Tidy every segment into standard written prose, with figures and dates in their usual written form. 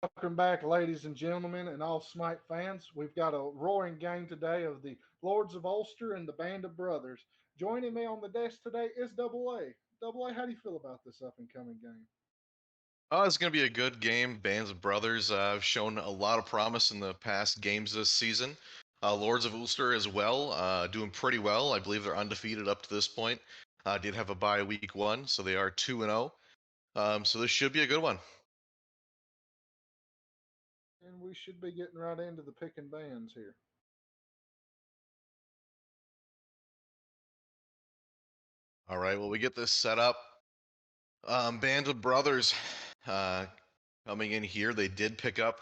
Welcome back, ladies and gentlemen, and all Smite fans. We've got a roaring gang today of the Lords of Ulster and the Band of Brothers. Joining me on the desk today is Double A. Double A, how do you feel about this up and coming game? Oh, it's going to be a good game. Bands of Brothers have shown a lot of promise in the past games this season. Lords of Ulster as well, doing pretty well. I believe they're undefeated up to this point. Did have a bye week one, so they are 2-0. So this should be a good one. And we should be getting right into the picking bands here. All right, well, we get this set up. Band of Brothers uh, coming in here. They did pick up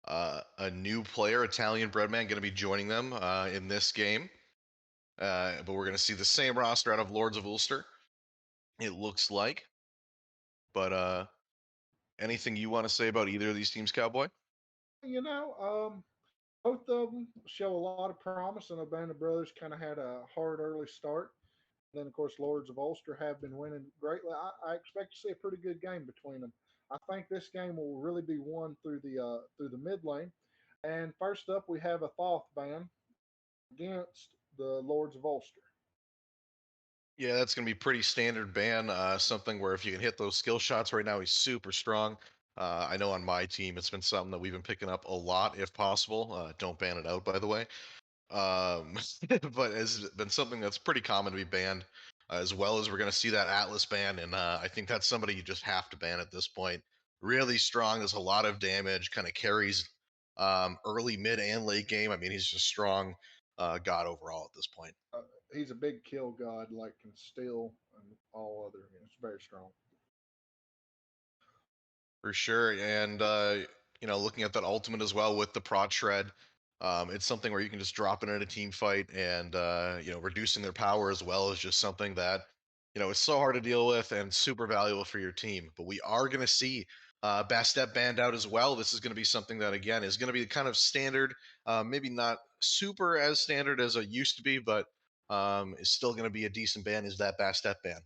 a new player, Italian Breadman, going to be joining them in this game. But we're going to see the same roster out of Lords of Ulster, it looks like. But anything you want to say about either of these teams, Cowboy? You know, both of them show a lot of promise, and the Band of Brothers kind of had a hard early start. Then, of course, Lords of Ulster have been winning greatly. I expect to see a pretty good game between them. I think this game will really be won through the mid lane. And first up, we have a Thoth band against the Lords of Ulster. Yeah, that's going to be pretty standard ban. Something where if you can hit those skill shots right now, he's super strong. I know on my team, it's been something that we've been picking up a lot, if possible. Don't ban it out, by the way. Um, but it's been something that's pretty common to be banned, as well as we're going to see that Atlas ban, and I think that's somebody you just have to ban at this point. Really strong, does a lot of damage, kind of carries early, mid, and late game. I mean, he's just strong god overall at this point. He's a big kill god, like can steal and all other. It's very strong. For sure, and looking at that ultimate as well with the prod shred, it's something where you can just drop it in a team fight, and reducing their power as well is just something that it's so hard to deal with and super valuable for your team. But we are going to see Bastet banned out as well. This is going to be something that again is going to be kind of standard, maybe not super as standard as it used to be, but is still going to be a decent ban. Is that Bastet ban?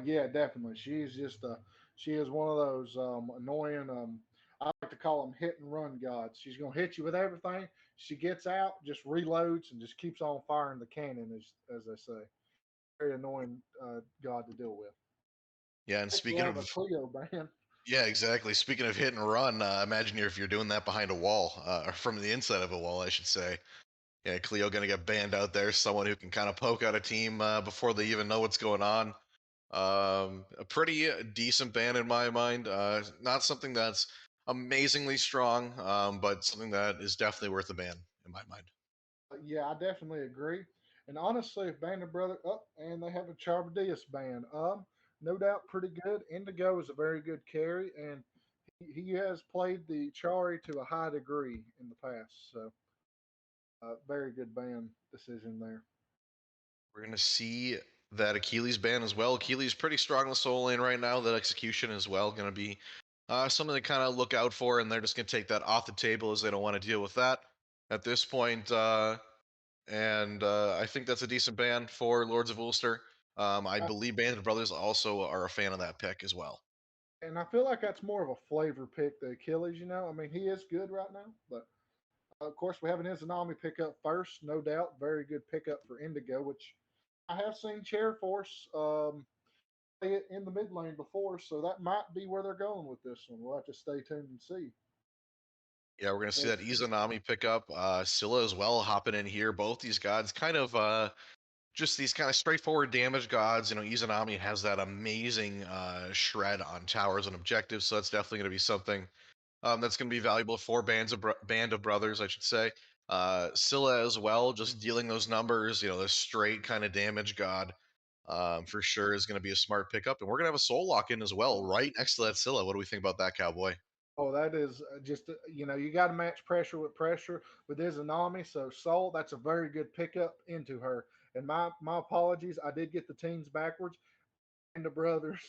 Yeah, definitely. She is one of those annoying. I like to call them hit and run gods. She's gonna hit you with everything. She gets out, just reloads, and just keeps on firing the cannon, as they say. Very annoying god to deal with. Yeah, and Makes a speaking lot of a of Cleo band. Yeah, exactly. Speaking of hit and run, imagine if you're doing that behind a wall, or from the inside of a wall, I should say. Yeah, Cleo gonna get banned out there. Someone who can kind of poke out a team before they even know what's going on. A pretty decent ban in my mind. Not something that's amazingly strong, but something that is definitely worth a ban in my mind. Yeah, I definitely agree. And honestly, if Band of Brother up and they have a Charbadeus band, no doubt pretty good. Indigo is a very good carry, and he has played the Chari to a high degree in the past. So, very good band decision there. We're gonna see that Achilles ban as well. Achilles pretty strong in the soul lane right now. That execution as well gonna be something to kind of look out for, and they're just gonna take that off the table as they don't want to deal with that at this point. And I think that's a decent ban for Lords of Ulster. I I, believe Band of Brothers also are a fan of that pick as well. and I feel like that's more of a flavor pick, the Achilles. I mean, he is good right now, but of course, we have an Izanami pickup first, no doubt. Very good pickup for Indigo, which I have seen Chair Force play it in the mid lane before, so that might be where they're going with this one. We'll have to stay tuned and see. Yeah, we're gonna see Well, that Izanami pick up. Scylla as well hopping in here. Both these gods kind of just these kind of straightforward damage gods. Izanami has that amazing shred on towers and objectives, so that's definitely going to be something that's going to be valuable for band of brothers, I should say. Scylla as well, just dealing those numbers. The straight kind of damage god for sure is going to be a smart pickup, and we're going to have a soul lock in as well, right next to that Scylla. What do we think about that, Cowboy? oh, that is just you got to match pressure with Izanami. So Soul, that's a very good pickup into her. And my apologies, I did get the teams backwards. And the brothers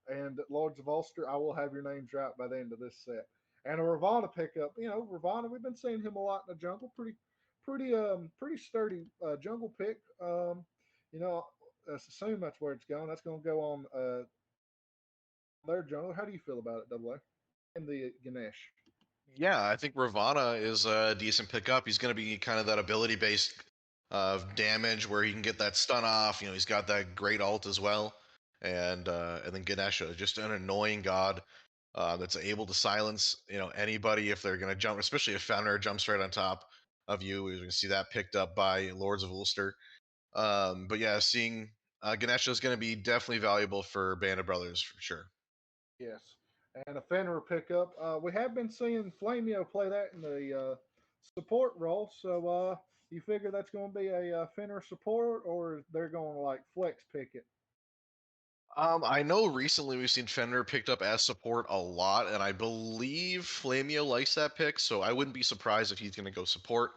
and Lords of Ulster, I will have your names right by the end of this set. And a Ravana pickup. Ravana, we've been seeing him a lot in the jungle. Pretty sturdy jungle pick. You know, assume that's where it's going. That's going to go on their jungle. How do you feel about it, Double A? and the Ganesh. Yeah, I think Ravana is a decent pickup. He's going to be kind of that ability based damage where he can get that stun off. You know, he's got that great ult as well, and then Ganesha, just an annoying god that's able to silence anybody if they're going to jump, especially if Founder jumps right on top of you. We're going to see that picked up by Lords of Ulster. But yeah, seeing Ganesha is going to be definitely valuable for Band of Brothers for sure. Yes, and a Fenrir pickup. We have been seeing Flamio play that in the support role. So you figure that's going to be a Fenrir support, or they're going to like flex pick it? I know recently we've seen Fender picked up as support a lot, and I believe Flamio likes that pick, so I wouldn't be surprised if he's going to go support.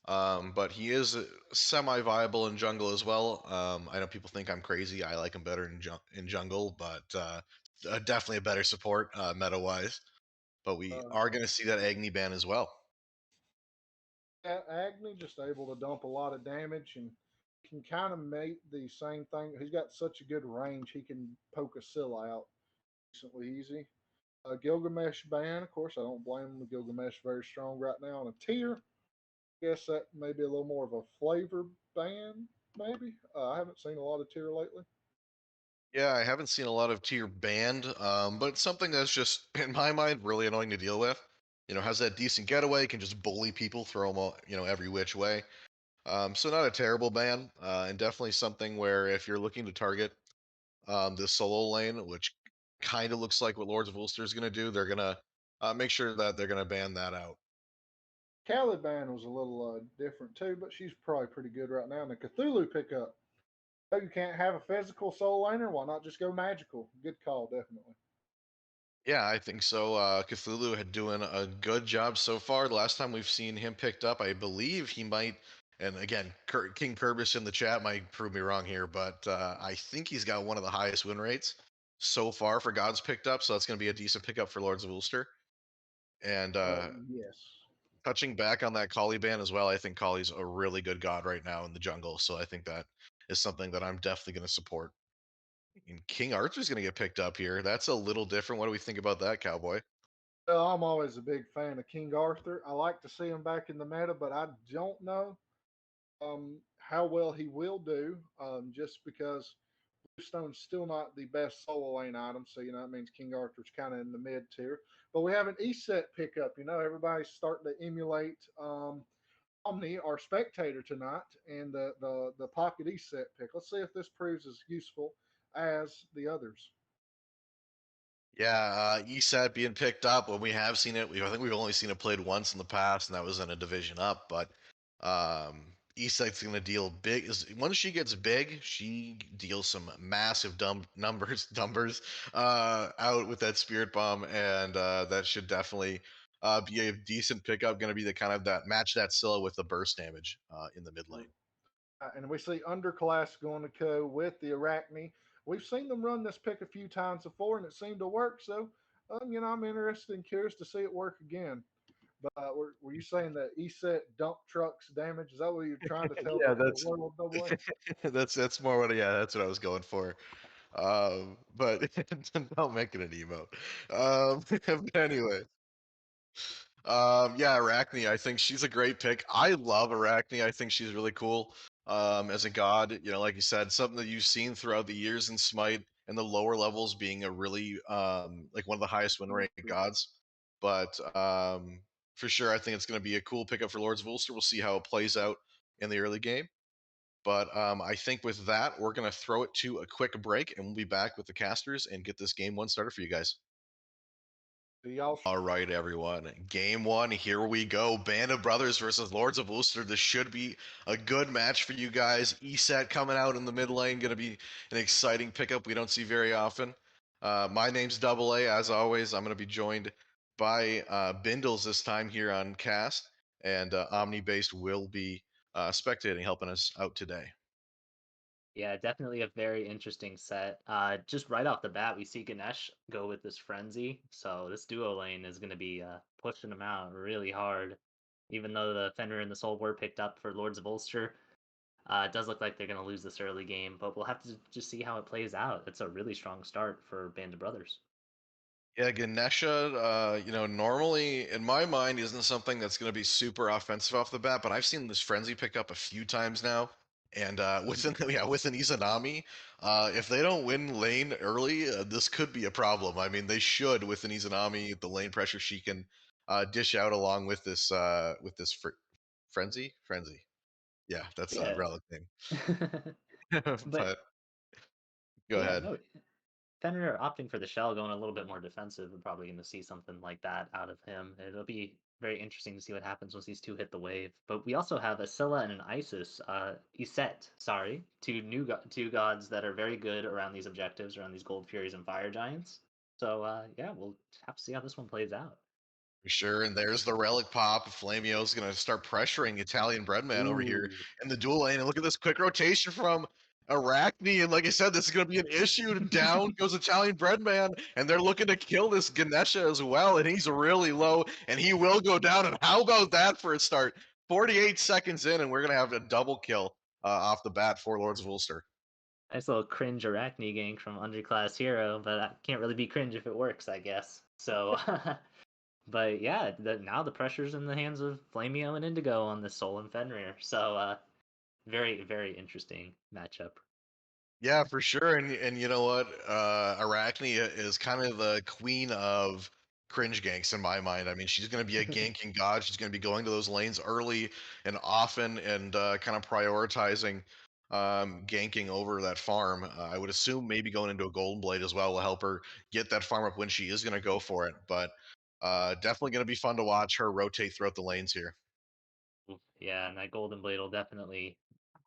But he is semi-viable in jungle as well. I know people think I'm crazy. I like him better in jungle, but definitely a better support meta-wise. But we Uh, are going to see that Agni ban as well. Agni just able to dump a lot of damage and can kind of make the same thing. He's got such a good range. He can poke a Scylla out decently easy. Gilgamesh ban, of course, I don't blame him. Gilgamesh very strong right now on a tier. I guess that may be a little more of a flavor ban, maybe. I haven't seen a lot of tier lately. Yeah, I haven't seen a lot of tier banned, but something that's just, in my mind, really annoying to deal with. You know, has that decent getaway, can just bully people, throw them all, every which way. So not a terrible ban, and definitely something where if you're looking to target the solo lane, which kind of looks like what Lords of Ulster is going to do, they're going to make sure that they're going to ban that out. Caliban was a little different too, but she's probably pretty good right now. And the Cthulhu pickup. Oh, you can't have a physical soul laner? Why not just go magical? Good call, definitely. Yeah, I think so. Cthulhu had doing a good job so far. The last time we've seen him picked up, I believe he might. And again, King Kerbis in the chat might prove me wrong here, but I think he's got one of the highest win rates so far for Gods picked up. So that's going to be a decent pickup for Lords of Ulster. And Yes. touching back on that Caliban as well, I think Kali's a really good god right now in the jungle. So I think that is something that I'm definitely going to support. And King Arthur's going to get picked up here. That's a little different. What do we think about that, Cowboy? Well, I'm always a big fan of King Arthur. I like to see him back in the meta, but I don't know how well he will do just because Bluestone's still not the best solo lane item. So, that means King Arthur's kind of in the mid tier. But we have an E set pickup. Everybody's starting to emulate Omni, our spectator tonight, and the Pocket E set pick. Let's see if this proves as useful as the others. Yeah, ESAT being picked up when we have seen it. I think we've only seen it played once in the past, and that was in a division up. But ESAT's going to deal big. Once she gets big, she deals some massive numbers out with that spirit bomb, and that should definitely be a decent pickup. Going to be the kind of that match that Scylla with the burst damage in the mid lane. And we see underclass going to go with the Arachne. We've seen them run this pick a few times before, and it seemed to work. So, I'm interested and curious to see it work again. But were you saying that ESET dump trucks damage? Is that what you're trying to tell Yeah, the that's world, double A? that's more what that's what I was going for. But don't make it an emote. But anyway, yeah, Arachne. I think she's a great pick. I love Arachne. I think she's really cool. As a god, like you said, something that you've seen throughout the years in Smite and the lower levels being a really like one of the highest win rate gods. But for sure, I think it's going to be a cool pickup for Lords of Ulster. We'll see how it plays out in the early game. But I think with that, we're going to throw it to a quick break, and we'll be back with the casters and get this game one started for you guys. Do y'all All right, everyone. Game one, here we go. Band of Brothers versus Lords of Ulster. This should be a good match for you guys. ESAT coming out in the mid lane, going to be an exciting pickup we don't see very often. My name's Double A. As always, I'm going to be joined by Bindles this time here on Cast, and Omni Based will be spectating, helping us out today. Yeah, definitely a very interesting set. Just right off the bat, we see Ganesh go with this frenzy, so this duo lane is going to be pushing him out really hard. Even though the Fenrir and the Soul were picked up for Lords of Ulster, it does look like they're going to lose this early game, but we'll have to just see how it plays out. It's a really strong start for Band of Brothers. Yeah, Ganesha, normally in my mind isn't something that's going to be super offensive off the bat, but I've seen this frenzy pick up a few times now. And with an yeah, with an Izanami, if they don't win lane early, this could be a problem. I mean, they should with an Izanami, the lane pressure she can dish out along with this frenzy. Yeah, that's a Yeah. relic name. But But go yeah, ahead. no, Fenrir opting for the shell, going a little bit more defensive. We're probably going to see something like that out of him. It'll be very interesting to see what happens once these two hit the wave. But we also have a Scylla and an Isis, Iset, sorry, two gods that are very good around these objectives, around these Gold Furies and Fire Giants. So yeah, we'll have to see how this one plays out. For sure, and there's the relic pop. Flamio's going to start pressuring Italian Breadman over here Ooh, in the dual lane. And look at this quick rotation from Arachne. And like I said, this is going to be an issue. Down goes Italian Breadman, and they're looking to kill this Ganesha as well. And he's really low, and he will go down. And how about that for a start? 48 seconds in, and we're going to have a double kill off the bat for Lords of Ulster. nice little cringe Arachne gank from underclass hero, but I can't really be cringe if it works, I guess. So but yeah, now the pressure's in the hands of Flamio and Indigo on the Soul and Fenrir. So very, very interesting matchup. Yeah, for sure. And you know what? Arachne is kind of the queen of cringe ganks in my mind. I mean, she's going to be a ganking god. She's going to be going to those lanes early and often and kind of prioritizing ganking over that farm. I would assume maybe going into a golden blade as well will help her get that farm up when she is going to go for it. But definitely going to be fun to watch her rotate throughout the lanes here. Oof, yeah, and that Golden Blade will definitely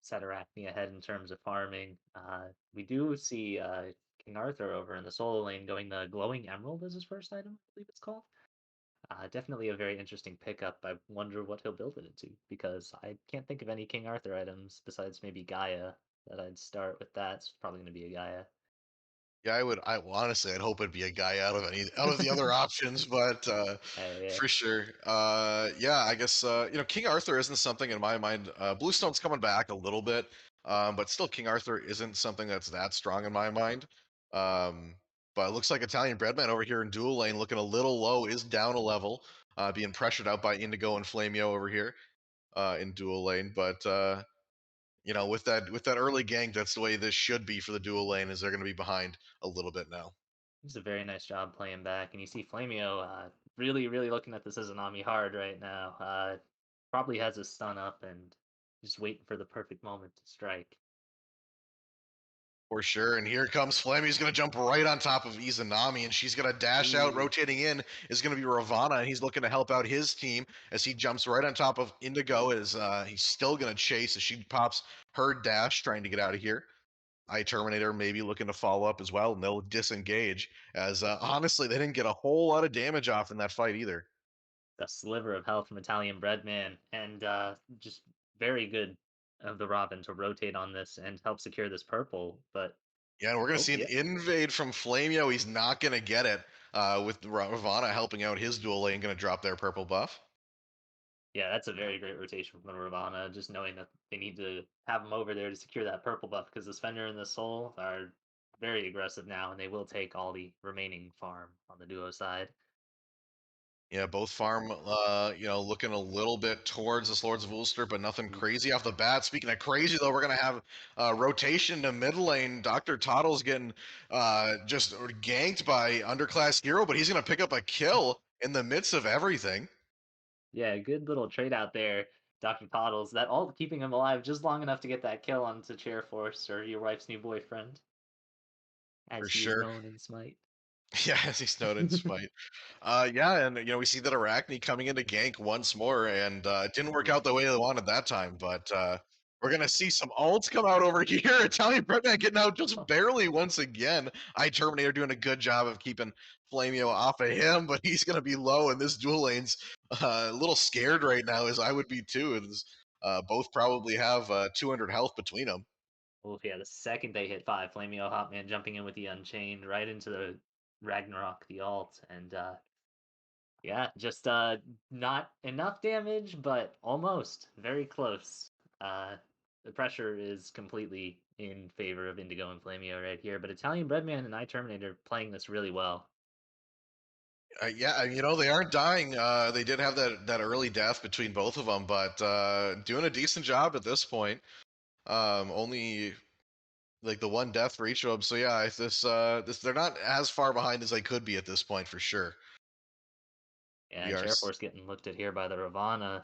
set Arachne ahead in terms of farming. We do see King Arthur over in the solo lane going the Glowing Emerald as his first item, I believe it's called. Definitely a very interesting pickup. I wonder what he'll build it into because I can't think of any King Arthur items besides maybe Gaia that I'd start with. That's probably going to be a Gaia. Yeah, well, honestly, I'd hope it'd be a guy out of the other options, but Yeah. for sure. Yeah, I guess King Arthur isn't something in my mind. Bluestone's coming back a little bit, but still, King Arthur isn't something that's that strong in my mind. Um, but it looks like Italian Breadman over here in dual lane, looking a little low, is down a level, being pressured out by Indigo and Flamio over here in dual lane. But with that early gank, that's the way this should be for the dual lane. Is they're going to be behind a little bit now. He's a very nice job playing back, and you see Flamio really, really looking at this as an Ami hard right now. Probably has his stun up and just waiting for the perfect moment to strike. For sure. And here comes Flammy. He's going to jump right on top of Izanami, and she's going to dash out. Ooh, Rotating in is going to be Ravana, and he's looking to help out his team as he jumps right on top of Indigo. As he's still going to chase as she pops her dash, trying to get out of here. Terminator maybe looking to follow up as well, and they'll disengage. As honestly, they didn't get a whole lot of damage off in that fight either. a sliver of health from Italian Breadman, and just very good of the Robin to rotate on this and help secure this purple. But Yeah, and we're going to oh see an yeah, invade from Flamio. He's not going to get it with Ravana helping out his dual lane, going to drop their purple buff. yeah, that's a very great rotation from Ravana. Just knowing that they need to have him over there to secure that purple buff because the Fender and the Soul are very aggressive now, and they will take all the remaining farm on the duo side. Yeah, both farm, looking a little bit towards the Lords of Ulster, but nothing Ooh, crazy off the bat. Speaking of crazy, though, we're going to have rotation to mid lane. Dr. Toddle's getting just ganked by underclass hero, but he's going to pick up a kill in the midst of everything. yeah, good little trade out there, Dr. Toddles. That all keeping him alive just long enough to get that kill onto Chair Force or your wife's new boyfriend, For as he is sure. known in Smite. Yeah, as he's known in Smite. Yeah, and we see that Arachne coming into gank once more, and it didn't work Ooh, out the way they wanted that time. But we're gonna see some ults come out over here. Italian Breadman getting out just barely once again. Terminator doing a good job of keeping Flamio off of him, but he's gonna be low, and this dual lane's a little scared right now, as I would be too. As both probably have 200 health between them. oh yeah, the second they hit five, Flamio Hotman jumping in with the Unchained right into the Ragnarok, the alt, and yeah, just not enough damage, but almost very close. Uh, the pressure is completely in favor of Indigo and Flamio right here, but Italian Breadman and I Terminator playing this really well. Yeah, they aren't dying. They did have that early death between both of them, but doing a decent job at this point. Only like the one death for each of them. So yeah, this they're not as far behind as they could be at this point for sure. Yeah, We and are. Chair Force getting looked at here by the Ravana.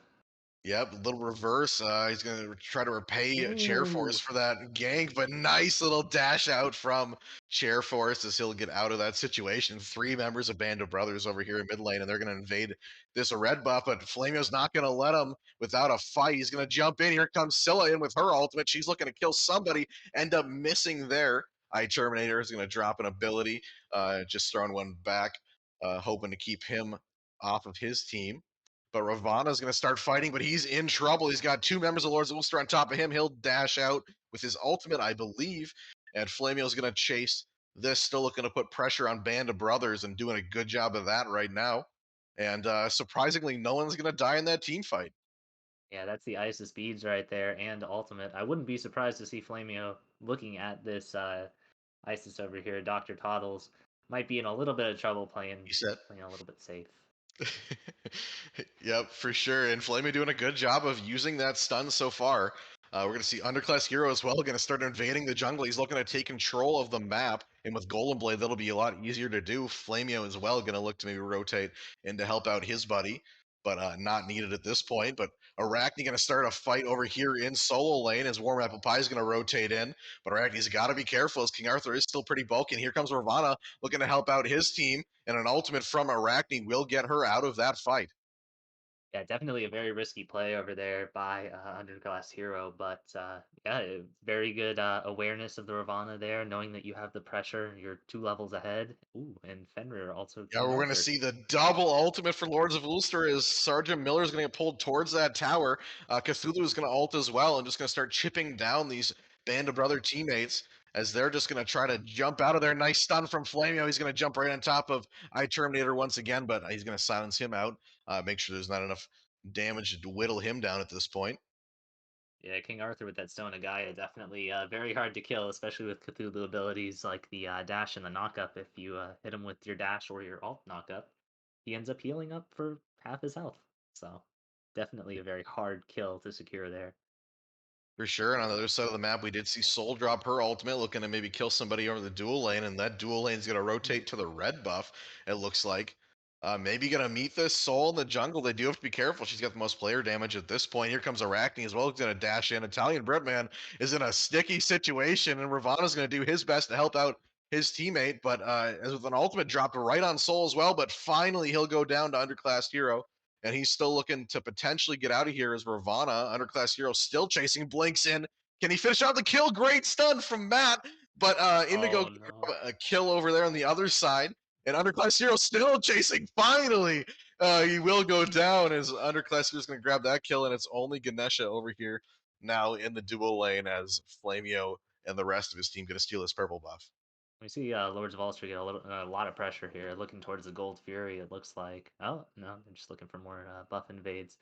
Yep, little reverse. He's gonna try to repay Chair Force Ooh. for that gank, but nice little dash out from Chair Force as he'll get out of that situation. 3 members of Band of Brothers over here in mid lane, and they're gonna invade this red buff, but Flamio's not gonna let him without a fight. He's gonna jump in. Here comes Scylla in with her ultimate. She's looking to kill somebody, end up missing there. Terminator is gonna drop an ability, just throwing one back, hoping to keep him off of his team. But Ravana's going to start fighting, but he's in trouble. He's got 2 members of Lords of Ulster on top of him. He'll dash out with his ultimate, I believe. And Flamio's going to chase this, still looking to put pressure on Band of Brothers and doing a good job of that right now. And surprisingly, no one's going to die in that team fight. Yeah, that's the Isis beads right there and ultimate. I wouldn't be surprised to see Flamio looking at this Isis over here. Dr. Toddles might be in a little bit of trouble He said. playing a little bit safe. Yep, for sure. And Flamey doing a good job of using that stun so far. We're going to see Underclass Hero as well going to start invading the jungle. He's looking to take control of the map. And with Golden Blade, that'll be a lot easier to do. Flamio as well going to look to maybe rotate in to help out his buddy, but not needed at this point. But Arachne going to start a fight over here in solo lane as Warm Apple Pie is going to rotate in. But Arachne's got to be careful as King Arthur is still pretty bulky. And here comes Ravana looking to help out his team. And an ultimate from Arachne will get her out of that fight. Yeah, definitely a very risky play over there by Underclass Hero, but yeah, very good awareness of the Ravana there, knowing that you have the pressure, you're 2 levels ahead. Ooh, and Fenrir also Yeah, King we're going to Arthur. see the double ultimate for Lords of Ulster as Sergeant Miller is going to get pulled towards that tower. Cthulhu is going to ult as well and just going to start chipping down these Band of Brother teammates as they're just going to try to jump out of there. Nice stun from Flamio. He's going to jump right on top of Terminator once again, but he's going to silence him out. Make sure there's not enough damage to whittle him down at this point. Yeah, King Arthur with that Stone of Gaia, definitely very hard to kill, especially with Cthulhu abilities like the dash and the knockup. If you hit him with your dash or your alt knockup, he ends up healing up for half his health. So definitely a very hard kill to secure there. For sure. And on the other side of the map, we did see Soul drop her ultimate, looking to maybe kill somebody over the dual lane, and that dual lane is going to rotate to the red buff, it looks like. Maybe going to meet this Soul in the jungle. They do have to be careful. She's got the most player damage at this point. Here comes Arachne as well. He's going to dash in. Italian Breadman is in a sticky situation, and Ravana's going to do his best to help out his teammate, but as with an ultimate dropped right on Soul as well, but finally he'll go down to Underclass Hero. And he's still looking to potentially get out of here as Ravana, Underclass Hero, still chasing, blinks in. Can he finish out the kill? Great stun from Matt, but Indigo Oh no. a kill over there on the other side. And Underclass Hero still chasing. Finally, he will go down as Underclass Hero's going to grab that kill, and it's only Ganesha over here now in the dual lane as Flamio and the rest of his team going to steal his purple buff. We see Lords of Ulster get a lot of pressure here, looking towards the Gold Fury. It looks like. Oh no, they're just looking for more buff invades,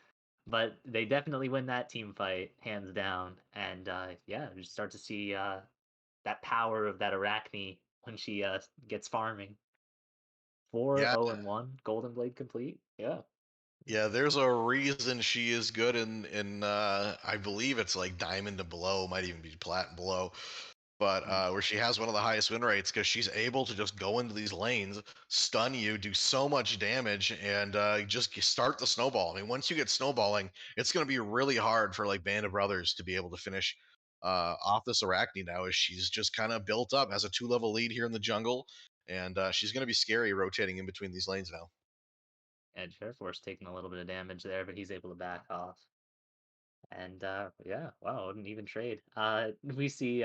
but they definitely win that team fight hands down. And yeah, we start to see that power of that Arachne when she gets farming. 4 Yeah, 0 and 1, Golden Blade complete. Yeah. yeah, there's a reason she is good in I believe it's like diamond and below, might even be plat and below. But where she has one of the highest win rates because she's able to just go into these lanes, stun you, do so much damage, and just start the snowball. I mean, once you get snowballing, it's going to be really hard for like Band of Brothers to be able to finish off this Arachne now, as she's just kind of built up, has a 2-level lead here in the jungle, and she's going to be scary rotating in between these lanes now. And Chair Force taking a little bit of damage there, but he's able to back off. And yeah, wow, an even trade. We see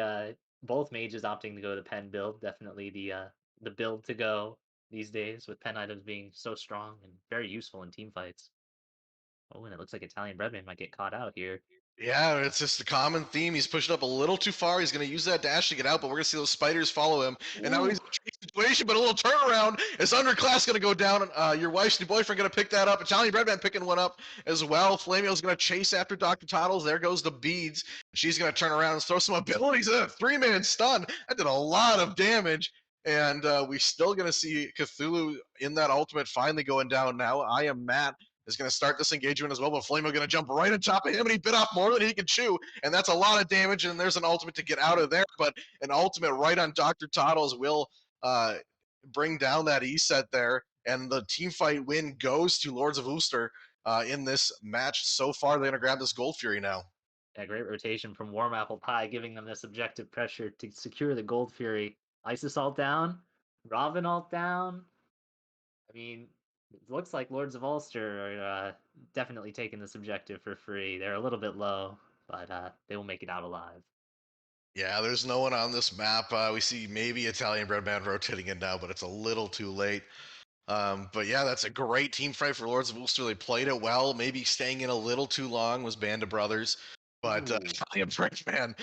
both mages opting to go to pen build. Definitely the build to go these days, with pen items being so strong and very useful in team fights. Oh, and it looks like Italian Breadman might get caught out here. Yeah, it's just a common theme. He's pushed up a little too far. He's going to use that dash to get out, but we're going to see those spiders follow him. And now he's Ooh. in a tricky situation, but a little turnaround. Is Underclass going to go down? Your wife's new boyfriend going to pick that up. Italian Breadman picking one up as well. Flamio's going to chase after Dr. Toddles. There goes the beads. She's going to turn around and throw some abilities. A 3-man stun. That did a lot of damage. And we still going to see Cthulhu in that ultimate finally going down now. I am Matt is going to start this engagement as well, but Flameo going to jump right on top of him, and he bit off more than he can chew, and that's a lot of damage, and there's an ultimate to get out of there, but an ultimate right on Dr. Toddles will bring down that E-set there, and the team fight win goes to Lords of Ulster in this match. So far, they're going to grab this Gold Fury now. Yeah, great rotation from Warm Apple Pie, giving them this objective pressure to secure the Gold Fury. Ice Assault down, Robin Alt down. I mean, it looks like Lords of Ulster are definitely taking this objective for free. They're a little bit low, but they will make it out alive. Yeah, there's no one on this map. We see maybe Italian Bread Man rotating in now, but it's a little too late. But yeah, that's a great team fight for Lords of Ulster. They played it well. Maybe staying in a little too long was Band of Brothers. But Italian Bread Man,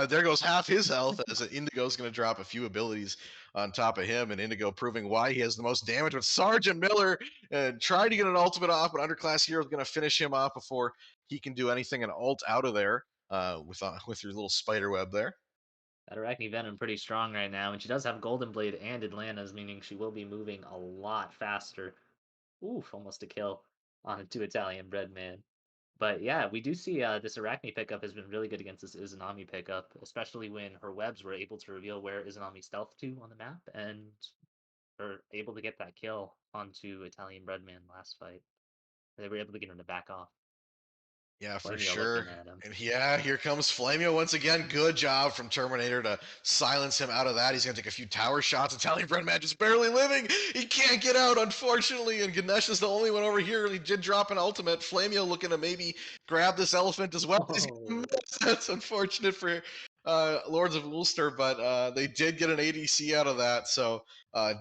there goes half his health as Indigo's going to drop a few abilities on top of him, and Indigo proving why he has the most damage. But Sergeant Miller tried to get an ultimate off, but Underclass Hero is going to finish him off before he can do anything and ult out of there with your little spider web there. That Arachne Venom pretty strong right now, and she does have Golden Blade and Atlanta's, meaning she will be moving a lot faster. Oof, almost a kill on a 2 Italian Bread Man. But yeah, we do see this Arachne pickup has been really good against this Izanami pickup, especially when her webs were able to reveal where Izanami stealth to on the map, and are able to get that kill onto Italian Breadman last fight. They were able to get him to back off. Yeah, for Flamio sure. looking at him. And yeah, here comes Flamio once again. Good job from Terminator to silence him out of that. He's going to take a few tower shots. Italian Bread Man just barely living. He can't get out, unfortunately. And Ganesh is the only one over here. He did drop an ultimate. Flamio looking to maybe grab this elephant as well. Oh. That's unfortunate for Lords of Ulster, but they did get an ADC out of that. So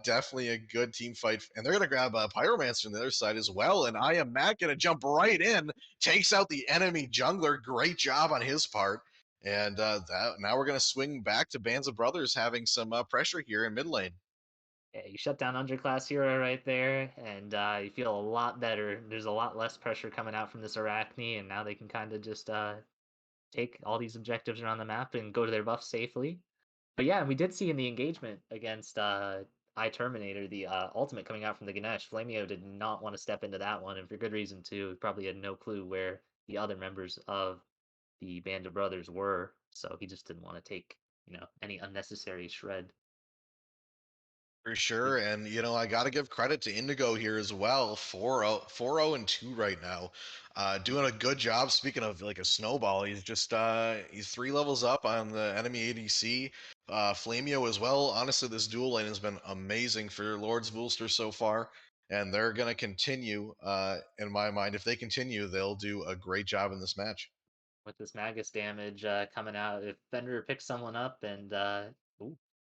definitely a good team fight. And they're going to grab a Pyromancer on the other side as well. And I am Matt going to jump right in, takes out the enemy jungler. Great job on his part. And now we're going to swing back to Bands of Brothers having some pressure here in mid lane. Yeah, you shut down Underclass Hero right there, and you feel a lot better. There's a lot less pressure coming out from this Arachne, and now they can kind of just take all these objectives around the map and go to their buff safely. But yeah, we did see in the engagement against I Terminator, the ultimate coming out from the Ganesh, Flamio did not want to step into that one, and for good reason too. He probably had no clue where the other members of the Band of Brothers were, so he just didn't want to take, any unnecessary shred. For sure. And, I got to give credit to Indigo here as well. 4-0 and 2 right now. Doing a good job. Speaking of like a snowball, he's just he's 3 levels up on the enemy ADC. Flamio as well. Honestly, this dual lane has been amazing for Lords of Ulster so far. And they're going to continue, in my mind. If they continue, they'll do a great job in this match. With this Magus damage coming out, if Fenrir picks someone up and ooh,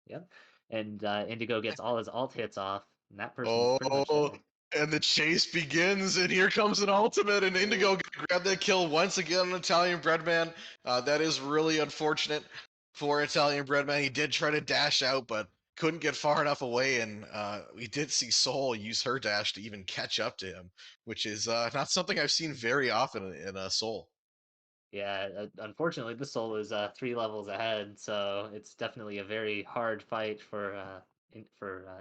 yep, and Indigo gets all his alt hits off, and that person's pretty much Oh, dead. and the chase begins, and here comes an ultimate, and Indigo gonna grab that kill once again on Italian Breadman. That is really unfortunate for Italian Breadman. He did try to dash out, but couldn't get far enough away, and we did see Soul use her dash to even catch up to him, which is not something I've seen very often in Soul. Yeah, unfortunately, this soul is 3 levels ahead, so it's definitely a very hard fight for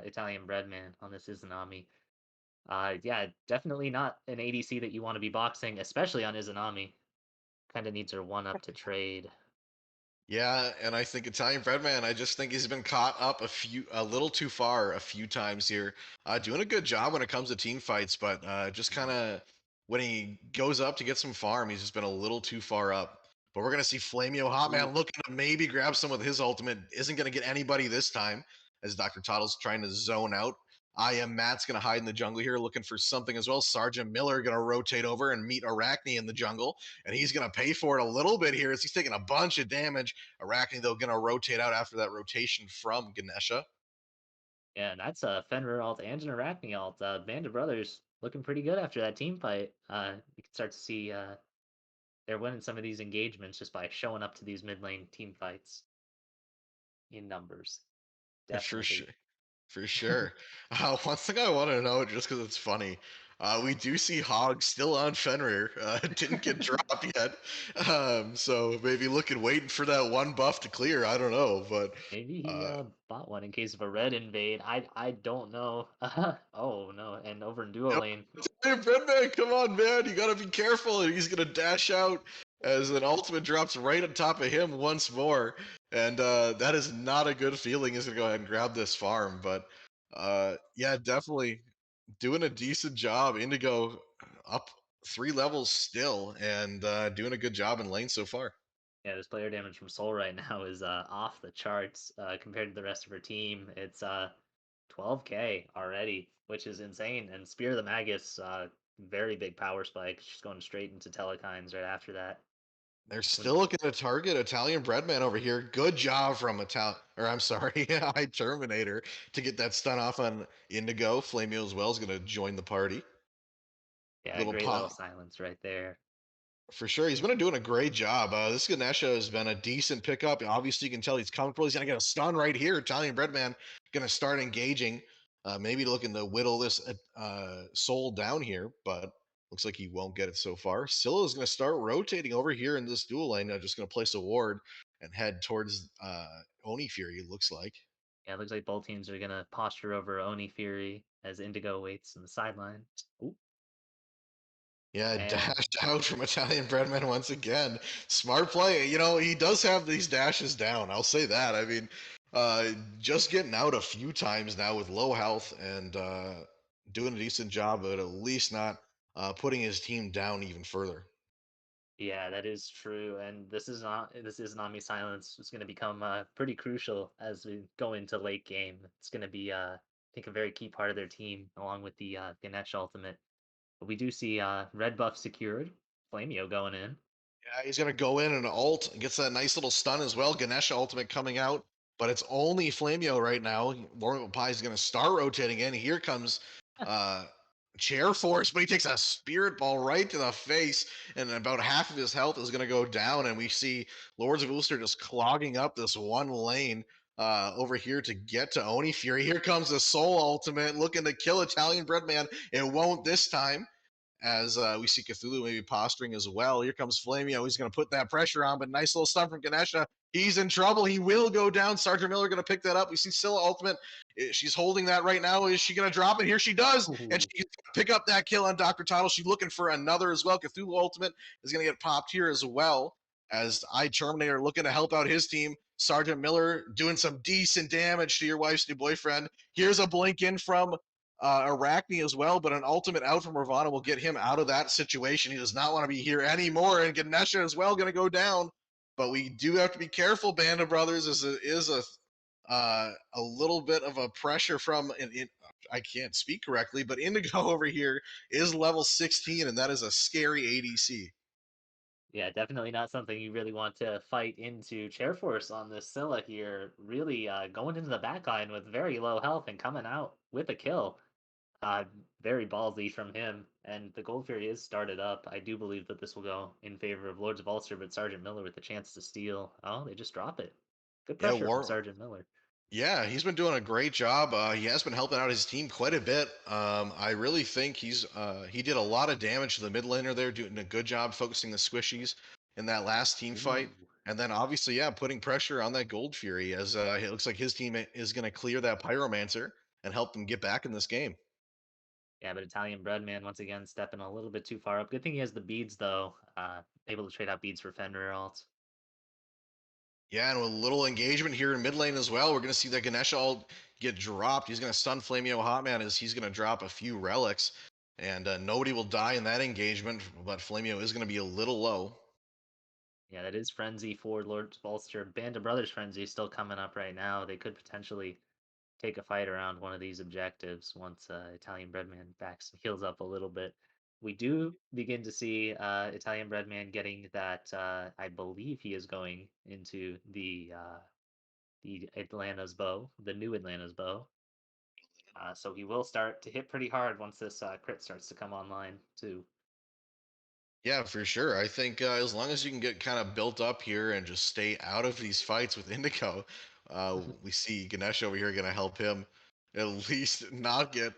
Italian Breadman on this Izanami. Yeah, definitely not an ADC that you want to be boxing, especially on Izanami. Kind of needs her one up to trade. Yeah, and I think Italian Breadman, I just think he's been caught up a little too far a few times here. Doing a good job when it comes to team fights, but just kind of when he goes up to get some farm, he's just been a little too far up. But we're gonna see Flamio Ooh. Hotman looking to maybe grab some with his ultimate. Isn't gonna get anybody this time, as Dr. Toddle's trying to zone out. I am Matt's gonna hide in the jungle here, looking for something as well. Sergeant Miller gonna rotate over and meet Arachne in the jungle, and he's gonna pay for it a little bit here as he's taking a bunch of damage. Arachne, though, going to rotate out after that rotation from Ganesha. Yeah, and that's a Fenrir alt and an Arachne alt. Band of Brothers looking pretty good after that team fight. You can start to see they're winning some of these engagements just by showing up to these mid lane team fights in numbers. For Definitely. sure. For sure. One thing I want to know, just because it's funny, We do see Hog still on Fenrir. Didn't get dropped yet. So maybe looking, waiting for that one buff to clear. I don't know, but Maybe he uh, bought one in case of a red invade. I don't know. Oh no, and over in duo yep. lane. Hey, Breadman, come on, man. You gotta be careful. He's gonna dash out as an ultimate drops right on top of him once more. And that is not a good feeling. He's gonna go ahead and grab this farm. But yeah, definitely doing a decent job. Indigo up 3 levels still and doing a good job in lane so far. Yeah, this player damage from Soul right now is off the charts compared to the rest of her team. It's 12k already, which is insane. And Spear of the Magus, very big power spike. She's going straight into Telekines right after that. They're When still looking to target Italian Breadman over here. Good job from I'm sorry, I Terminator to get that stun off on Indigo. Flamio as well is going to join the party. yeah, Little great little pop. silence right there. For sure. He's been doing a great job. This Ganesha has been a decent pickup. Obviously, you can tell he's comfortable. He's going to get a stun right here. Italian Breadman going to start engaging. Maybe looking to whittle this soul down here, but looks like he won't get it so far. Scylla is going to start rotating over here in this dual lane. Just going to place a ward and head towards Oni Fury, it looks like. Yeah, it looks like both teams are gonna posture over Oni Fury as Indigo waits in the sideline. Ooh, Yeah, and dashed out from Italian Breadman once again. Smart play. You know, he does have these dashes down. I'll say that. I mean, just getting out a few times now with low health and doing a decent job, but at least not putting his team down even further. yeah, that is true. And this is Nami silence. It's gonna become pretty crucial as we go into late game. It's gonna be I think a very key part of their team, along with the Ganesh ultimate. But we do see red buff secured. Flamio going in. Yeah, he's gonna go in and ult and gets that nice little stun as well. Ganesha ultimate coming out, but it's only Flamio right now. Lord Pie is gonna start rotating in. Here comes uh Chair Force, but he takes a spirit ball right to the face, and about half of his health is gonna go down. And we see Lords of Ulster just clogging up this one lane over here to get to Oni Fury. Here comes the Soul Ultimate looking to kill Italian Breadman. It won't this time as we see Cthulhu maybe posturing as well. Here comes Flamio. He's going to put that pressure on, but nice little stun from Ganesha. He's in trouble. He will go down. Sergeant Miller going to pick that up. We see Scylla ultimate. She's holding that right now. Is she going to drop it? Here she does. And Ooh. she's going to pick up that kill on Dr. Title. She's looking for another as well. Cthulhu ultimate is going to get popped here as well. As I Terminator looking to help out his team. Sergeant Miller doing some decent damage to your wife's new boyfriend. Here's a blink in from Arachne as well, but an ultimate out from Ravana will get him out of that situation. He does not want to be here anymore, and Ganesha as well going to go down. But we do have to be careful, Band of Brothers, as it is a little bit of a pressure from I can't speak correctly, but Indigo over here is level 16, and that is a scary ADC. Yeah, definitely not something you really want to fight into. Chair Force on this Scylla here, really going into the backline with very low health and coming out with a kill. Uh, very ballsy from him. And the Gold Fury is started up. I do believe that this will go in favor of Lords of Ulster, but Sergeant Miller with the chance to steal. Oh, they just drop it. Good Yeah, pressure from War Sergeant Miller. Yeah, he's been doing a great job. He has been helping out his team quite a bit. I really think he did a lot of damage to the mid laner there, doing a good job focusing the squishies in that last team fight. Ooh. And then obviously, yeah, putting pressure on that Gold Fury as it looks like his team is going to clear that Pyromancer and help them get back in this game. Yeah, but Italian Breadman once again stepping a little bit too far up. Good thing he has the beads though. Able to trade out beads for Fenrir ult. Yeah, and with a little engagement here in mid lane as well, we're going to see that Ganesha all get dropped. He's going to stun Flamio Hotman as he's going to drop a few relics. And nobody will die in that engagement, but Flamio is going to be a little low. Yeah, that is Frenzy for Lord Ulster. Band of Brothers Frenzy is still coming up right now. They could potentially take a fight around one of these objectives once Italian Breadman backs heals up a little bit. We do begin to see Italian Breadman getting that. I believe he is going into the Atlanta's bow, the new Atlanta's bow. So he will start to hit pretty hard once this crit starts to come online too. Yeah, for sure. I think as long as you can get kind of built up here and just stay out of these fights with Indigo, we see Ganesh over here going to help him at least not get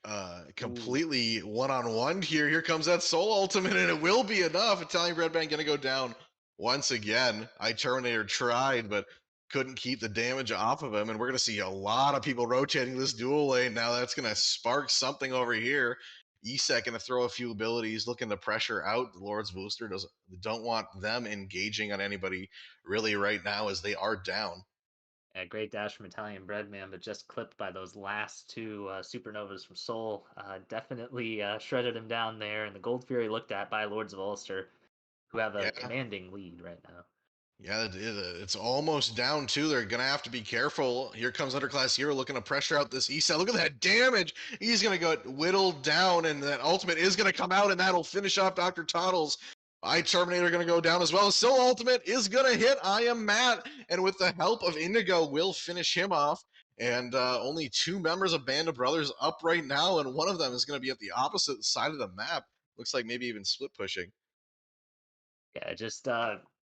Ooh, completely one-on-one here. Here comes that soul ultimate, and it will be enough. Italian Red Band gonna go down once again. Terminator tried, but couldn't keep the damage off of him, and we're gonna see a lot of people rotating this dual lane now. That's gonna spark something over here. Isak gonna throw a few abilities, looking to pressure out the Lords of Ulster. Don't want them engaging on anybody really right now, as they are down. yeah, great dash from Italian Breadman, but just clipped by those last two supernovas from Soul. Definitely shredded him down there, and the Gold Fury looked at by Lords of Ulster, who have a Yeah. commanding lead right now. Yeah, it's almost down too. They're gonna have to be careful. Here comes Underclass Hero looking to pressure out this East side. Look at that damage. He's gonna get whittled down, and that ultimate is gonna come out, and that'll finish off Dr. Toddles. Terminator gonna go down as well. Soul ultimate is gonna hit I Am Matt, and with the help of Indigo, will finish him off. And only two members of Band of Brothers up right now, and one of them is gonna be at the opposite side of the map. Looks like maybe even split pushing. Yeah, just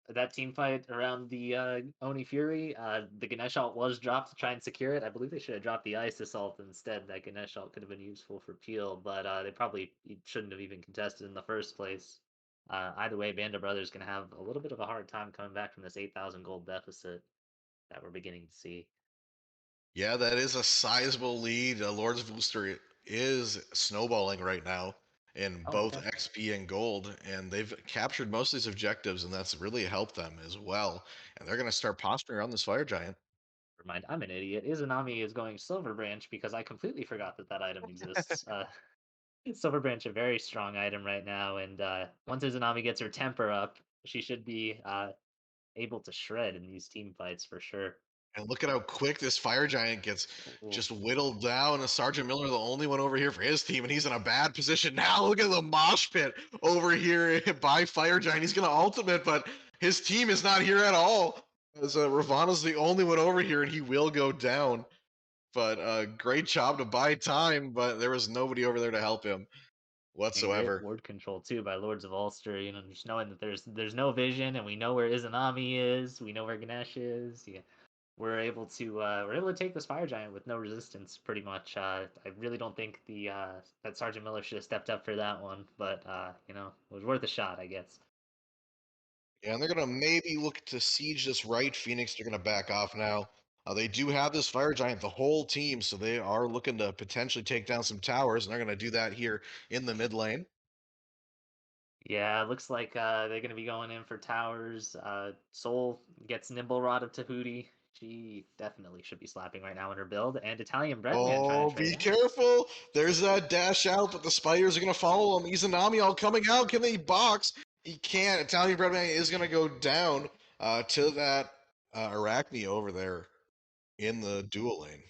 that team fight around the Oni Fury. The Ganesh ult was dropped to try and secure it. I believe they should have dropped the Ice Assault instead. That Ganesh ult could have been useful for Peel, but they probably shouldn't have even contested in the first place. Either way, Band of Brothers going to have a little bit of a hard time coming back from this 8,000 gold deficit that we're beginning to see. Yeah, that is a sizable lead. Lords of Ulster is snowballing right now in Oh, both okay. XP and gold, and they've captured most of these objectives, and that's really helped them as well. And they're going to start posturing around this fire giant. Never mind, I'm an idiot. Izanami is going Silver Branch because I completely forgot that that item exists. Silver Branch, a very strong item right now, and once Izanami gets her temper up, she should be able to shred in these team fights for sure. And look at how quick this fire giant gets Ooh, just whittled down. And Sergeant Miller, the only one over here for his team, and he's in a bad position now. Look at the mosh pit over here by Fire Giant. He's going to ultimate, but his team is not here at all. As Ravana's the only one over here, and he will go down. But great job to buy time, but there was nobody over there to help him and great whatsoever. ward control too by Lords of Ulster. You know, just knowing that there's no vision, and we know where Izanami is, we know where Ganesh is. Yeah, we're able to take this fire giant with no resistance, pretty much. I really don't think the that Sergeant Miller should have stepped up for that one, but you know, it was worth a shot, I guess. Yeah, and they're gonna maybe look to siege this right. Phoenix, they're gonna back off now. They do have this fire giant, the whole team, so they are looking to potentially take down some towers, and they're gonna do that here in the mid lane. Yeah, it looks like they're going to be going in for towers. Soul gets Nimble Rod of Tahuti. She definitely should be slapping right now in her build. And Italian Breadman trying Oh, to trade be out. careful! There's that dash out, but the spiders are gonna follow him. Izanami all coming out. Can they box? He can't. Italian Breadman is gonna go down to that Arachne over there in the dual lane.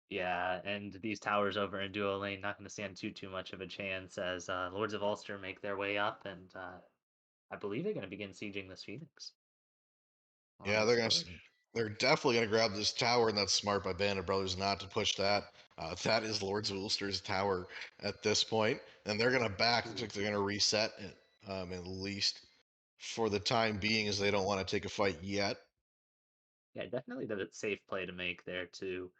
Yeah, and these towers over in duo lane not going to stand too much of a chance as Lords of Ulster make their way up, and I believe they're going to begin sieging this Phoenix on Yeah, this push. they're definitely gonna grab this tower, and that's smart by Band of Brothers not to push that. That is Lords of Ulster's tower at this point, and they're gonna back. Looks Ooh. like they're gonna reset it, at least for the time being, as they don't want to take a fight yet. Yeah, definitely the safe play to make there too.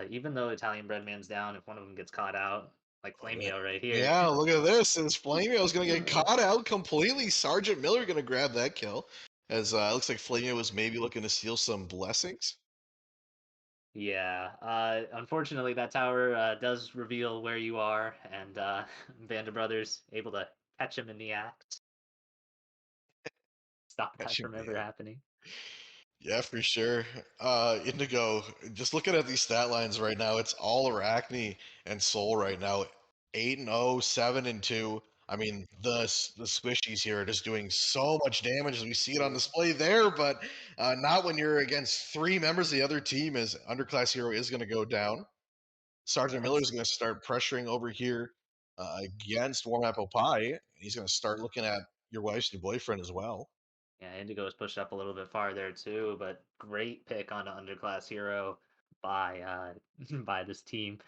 Even though Italian Breadman's down, if one of them gets caught out, like Flamio right here. Yeah, look at this. Since Flamio is gonna get caught out completely, Sergeant Miller gonna grab that kill. As it looks like Flamio was maybe looking to steal some blessings. Yeah, unfortunately, that tower does reveal where you are, and Band of Brothers able to catch him in the act, stop that Catching from me. ever happening. Yeah, for sure. Indigo, just looking at these stat lines right now, it's all Arachne and Soul right now. 8-0, 7-2. I mean, the squishies here are just doing so much damage as we see it on display there, but not when you're against three members of the other team, as Underclass Hero is going to go down. Yeah, Sergeant Miller is that's going to start pressuring over here against Warm Apple Pie. He's going to start looking at your wife's new boyfriend as well. yeah. Indigo is pushed up a little bit farther too, but great pick on the underclass hero by by this team,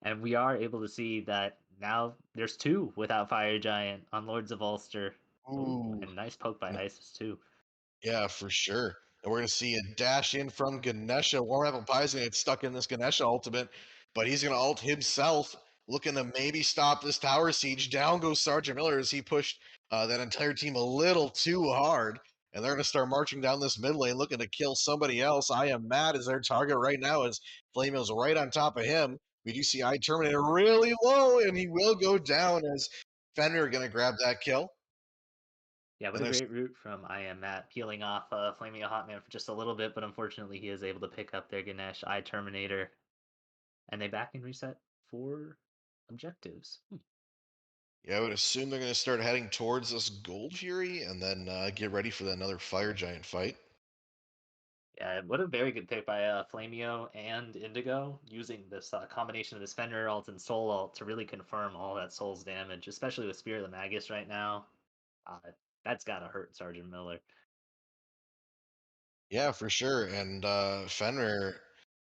and we are able to see that now there's two without Fire Giant on Lords of Ulster. Ooh, Ooh. and nice poke by Isis too. Yeah, for sure. And we're going to see a dash in from Ganesha. Warm Apple Pie's going to get stuck in this Ganesha ultimate, but he's going to ult himself. looking to maybe stop this tower siege. Down goes Sergeant Miller as he pushed that entire team a little too hard. And they're going to start marching down this mid lane looking to kill somebody else. I am mad as their target right now as Flamio's right on top of him. We do see I Terminator really low, and he will go down as Fenrir going to grab that kill. Yeah, what And a there's great route from I Am Matt, peeling off Flaming Hotman for just a little bit, but unfortunately he is able to pick up their Ganesh, I Terminator, and they back and reset for objectives. Yeah, I would assume they're going to start heading towards this Gold Fury and then get ready for another Fire Giant fight. Yeah, what a very good pick by Flamio and Indigo, using this combination of this Fenrir ult and Soul ult to really confirm all that Soul's damage, especially with Spear of the Magus right now. Uh, that's gotta hurt Sergeant Miller. Yeah, for sure. And Fenrir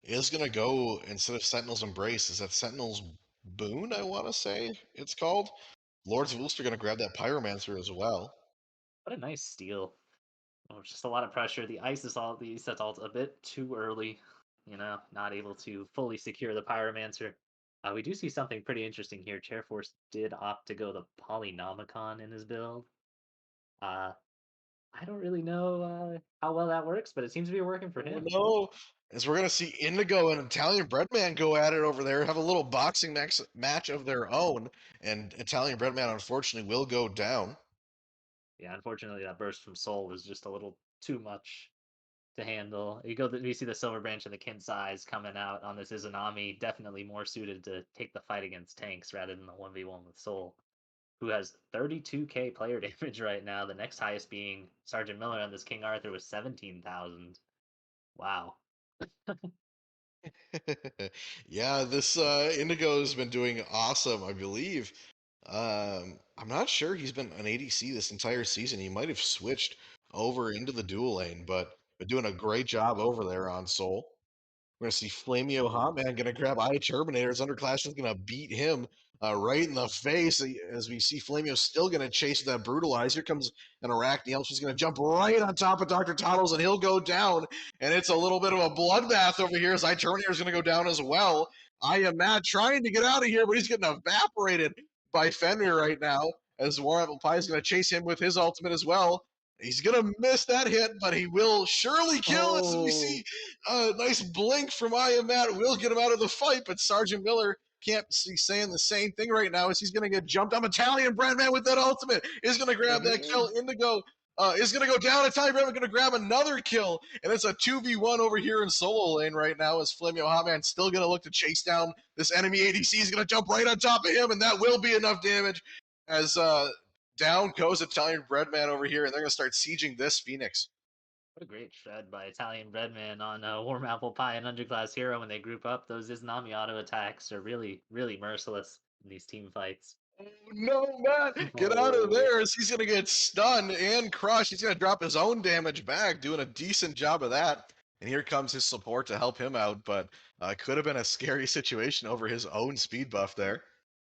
is going to go, instead of Sentinel's Embrace, is that Sentinel's Boon, I want to say it's called? Lords of Ulster going to grab that Pyromancer as well. What a nice steal. Oh, just a lot of pressure. The Isis ult, the Isis ult a bit too early, not able to fully secure the Pyromancer. We do see something pretty interesting here. Chairforce did opt to go the Polynomicon in his build. Uh, I don't really know how well that works, but it seems to be working for Oh him. no! As we're going to see Indigo and Italian Breadman go at it over there, have a little boxing match of their own, and Italian Breadman unfortunately will go down. Yeah, unfortunately, that burst from Soul was just a little too much to handle. You see the Silver Branch and the Kin size coming out on this Izanami, definitely more suited to take the fight against tanks rather than the 1v1 with Soul, who has 32k player damage right now. The next highest being Sergeant Miller on this King Arthur with 17,000. Wow. Yeah, this Indigo has been doing awesome, I believe. I'm not sure he's been an ADC this entire season. He might have switched over into the dual lane, but doing a great job over there on Soul. We're gonna see Flamio Hotman gonna grab Eye Terminator. His Underclass is gonna beat him right in the face as we see Flamio still gonna chase that Brutalize. Here comes an Arachne. She's gonna jump right on top of Dr. Toddles and he'll go down. And it's a little bit of a bloodbath over here as Eye Terminator is gonna go down as well. I am mad trying to get out of here, but he's getting evaporated by Fenrir right now as War Apple Pie is gonna chase him with his ultimate as well. He's gonna miss that hit, but he will surely kill as we see a nice blink from I Am Matt will get him out of the fight, but Sergeant Miller can't see saying the same thing right now as he's going to get jumped. I'm Italian Brandman with that ultimate. Is going to grab that kill. Indigo is going to go down. Italian Brandman going to grab another kill. And it's a 2v1 over here in solo lane right now as Flamio Hotman still going to look to chase down this enemy ADC. He's going to jump right on top of him, and that will be enough damage as down goes Italian Breadman over here, and they're going to start sieging this Phoenix. What a great shred by Italian Breadman on Warm Apple Pie and Underclass Hero when they group up. Those Izanami auto attacks are really, really merciless in these team fights. Oh, no, Matt! Get out of there as he's going to get stunned and crushed. He's going to drop his own damage back, doing a decent job of that. And here comes his support to help him out, but could have been a scary situation over his own speed buff there.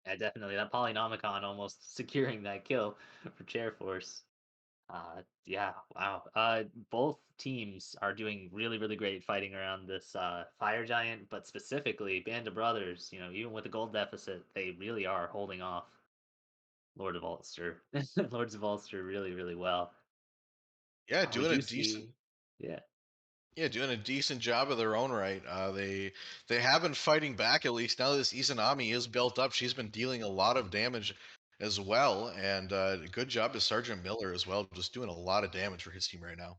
Yeah, definitely. That Polynomicon almost securing that kill for Chairforce. Yeah, wow. Both teams are doing really, really great fighting around this Fire Giant, but specifically Band of Brothers, even with a gold deficit, they really are holding off Lord of Ulster. Lords of Ulster really, really well. Yeah, We doing a do decent. see, yeah. Yeah, doing a decent job of their own right. They have been fighting back at least. Now this Izanami is built up. She's been dealing a lot of damage as well, and good job to Sergeant Miller as well, just doing a lot of damage for his team right now.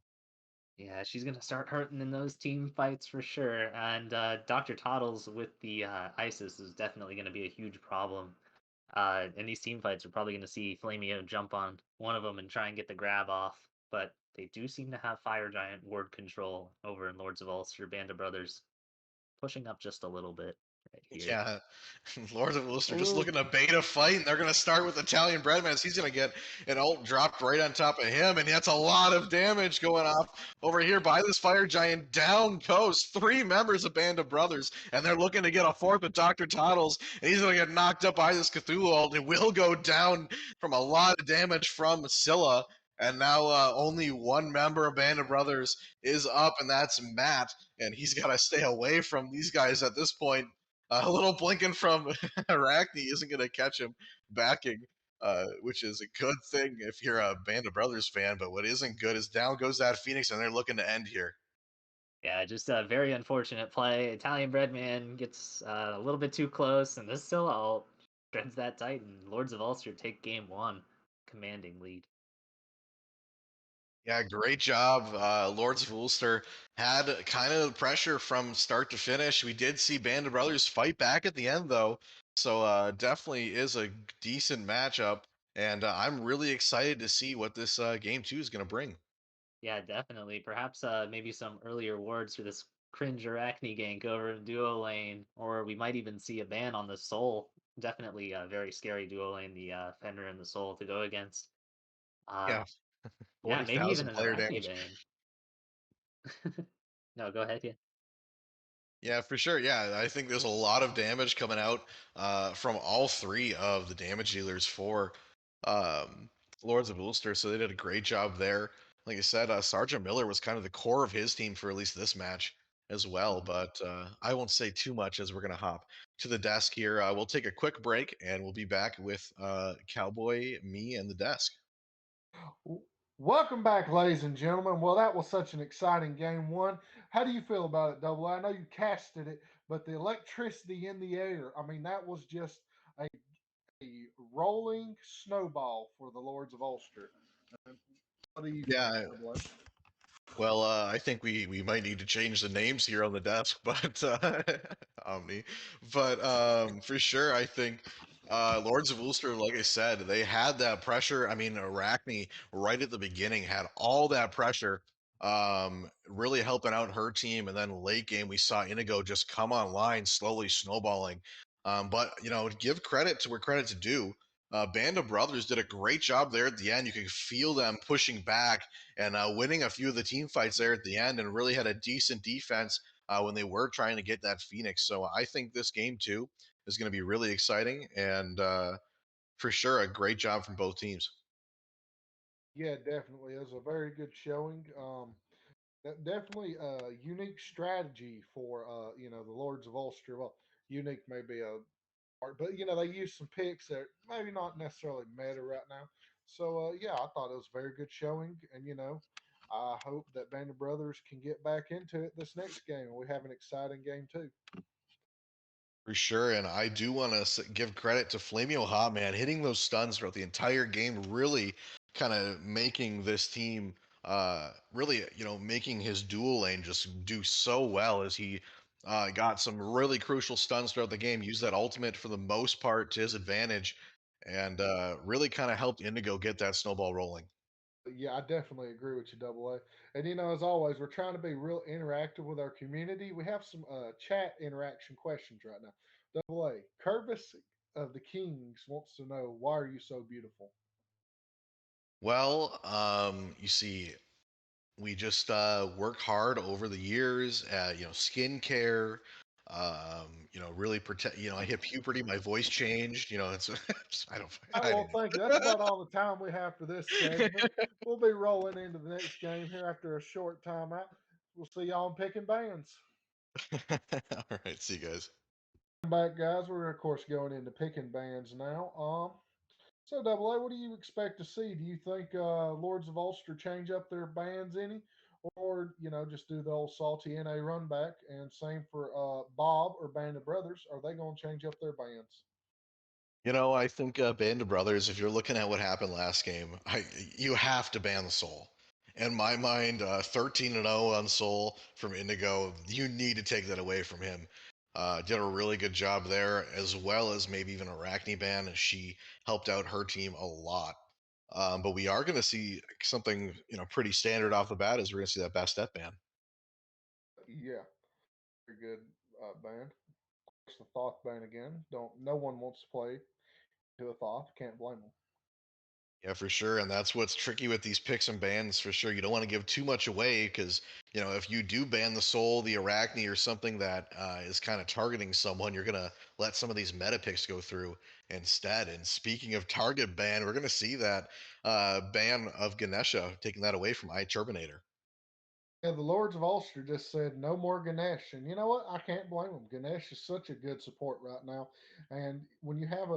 Yeah, she's gonna start hurting in those team fights for sure. And Dr. Toddles with the ISIS is definitely gonna be a huge problem. In these team fights, we're probably gonna see Flamio jump on one of them and try and get the grab off. But they do seem to have Fire Giant ward control over in Lords of Ulster. Band of Brothers pushing up just a little bit right here. Yeah, Lords of Ulster just Oh, looking to bait a fight, and they're going to start with Italian Breadman. He's going to get an ult dropped right on top of him, and that's a lot of damage going off over here by this Fire Giant. Down goes three members of Band of Brothers, and they're looking to get a fourth with Dr. Toddles, and he's going to get knocked up by this Cthulhu ult. It will go down from a lot of damage from Scylla, and now only one member of Band of Brothers is up, and that's Matt, and he's got to stay away from these guys at this point. A little blinking from Arachne isn't going to catch him backing, which is a good thing if you're a Band of Brothers fan. But what isn't good is down goes that Phoenix, and they're looking to end here. Yeah, just a very unfortunate play. Italian bread man gets a little bit too close, and this still ult shreds that Titan. Lords of Ulster take game one, commanding lead. Yeah, great job. Lords of Ulster had kind of pressure from start to finish. We did see Band of Brothers fight back at the end, though. So definitely is a decent matchup. And I'm really excited to see what this game two is going to bring. Yeah, definitely. Perhaps maybe some earlier awards for this cringe Arachne gank over in duo lane, or we might even see a ban on the Soul. Definitely a very scary duo lane, the Fenrir and the Soul to go against. Uh, Yeah, yeah, maybe even 40,000 an player Arachne damage. ban. No, go ahead. Yeah. Yeah, for sure. Yeah, I think there's a lot of damage coming out from all three of the damage dealers for um, Lords of Ulster. So they did a great job there. Like I said, Sergeant Miller was kind of the core of his team for at least this match as well. But I won't say too much as we're going to hop to the desk here. We'll take a quick break and we'll be back with Cowboy, me, and the desk. Welcome back, ladies and gentlemen. Well, that was such an exciting game one. How do you feel about it, Double A? I know you casted it, but the electricity in the air, I mean, that was just a rolling snowball for the Lords of Ulster. What do you think, Yeah, Double A? well, I think we might need to change the names here on the desk, but Omni. But for sure, I think Lords of Ulster, like I said, they had that pressure. I mean, Arachne right at the beginning had all that pressure, really helping out her team, and then late game we saw Inigo just come online, slowly snowballing. But give credit to where credit's due. Band of Brothers did a great job there at the end. You could feel them pushing back and winning a few of the team fights there at the end, and really had a decent defense when they were trying to get that Phoenix. So I think this game too is going to be really exciting, and for sure a great job from both teams. Yeah, definitely. It was a very good showing. Definitely a unique strategy for the Lords of Ulster. Well, unique may be a but they use some picks that maybe not necessarily meta right now. So yeah, I thought it was a very good showing, and I hope that Band of Brothers can get back into it this next game. We have an exciting game too. For sure, and I do want to give credit to Flamio Hot Man hitting those stuns throughout the entire game, really kind of making this team, really, making his dual lane just do so well as he got some really crucial stuns throughout the game, used that ultimate for the most part to his advantage, and really kind of helped Indigo get that snowball rolling. Yeah, I definitely agree with you, Double A. And as always, we're trying to be real interactive with our community. We have some chat interaction questions right now. Double A, Curvis of the Kings wants to know, why are you so beautiful? Well, you see, we just work hard over the years at skincare, really protect. I hit puberty, my voice changed. It's I don't All right, I well, don't thank you. That's about all the time we have for this segment. We'll be rolling into the next game here after a short timeout. We'll see y'all in picking bands. know. All right, see you guys. Back, guys. We're of course going into picking bands now. So Double A, what do you expect to see? Do you think Lords of Ulster change up their bands any, or just do the old salty NA run back? And same for Bob or Band of Brothers. Are they going to change up their bands? I think Band of Brothers. If you're looking at what happened last game, you have to ban the Soul. In my mind, 13-0 on Soul from Indigo. You need to take that away from him. Did a really good job there, as well as maybe even Arachne ban. She helped out her team a lot. But we are going to see something pretty standard off the bat. Is we're going to see that best step ban. Yeah, very good band. It's the Thoth band again. Don't No one wants to play to a Thoth. Can't blame them. Yeah, for sure. And that's what's tricky with these picks and bans for sure. You don't want to give too much away because, if you do ban the soul, the Arachne, or something that is kind of targeting someone, you're going to let some of these meta picks go through instead. And speaking of target ban, we're going to see that ban of Ganesha taking that away from iTurbonator. Yeah, the Lords of Ulster just said no more Ganesh, and you know what? I can't blame them. Ganesh is such a good support right now, and when you have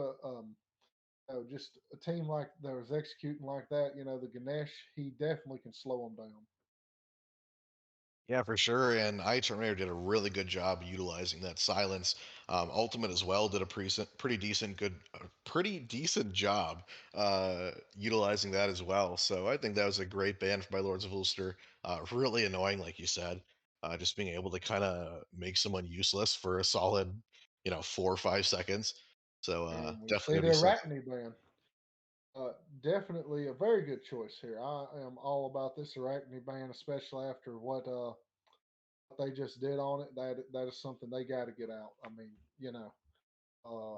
just a team like that was executing like that, the Ganesh, he definitely can slow them down. Yeah, for sure. And I Terminator did a really good job utilizing that silence. Ultimate as well did a pretty decent job utilizing that as well. So I think that was a great ban by Lords of Ulster. Really annoying, like you said, just being able to kind of make someone useless for a solid, 4 or 5 seconds. So And we definitely see gonna the be something. Arachne ban. Definitely a very good choice here. I am all about this Arachne ban, especially after what they just did on it. That is something they got to get out. I mean, uh,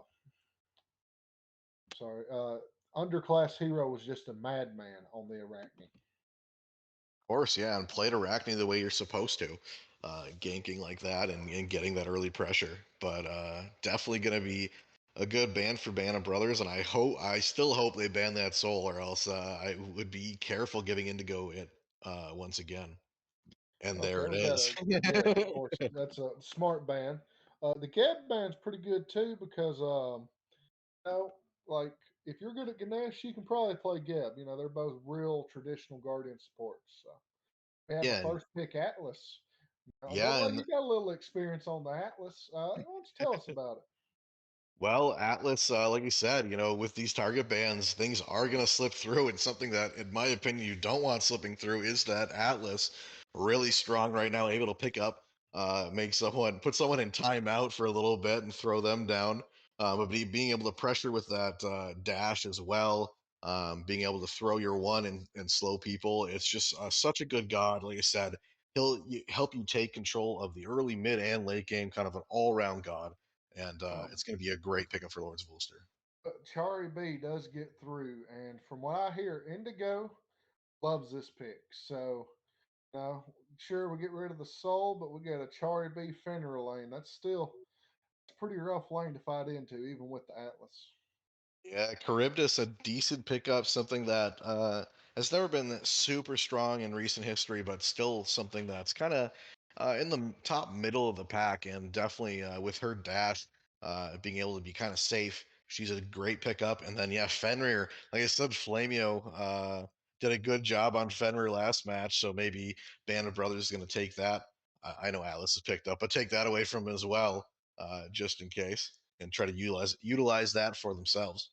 sorry, underclass hero was just a madman on the Arachne. Of course, yeah, and played Arachne the way you're supposed to, ganking like that and getting that early pressure. But definitely gonna be a good ban for Band of Brothers, and I still hope they ban that soul, or else I would be careful giving Indigo it once again. And Okay, there it we got is. a yes, of course. That's a smart ban. The Geb ban's pretty good too because you know, like if you're good at Ganesh, you can probably play Geb. They're both real traditional Guardian supports. So we have the Yeah, first pick Atlas. yeah, Double A, and you got a little experience on the Atlas. Why don't you tell us about it? well, Atlas, like you said, with these target bans, things are going to slip through. And something that, in my opinion, you don't want slipping through is that Atlas, really strong right now, able to pick up, put someone in timeout for a little bit and throw them down. But being able to pressure with that dash as well, being able to throw your one and slow people, it's just such a good god. Like I said, help you take control of the early, mid, and late game, kind of an all round god, and Um, it's going to be a great pickup for Lords of Ulster. but Chari B does get through, and from what I hear, Indigo loves this pick. So, sure, we get rid of the soul, but we got a Chari B Fenrir lane. It's a pretty rough lane to fight into, even with the Atlas. Yeah, Charybdis, a decent pickup, something that has never been super strong in recent history, but still something that's kind of in the top middle of the pack, and definitely with her dash being able to be kind of safe, she's a great pickup. And then yeah, Fenrir, like I said, Flamio did a good job on Fenrir last match, so maybe Band of Brothers is going to take that. I know Atlas is picked up, but take that away from him as well, just in case, and try to utilize that for themselves.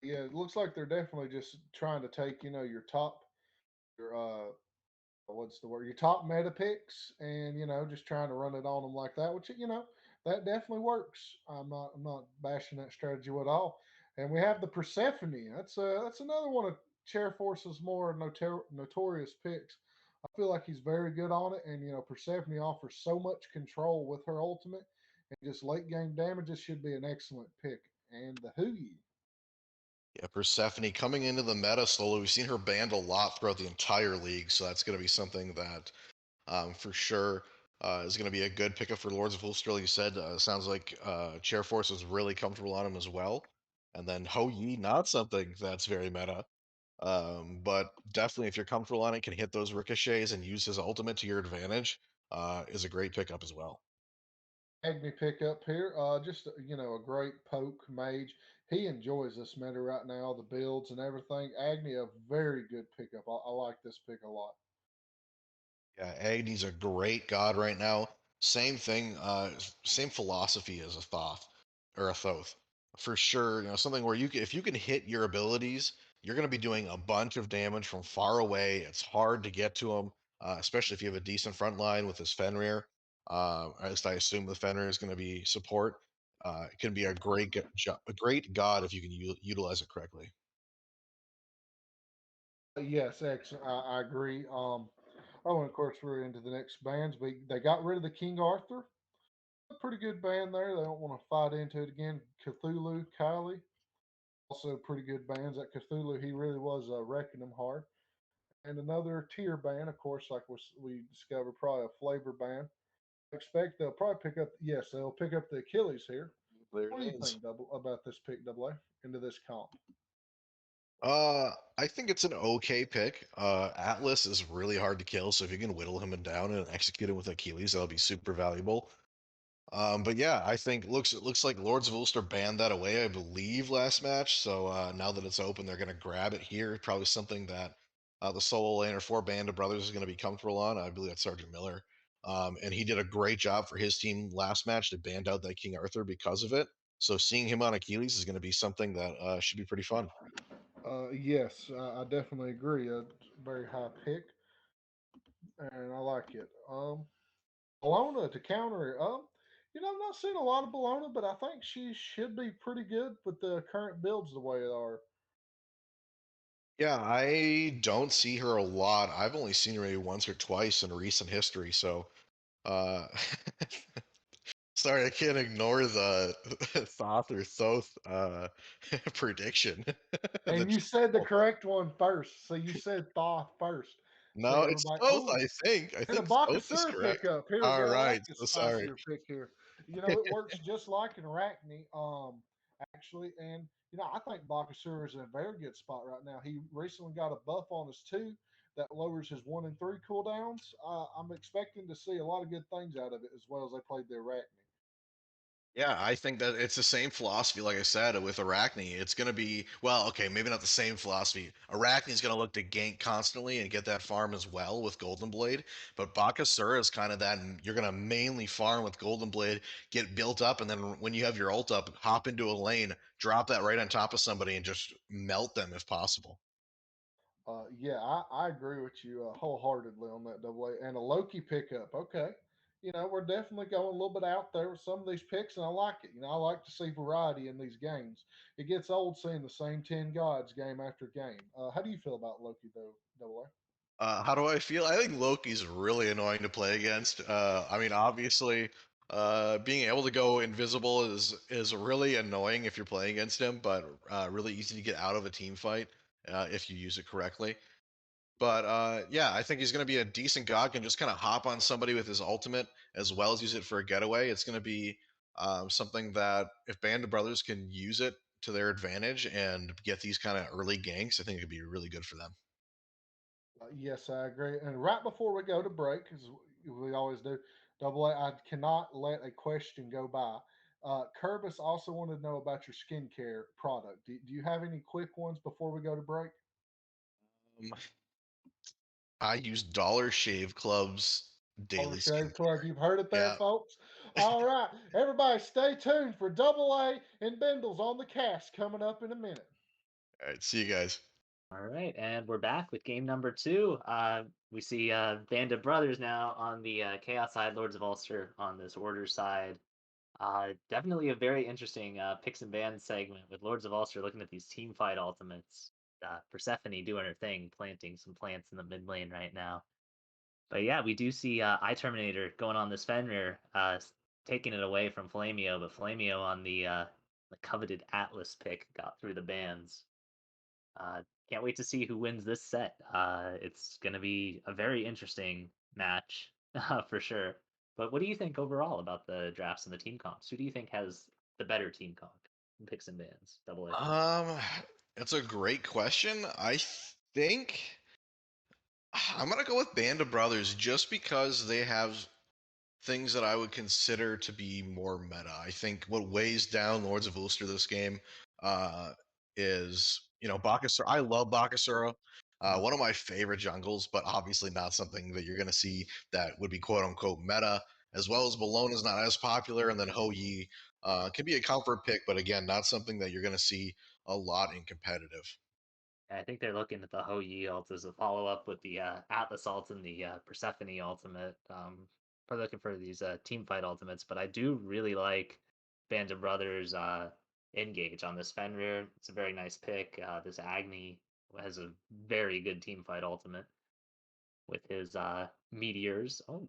Yeah, it looks like they're definitely just trying to take, your what's the word? Your top meta picks, and just trying to run it on them like that, which that definitely works. I'm not bashing that strategy at all. And we have the Persephone. That's another one of Chair Force's more notorious picks. I feel like he's very good on it, and Persephone offers so much control with her ultimate, and just late game damage. This should be an excellent pick. And the Huyi. Yeah, Persephone coming into the meta slowly. We've seen her banned a lot throughout the entire league, so that's going to be something that, for sure, is going to be a good pickup for Lords of Ulster. Like you said, sounds like Chair Force is really comfortable on him as well. And then Ho Yi, not something that's very meta, but definitely if you're comfortable on it, can hit those ricochets and use his ultimate to your advantage, is a great pickup as well. Agni pick up here. Just a great poke mage. He enjoys this meta right now, the builds and everything. Agni, a very good pickup. I like this pick a lot. Yeah, Agni's a great god right now. Same thing, same philosophy as a Thoth or a Thoth. For sure, something where if you can hit your abilities, you're going to be doing a bunch of damage from far away. It's hard to get to him, especially if you have a decent front line with his Fenrir. At least I assume the Fenrir is going to be support. It can be a great god if you can utilize it correctly. Yes, excellent. I agree. Oh, and of course we're into the next bands. They got rid of the King Arthur. A pretty good band there. They don't want to fight into it again. Cthulhu, Kylie, also pretty good bands. That Cthulhu, he really was wrecking them hard. And another tier band, of course, like we discovered, probably a flavor band. I expect they'll probably pick up. Yes, they'll pick up the Achilles here. There What it do you is. think, double about this pick, double A, into this comp? I think it's an okay pick. Atlas is really hard to kill, so if you can whittle him down and execute him with Achilles, that'll be super valuable. But yeah, I think it looks like Lords of Ulster banned that away, I believe, last match. So now that it's open, they're gonna grab it here. Probably something that the solo lane or four band of brothers is gonna be comfortable on. I believe that's Sergeant Miller. And he did a great job for his team last match. They banned out that King Arthur because of it. So seeing him on Achilles is gonna be something that should be pretty fun. Yes, I definitely agree. A very high pick, and I like it. Bologna to counter it. I'm not seeing a lot of Bologna, but I think she should be pretty good with the current builds the way they are. Yeah, I don't see her a lot. I've only seen her maybe once or twice in recent history, so uh sorry, I can't ignore the Thoth or Thoth prediction. The And you said the jungle. correct one first, so you said Thoth first. See No, it's everybody. Thoth, Oh, I think. I and a think Thoth is Bakasura correct. pickup. Here we All go. I right, like this so sorry. spicier pick here. It works just like an Arachne, actually. And, I think Bakasura is in a very good spot right now. He recently got a buff on his two that lowers his 1 and 3 cooldowns. I'm expecting to see a lot of good things out of it as well as they played the Arachne. Yeah, I think that it's the same philosophy, like I said, with Arachne. It's going to be, well, okay, maybe not the same philosophy. Arachne is going to look to gank constantly and get that farm as well with Golden Blade. But Bakasura is kind of that, you're going to mainly farm with Golden Blade, get built up, and then when you have your ult up, hop into a lane, drop that right on top of somebody, and just melt them if possible. Yeah, I agree with you wholeheartedly on that double A. And a Loki pickup. Okay. We're definitely going a little bit out there with some of these picks, and I like it. I like to see variety in these games. It gets old seeing the same 10 gods game after game. How do you feel about Loki, though, double A? How do I feel? I think Loki's really annoying to play against. I mean, obviously, being able to go invisible is really annoying if you're playing against him, but really easy to get out of a team fight if you use it correctly. But yeah, I think he's going to be a decent god. Can just kind of hop on somebody with his ultimate as well as use it for a getaway. It's going to be something that if Band of Brothers can use it to their advantage and get these kind of early ganks, I think it could be really good for them. Yes, I agree. And right before we go to break, as we always do, double A, I cannot let a question go by. Curvis also wanted to know about your skincare product. Do you have any quick ones before we go to break? Um, I use Dollar Shave Club's Dollar daily Shave skincare. Club. You've heard it there, Yeah. folks. All right. Everybody stay tuned for Double A and Bendels on the cast coming up in a minute. All right. See you guys. All right, and we're back with game number two. We see Band of Brothers now on the Chaos side, Lords of Ulster on this Order side. Definitely a very interesting picks and bans segment with Lords of Ulster looking at these team fight ultimates. Persephone doing her thing, planting some plants in the mid lane right now. But yeah, we do see Eye Terminator going on this Fenrir, taking it away from Flamio, but Flamio on the coveted Atlas pick got through the bans. Can't wait to see who wins this set. It's going to be a very interesting match for sure. But what do you think overall about the drafts and the team comps? Who do you think has the better team comp in picks and bans? Double A. Um, it's a great question. I think I'm gonna go with Band of Brothers just because they have things that I would consider to be more meta. I think what weighs down Lords of Ulster this game uh, is, Bakasura. I love Bakasura. Mhm. One of my favorite jungles, but obviously not something that you're going to see that would be quote unquote meta. As well as Malone is not as popular, and then Ho Yi can be a comfort pick, but again, not something that you're going to see a lot in competitive. I think they're looking at the Ho Yi ult as a follow up with the Atlas ult and the Persephone ultimate. For looking for these team fight ultimates, but I do really like Band of Brothers engage on this Fenrir. It's a very nice pick. This Agni has a very good team fight ultimate with his meteors. Oh,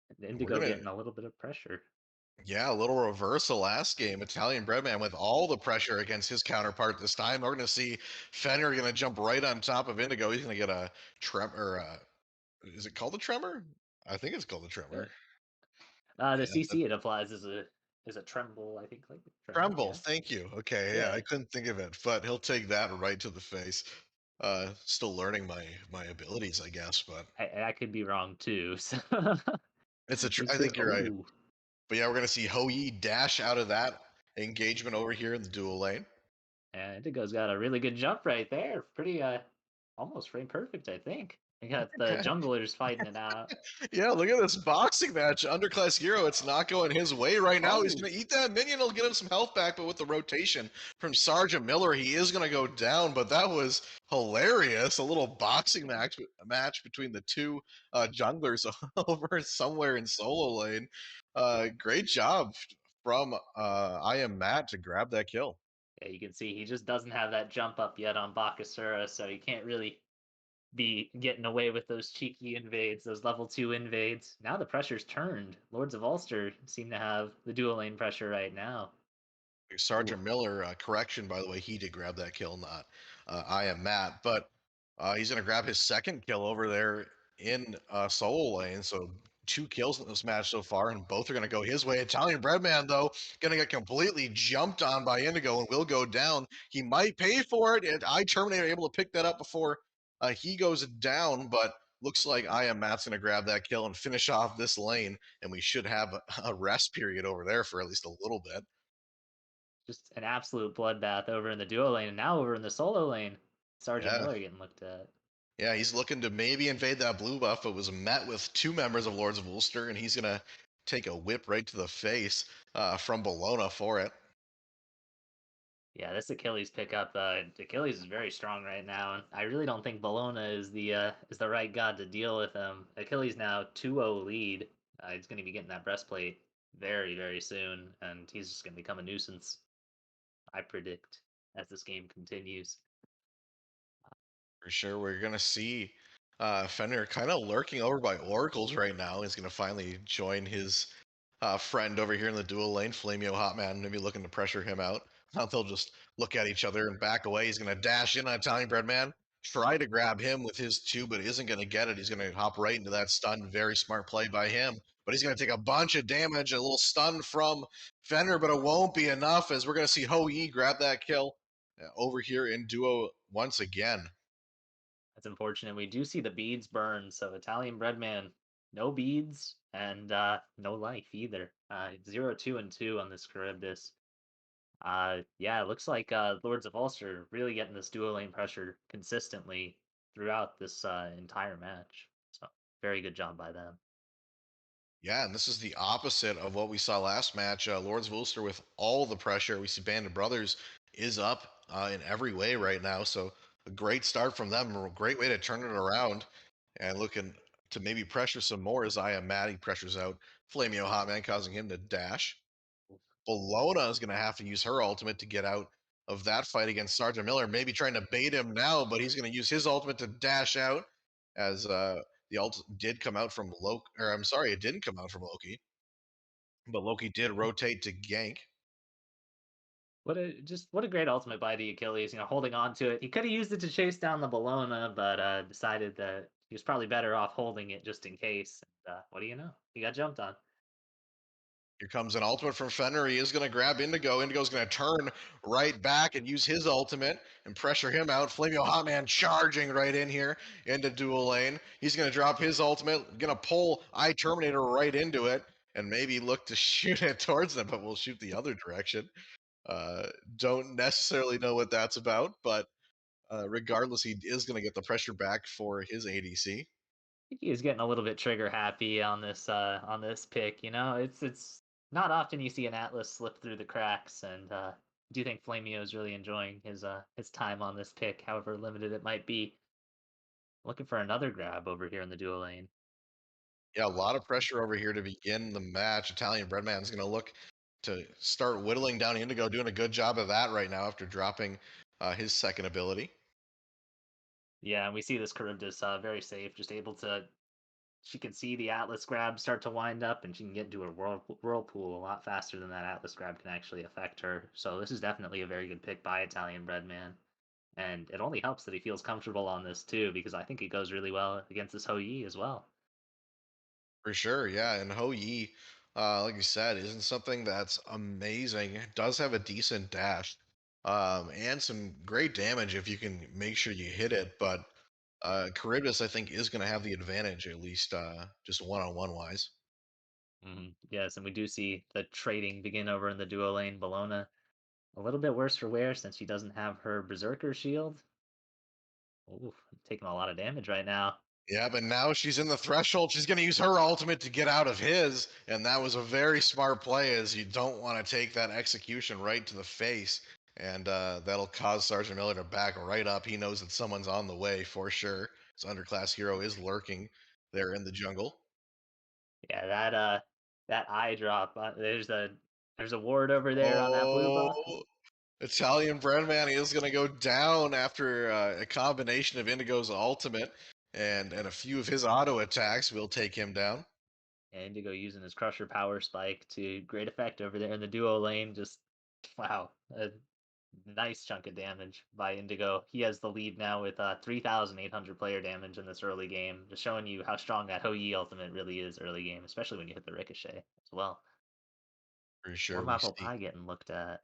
and We're Indigo gonna getting a little bit of pressure. Yeah, a little reversal last game. Italian Breadman with all the pressure against his counterpart this time. We're going to see Fenner going to jump right on top of Indigo. He's going to get a tremor. Is it called a tremor? I think it's called a Yeah. tremor. The Yeah, CC it applies as a is it Tremble? I think like Tremble. Tremble, Yeah. thank you. Okay, yeah, I Yeah. couldn't think of it, but he'll take that right to the face. Still learning my abilities, I guess, but I could be wrong too. So I it's think you're right. oh, But yeah, we're gonna see Hou Yi dash out of that engagement over here in the dual lane. and Indigo's got a really good jump right there. Pretty almost frame perfect, I think. We got the junglers fighting it out. Yeah, look at this boxing match. Underclass Hero, it's not going his way right now. He's Oh, going to eat that minion. He'll get him some health back, but with the rotation from Sergeant Miller, he is going to go down. But that was hilarious. A little boxing match between the two junglers over somewhere in solo lane. Great job from I Am Matt to grab that kill. yeah, you can see he just doesn't have that jump up yet on Bakasura, so he can't really be getting away with those cheeky invades, those level 2 invades. Now the pressure's turned. Lords of Ulster seem to have the dual lane pressure right now. Ooh, Sergeant Miller, correction, by the way, he did grab that kill, not I Am Matt. But he's going to grab his second kill over there in solo lane. So 2 kills in this match so far, and both are going to go his way. Italian Breadman, though, going to get completely jumped on by Indigo and will go down. He might pay for it. And I Terminator able to pick that up before he goes down, but looks like I Am Matt's going to grab that kill and finish off this lane, and we should have a rest period over there for at least a little bit. just an absolute bloodbath over in the duo lane, and now over in the solo lane. Sergeant Yeah. Miller getting looked at. Yeah, he's looking to maybe invade that blue buff, but was met with 2 members of Lords of Ulster, and he's going to take a whip right to the face from Bologna for it. Yeah, this Achilles pickup. Achilles is very strong right now, and I really don't think Bologna is the right god to deal with him. Achilles now 2-0 lead. He's going to be getting that breastplate very, very soon, and he's just going to become a nuisance. I predict as this game continues. For sure, we're going to see Fenrir kind of lurking over by Oracles right now. He's going to finally join his friend over here in the dual lane, Flamio Hotman, maybe looking to pressure him out. Now they'll just look at each other and back away. He's going to dash in on Italian Breadman, try to grab him with his 2, but isn't going to get it. He's going to hop right into that stun. Very smart play by him. But he's going to take a bunch of damage, a little stun from Fenrir, but it won't be enough as we're going to see Hou Yi grab that kill over here in duo once again. That's unfortunate. We do see the beads burn, so Italian Breadman, no beads and no life either. 0, 2, and 2 on this Charybdis. Yeah, it looks like Lords of Ulster really getting this dual lane pressure consistently throughout this entire match. So very good job by them. Yeah, and this is the opposite of what we saw last match. Lords of Ulster with all the pressure. We see Band of Brothers is up in every way right now. So a great start from them. A great way to turn it around and looking to maybe pressure some more as I Am Maddie pressures out Flamio Hotman, causing him to dash. Bologna is going to have to use her ultimate to get out of that fight against Sergeant Miller. Maybe trying to bait him now, but he's going to use his ultimate to dash out as the ult did come out from Loki. Or I'm sorry, it didn't come out from Loki, but Loki did rotate to gank. What a great ultimate by the Achilles, holding on to it. He could have used it to chase down the Bologna, but decided that he was probably better off holding it just in case. And, what do you know? He got jumped on. Here comes an ultimate from Fenrir. He is going to grab Indigo. Indigo's going to turn right back and use his ultimate and pressure him out. Flamio Hotman charging right in here into dual lane. He's going to drop his ultimate, going to pull I Terminator right into it and maybe look to shoot it towards them, but we'll shoot the other direction. Don't necessarily know what that's about, but regardless, he is going to get the pressure back for his ADC. He is getting a little bit trigger happy on this pick. It's not often you see an Atlas slip through the cracks, and I do think Flamio is really enjoying his time on this pick, however limited it might be. Looking for another grab over here in the dual lane. Yeah, a lot of pressure over here to begin the match. Italian Breadman's going to look to start whittling down Indigo, doing a good job of that right now after dropping his second ability. Yeah, and we see this Charybdis very safe, just able to. She can see the Atlas grab start to wind up, and she can get into her whirlpool a lot faster than that Atlas grab can actually affect her. So this is definitely a very good pick by Italian Breadman. And it only helps that he feels comfortable on this too, because I think it goes really well against this Hou Yi as well. For sure, yeah. And Hou Yi like you said, isn't something that's amazing. It does have a decent dash, and some great damage if you can make sure you hit it. But Charybdis, I think, is going to have the advantage, at least just one-on-one wise. Yes, and we do see the trading begin over in the duo lane. Bologna a little bit worse for wear since she doesn't have her Berserker shield. Ooh, taking a lot of damage right now. Yeah, but now she's in the threshold. She's going to use her ultimate to get out of his, and that was a very smart play, as you don't want to take that execution right to the face, and that'll cause Sergeant Miller to back right up. He knows that someone's on the way for sure. His underclass hero is lurking there in the jungle. Yeah, that eye drop. There's a ward over there on that blue buff. Oh, Italian Breadman, he is going to go down after a combination of Indigo's ultimate and a few of his auto attacks will take him down. And Indigo using his Crusher power spike to great effect over there in the duo lane. Just wow, a nice chunk of damage by Indigo. He has the lead now with 3,800 player damage in this early game, just showing you how strong that Hou ultimate really is early game, especially when you hit the ricochet as well. For More sure, we apple see. pie getting looked at.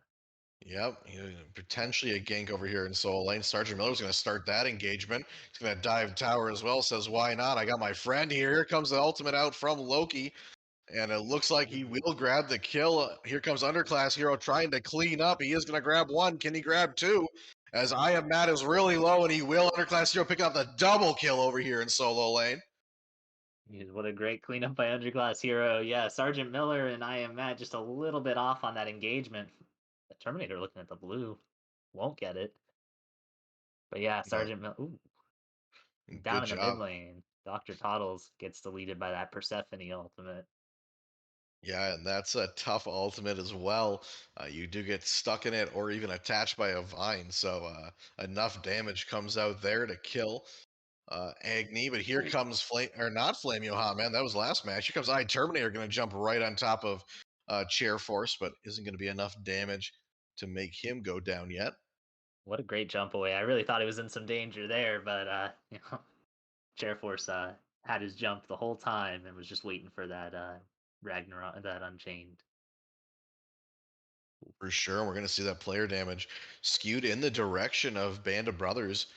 Yep, potentially a gank over here in solo lane. Sergeant Miller's going to start that engagement. He's going to dive tower as well. Says, why not? I got my friend here. Here comes the ultimate out from Loki. And it looks like he will grab the kill. Here comes Underclass Hero trying to clean up. He is going to grab one. Can he grab two? As I am Matt is really low, and he will. Underclass Hero picking up the double kill over here in solo lane. What a great cleanup by Underclass Hero. Yeah, Sergeant Miller and I am Matt just a little bit off on that engagement. The Terminator looking at the blue. Won't get it. But yeah, But Sergeant Miller. Ooh, down good in the mid job. lane. Dr. Toddles gets deleted by that Persephone ultimate. Yeah, and that's a tough ultimate as well. You do get stuck in it or even attached by a vine, so enough damage comes out there to kill Agni. But here Ooh. comes Flame, or not Flameo Hot Man. That was last match. Here comes I Terminator, going to jump right on top of Chair Force, but isn't going to be enough damage to make him go down yet. What a great jump away. I really thought he was in some danger there, but Chair Force had his jump the whole time and was just waiting for that Ragnarok, that Unchained. For sure, we're going to see that player damage skewed in the direction of Band of Brothers.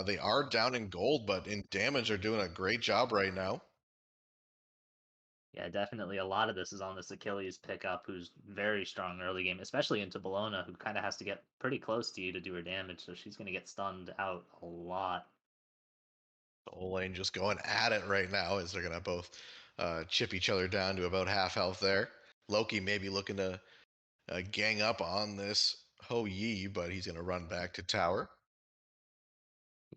They are down in gold, but in damage, they're doing a great job right now. Yeah, definitely a lot of this is on this Achilles pickup, who's very strong early game, especially into Bologna, who kind of has to get pretty close to you to do her damage, so she's going to get stunned out a lot. Soul Lane just going at it right now as they're going to both chip each other down to about half health there. Loki may be looking to gang up on this Ho Yi, but he's going to run back to tower.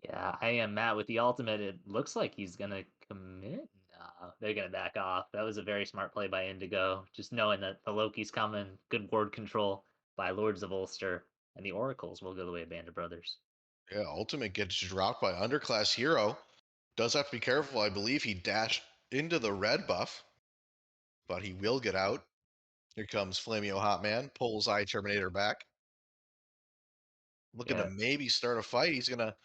Yeah, I am Matt with the ultimate. It looks like he's going to commit. No, they're going to back off. That was a very smart play by Indigo, just knowing that the Loki's coming. Good ward control by Lords of Ulster, and the Oracles will go the way of Band of Brothers. Yeah, ultimate gets dropped by Underclass Hero. Does have to be careful. I believe he dashed into the red buff, but he will get out. Here comes Flameo Hot Man, pulls Eye Terminator back. Looking to Yeah, maybe start a fight. He's going to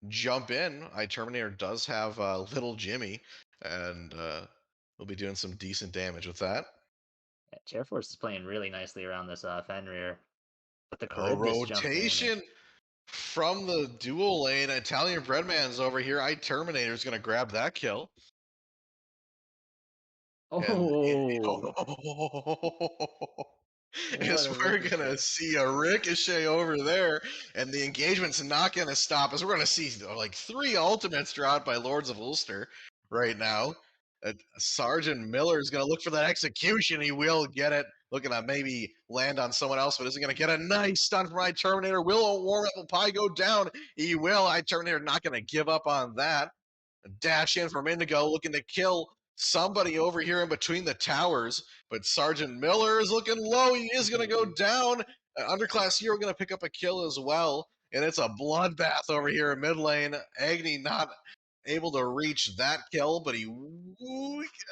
jump in. Eye Terminator does have little Jimmy, and we'll be doing some decent damage with that. yeah, Chair Force is playing really nicely around this Fenrir. But the Oh, Charybdis jumped in and rotation from the dual lane. Italian Breadman's over here. I Terminator's going to grab that kill. And oh, as what a we're going to ricochet. see a ricochet over there, and the engagement's not going to stop, as we're going to see like 3 ultimates dropped by Lords of Ulster right now. Sergeant Miller is going to look for that execution. He will get it. Looking to maybe land on someone else, but isn't going to get a nice stun from I Terminator. Will a warm apple pie go down? He will. I Terminator not going to give up on that. A dash in from Indigo, looking to kill somebody over here in between the towers, but Sergeant Miller is looking low. He is going to go down. Underclass Hero going to pick up a kill as well, and it's a bloodbath over here in mid lane. Agni not able to reach that kill, but he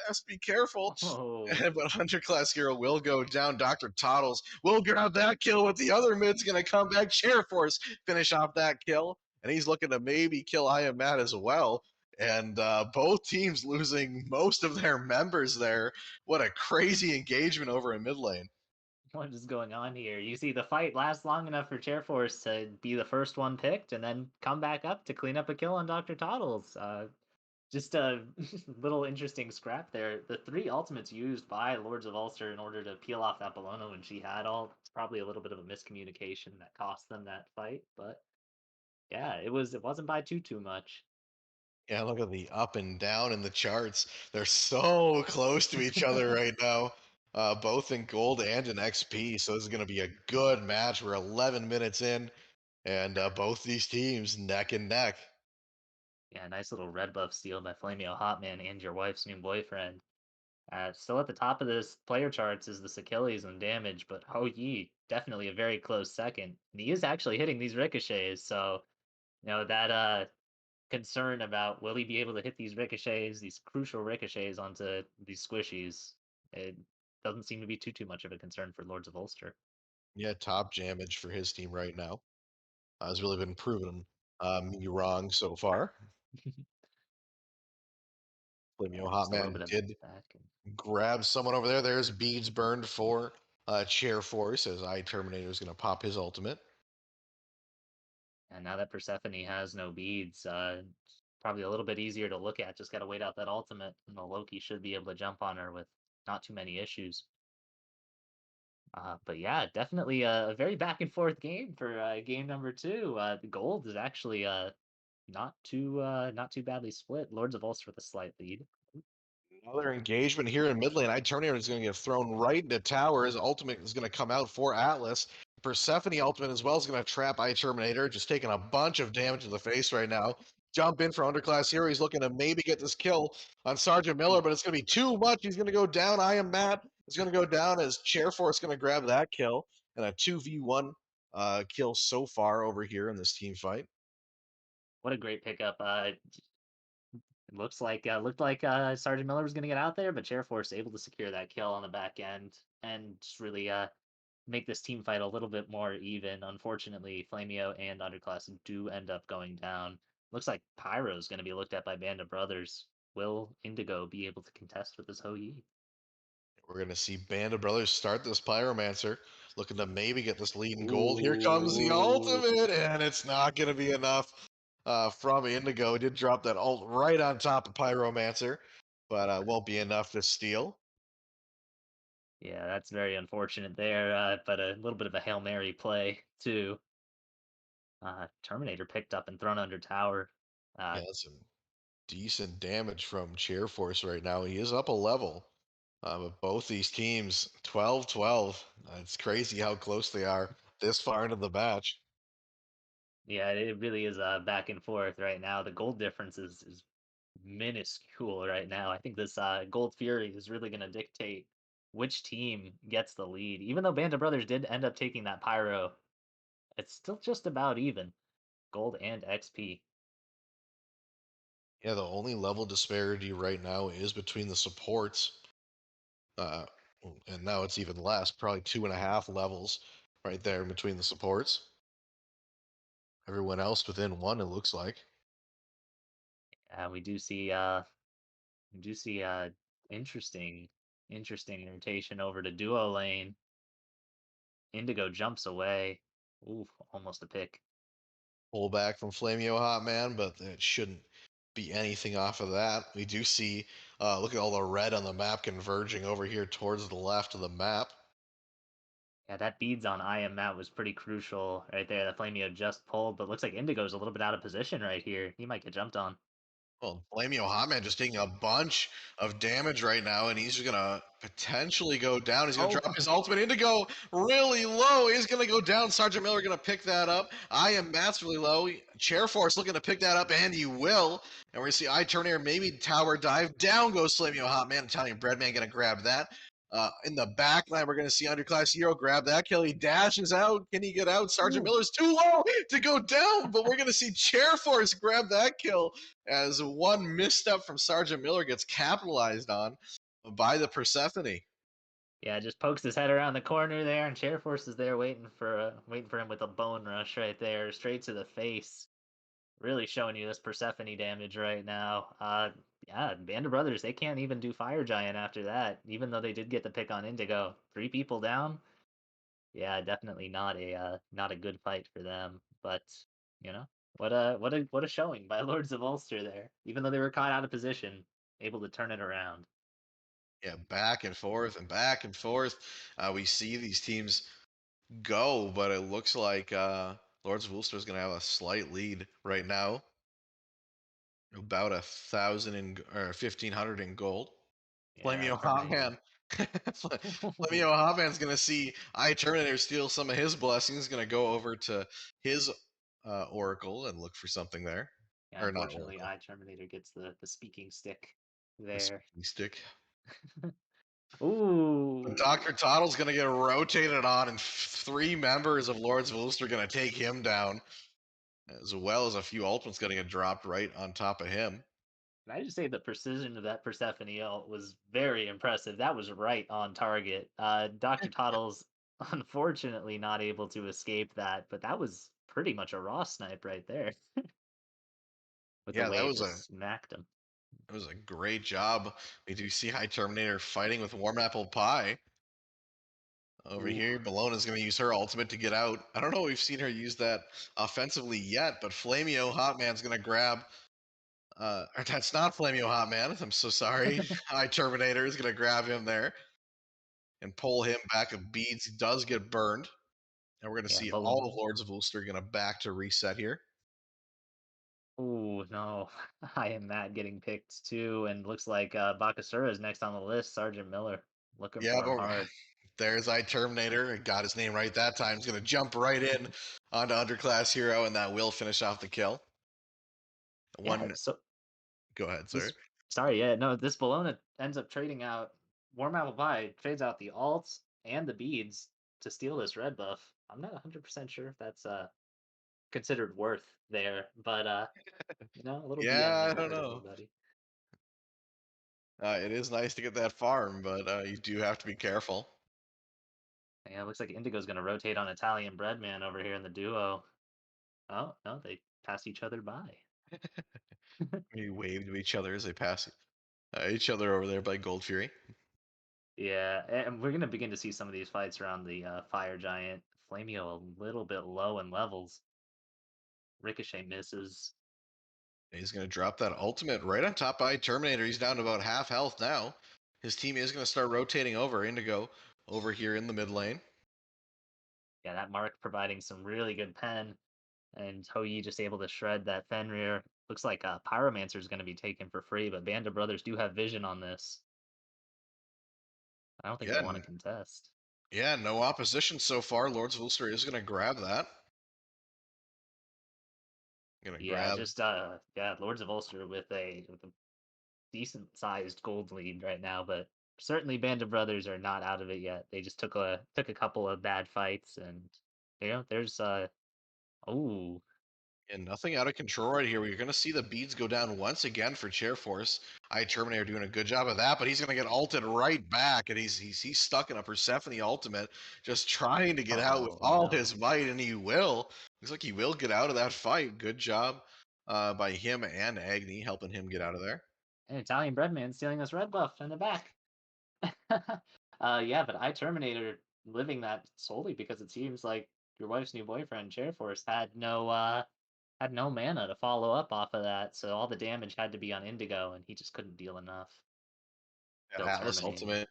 has to be careful. Oh, But Underclass Hero will go down. Dr. Toddles will grab that kill, with the other mid's going to come back. Chair Force finish off that kill, and he's looking to maybe kill I Am Mad as well. and both teams losing most of their members there. What a crazy engagement over in mid lane. What is going on here? You see, the fight lasts long enough for Chairforce to be the first one picked, and then come back up to clean up a kill on Dr. Toddles. Just a little interesting scrap there. The three ultimates used by Lords of Ulster in order to peel off that Bologna when she had all, it's probably a little bit of a miscommunication that cost them that fight. But yeah, it wasn't by too much. Yeah, look at the up and down in the charts. They're so close to each other right now, both in gold and in XP. So this is going to be a good match. We're 11 minutes in, and both these teams neck and neck. Yeah, nice little red buff steal by Flameo Hotman and your wife's new boyfriend. Still at the top of this player charts is this Achilles and damage, but Ho Yi definitely a very close second. And he is actually hitting these ricochets, so that concern about will he be able to hit these ricochets, these crucial ricochets onto these squishies, it doesn't seem to be too much of a concern for Lords of Ulster. Yeah, top jamage for his team right now. Has really been proven me wrong so far. Flamio Yeah, just a little Hotman bit of did back. grab someone over there. There's beads burned for Chair Force as Terminator is going to pop his ultimate. And now that Persephone has no beads, it's probably a little bit easier to look at. Just got to wait out that ultimate, and the Loki should be able to jump on her with not too many issues. But yeah, definitely a very back and forth game for game number two. The gold is actually not too badly split. Lords of Ulster with a slight lead. Another engagement here in mid lane. Terminator is going to get thrown right into tower. His ultimate is going to come out for Atlas. Persephone ultimate as well is going to trap Terminator, just taking a bunch of damage to the face right now. Jump in for underclass hero. He's looking to maybe get this kill on Sergeant Miller, but it's going to be too much. He's going to go down. I am Matt. It's going to go down as Chairforce going to grab that kill, and a 2v1 kill so far over here in this team fight. What a great pickup. It looked like Sergeant Miller was going to get out there, but Chair Force able to secure that kill on the back end and just really make this team fight a little bit more even. Unfortunately, Flameo and Underclass do end up going down. Looks like Pyro is going to be looked at by Band of Brothers. Will Indigo be able to contest with this Ho Yi? We're going to see Band of Brothers start this Pyromancer, looking to maybe get this lead in gold. Here comes the Ooh. ultimate, and it's not going to be enough from Indigo. He did drop that ult right on top of Pyromancer, but won't be enough to steal. Yeah, that's very unfortunate there, but a little bit of a Hail Mary play, too. Terminator picked up and thrown under tower. Yeah, that's some decent damage from Chairforce right now. He is up a level. But both these teams, 12-12. It's crazy how close they are this far into the match. Yeah, it really is back and forth right now. The gold difference is minuscule right now. I think this Gold Fury is really going to dictate which team gets the lead. Even though Band of Brothers did end up taking that Pyro, it's still just about even. Gold and XP. Yeah, the only level disparity right now is between the supports. Uh, and now it's even less, probably 2.5 levels right there in between the supports. Everyone else within one, it looks like. We do see interesting rotation over to duo lane. Indigo jumps away. Ooh, almost a pick. Pull back from Flameo Hotman, but it shouldn't be anything off of that. We do see, look at all the red on the map converging over here towards the left of the map. Yeah, that beads on I am Matt was pretty crucial right there. That Flameo just pulled, but looks like Indigo's a little bit out of position right here. He might get jumped on. Well, Flameo Hotman just taking a bunch of damage right now, and he's gonna potentially go down. He's gonna Oh, drop his ultimate in to go really low. He's gonna go down. Sergeant Miller gonna pick that up. I am Matt's really low. Chairforce looking to pick that up, and he will. And we're gonna see I turn here, maybe tower dive. Down goes Flameo Hotman. Italian Breadman gonna grab that. In the back line, we're going to see Underclass Hero grab that kill. He dashes out. Can he get out? Sergeant ooh. Miller's too low to go down, but we're going to see Chairforce grab that kill as one misstep from Sergeant Miller gets capitalized on by the Persephone. Yeah, just pokes his head around the corner there, and Chairforce is there waiting for him with a bone rush right there, straight to the face. Really showing you this Persephone damage right now. Yeah, Band of Brothers, they can't even do Fire Giant after that, even though they did get the pick on Indigo. 3 people down. Yeah, definitely not a good fight for them. But you know, what a showing by Lords of Ulster there. Even though they were caught out of position, able to turn it around. Yeah, back and forth and back and forth. We see these teams go, but it looks like Lords of Ulster is going to have a slight lead right now, about 1,000 or 1,500 in gold. Yeah, Flamio Terminator. Hotman. Flamio Hotman's going to see Terminator steal some of his blessings. Going to go over to his Oracle and look for something there. Yeah, Or not unfortunately, Oracle, Terminator gets the speaking stick the there. speaking stick. Ooh. Dr. Toddle's going to get rotated on, and 3 members of Lords of Ulster are going to take him down, as well as a few ultimates going to get dropped right on top of him. Can I just say the precision of that Persephone ult was very impressive. That was right on target. Dr. Toddle's unfortunately not able to escape that, but that was pretty much a raw snipe right there with the Yeah, way it just smacked him. that was a great job. We do see High Terminator fighting with Warm Apple Pie. Over Ooh. here, Bellona's going to use her ultimate to get out. I don't know if we've seen her use that offensively yet, but Flamio Hotman's going to grab. Or that's not Flamio Hotman. I'm so sorry. High Terminator is going to grab him there and pull him back. If Beads does get burned, and we're going to Yeah, see all Balloon. of Lords of Ulster going to back to reset here. Ooh, no. I am Matt getting picked too, and looks like Bakasura is next on the list. Sergeant Miller looking Yeah, for him but hard. there's Terminator. Got his name right that time. He's going to jump right in onto Underclass Hero, and that will finish off the kill. Yeah, One. so Go ahead, sir. this sorry, yeah, no, this Bologna ends up trading out Warm Apple Pie trades out the alts and the beads to steal this red buff. I'm not 100% sure if that's considered worth there, but a little BM Yeah, I never don't hurt know. anybody. It is nice to get that farm, but you do have to be careful. Yeah, it looks like Indigo's gonna rotate on Italian Breadman over here in the duo. Oh, no, they pass each other by. We wave to each other as they pass each other over there by Gold Fury. Yeah, and we're gonna begin to see some of these fights around the Fire Giant. Flamio a little bit low in levels. Ricochet misses. He's going to drop that ultimate right on top by Terminator. He's down to about half health now. His team is going to start rotating over. Indigo over here in the mid lane. Yeah, that Mark providing some really good pen, and Yi just able to shred that Fenrir. Looks like Pyromancer is going to be taken for free, but Band of Brothers do have vision on this. I don't think they Yeah, want to contest. yeah, no opposition so far. Lords of Ulster is going to grab that. Going to Yeah, grab. just yeah, Lords of Ulster with a decent sized gold lead right now, but certainly Band of Brothers are not out of it yet. They just took a couple of bad fights, and there's oh And nothing out of control right here. We're going to see the beads go down once again for Chair Force. Terminator doing a good job of that, but he's going to get ulted right back, and he's stuck in a Persephone ultimate, just trying to get out with oh all no. his might, and he will. Looks like he will get out of that fight. Good job by him and Agni helping him get out of there. An Italian breadman stealing this red buff in the back. Yeah, but I Terminator living that solely because it seems like your wife's new boyfriend, Chairforce, had no mana to follow up off of that, so all the damage had to be on Indigo, and he just couldn't deal enough. Still Atlas terminated. ultimate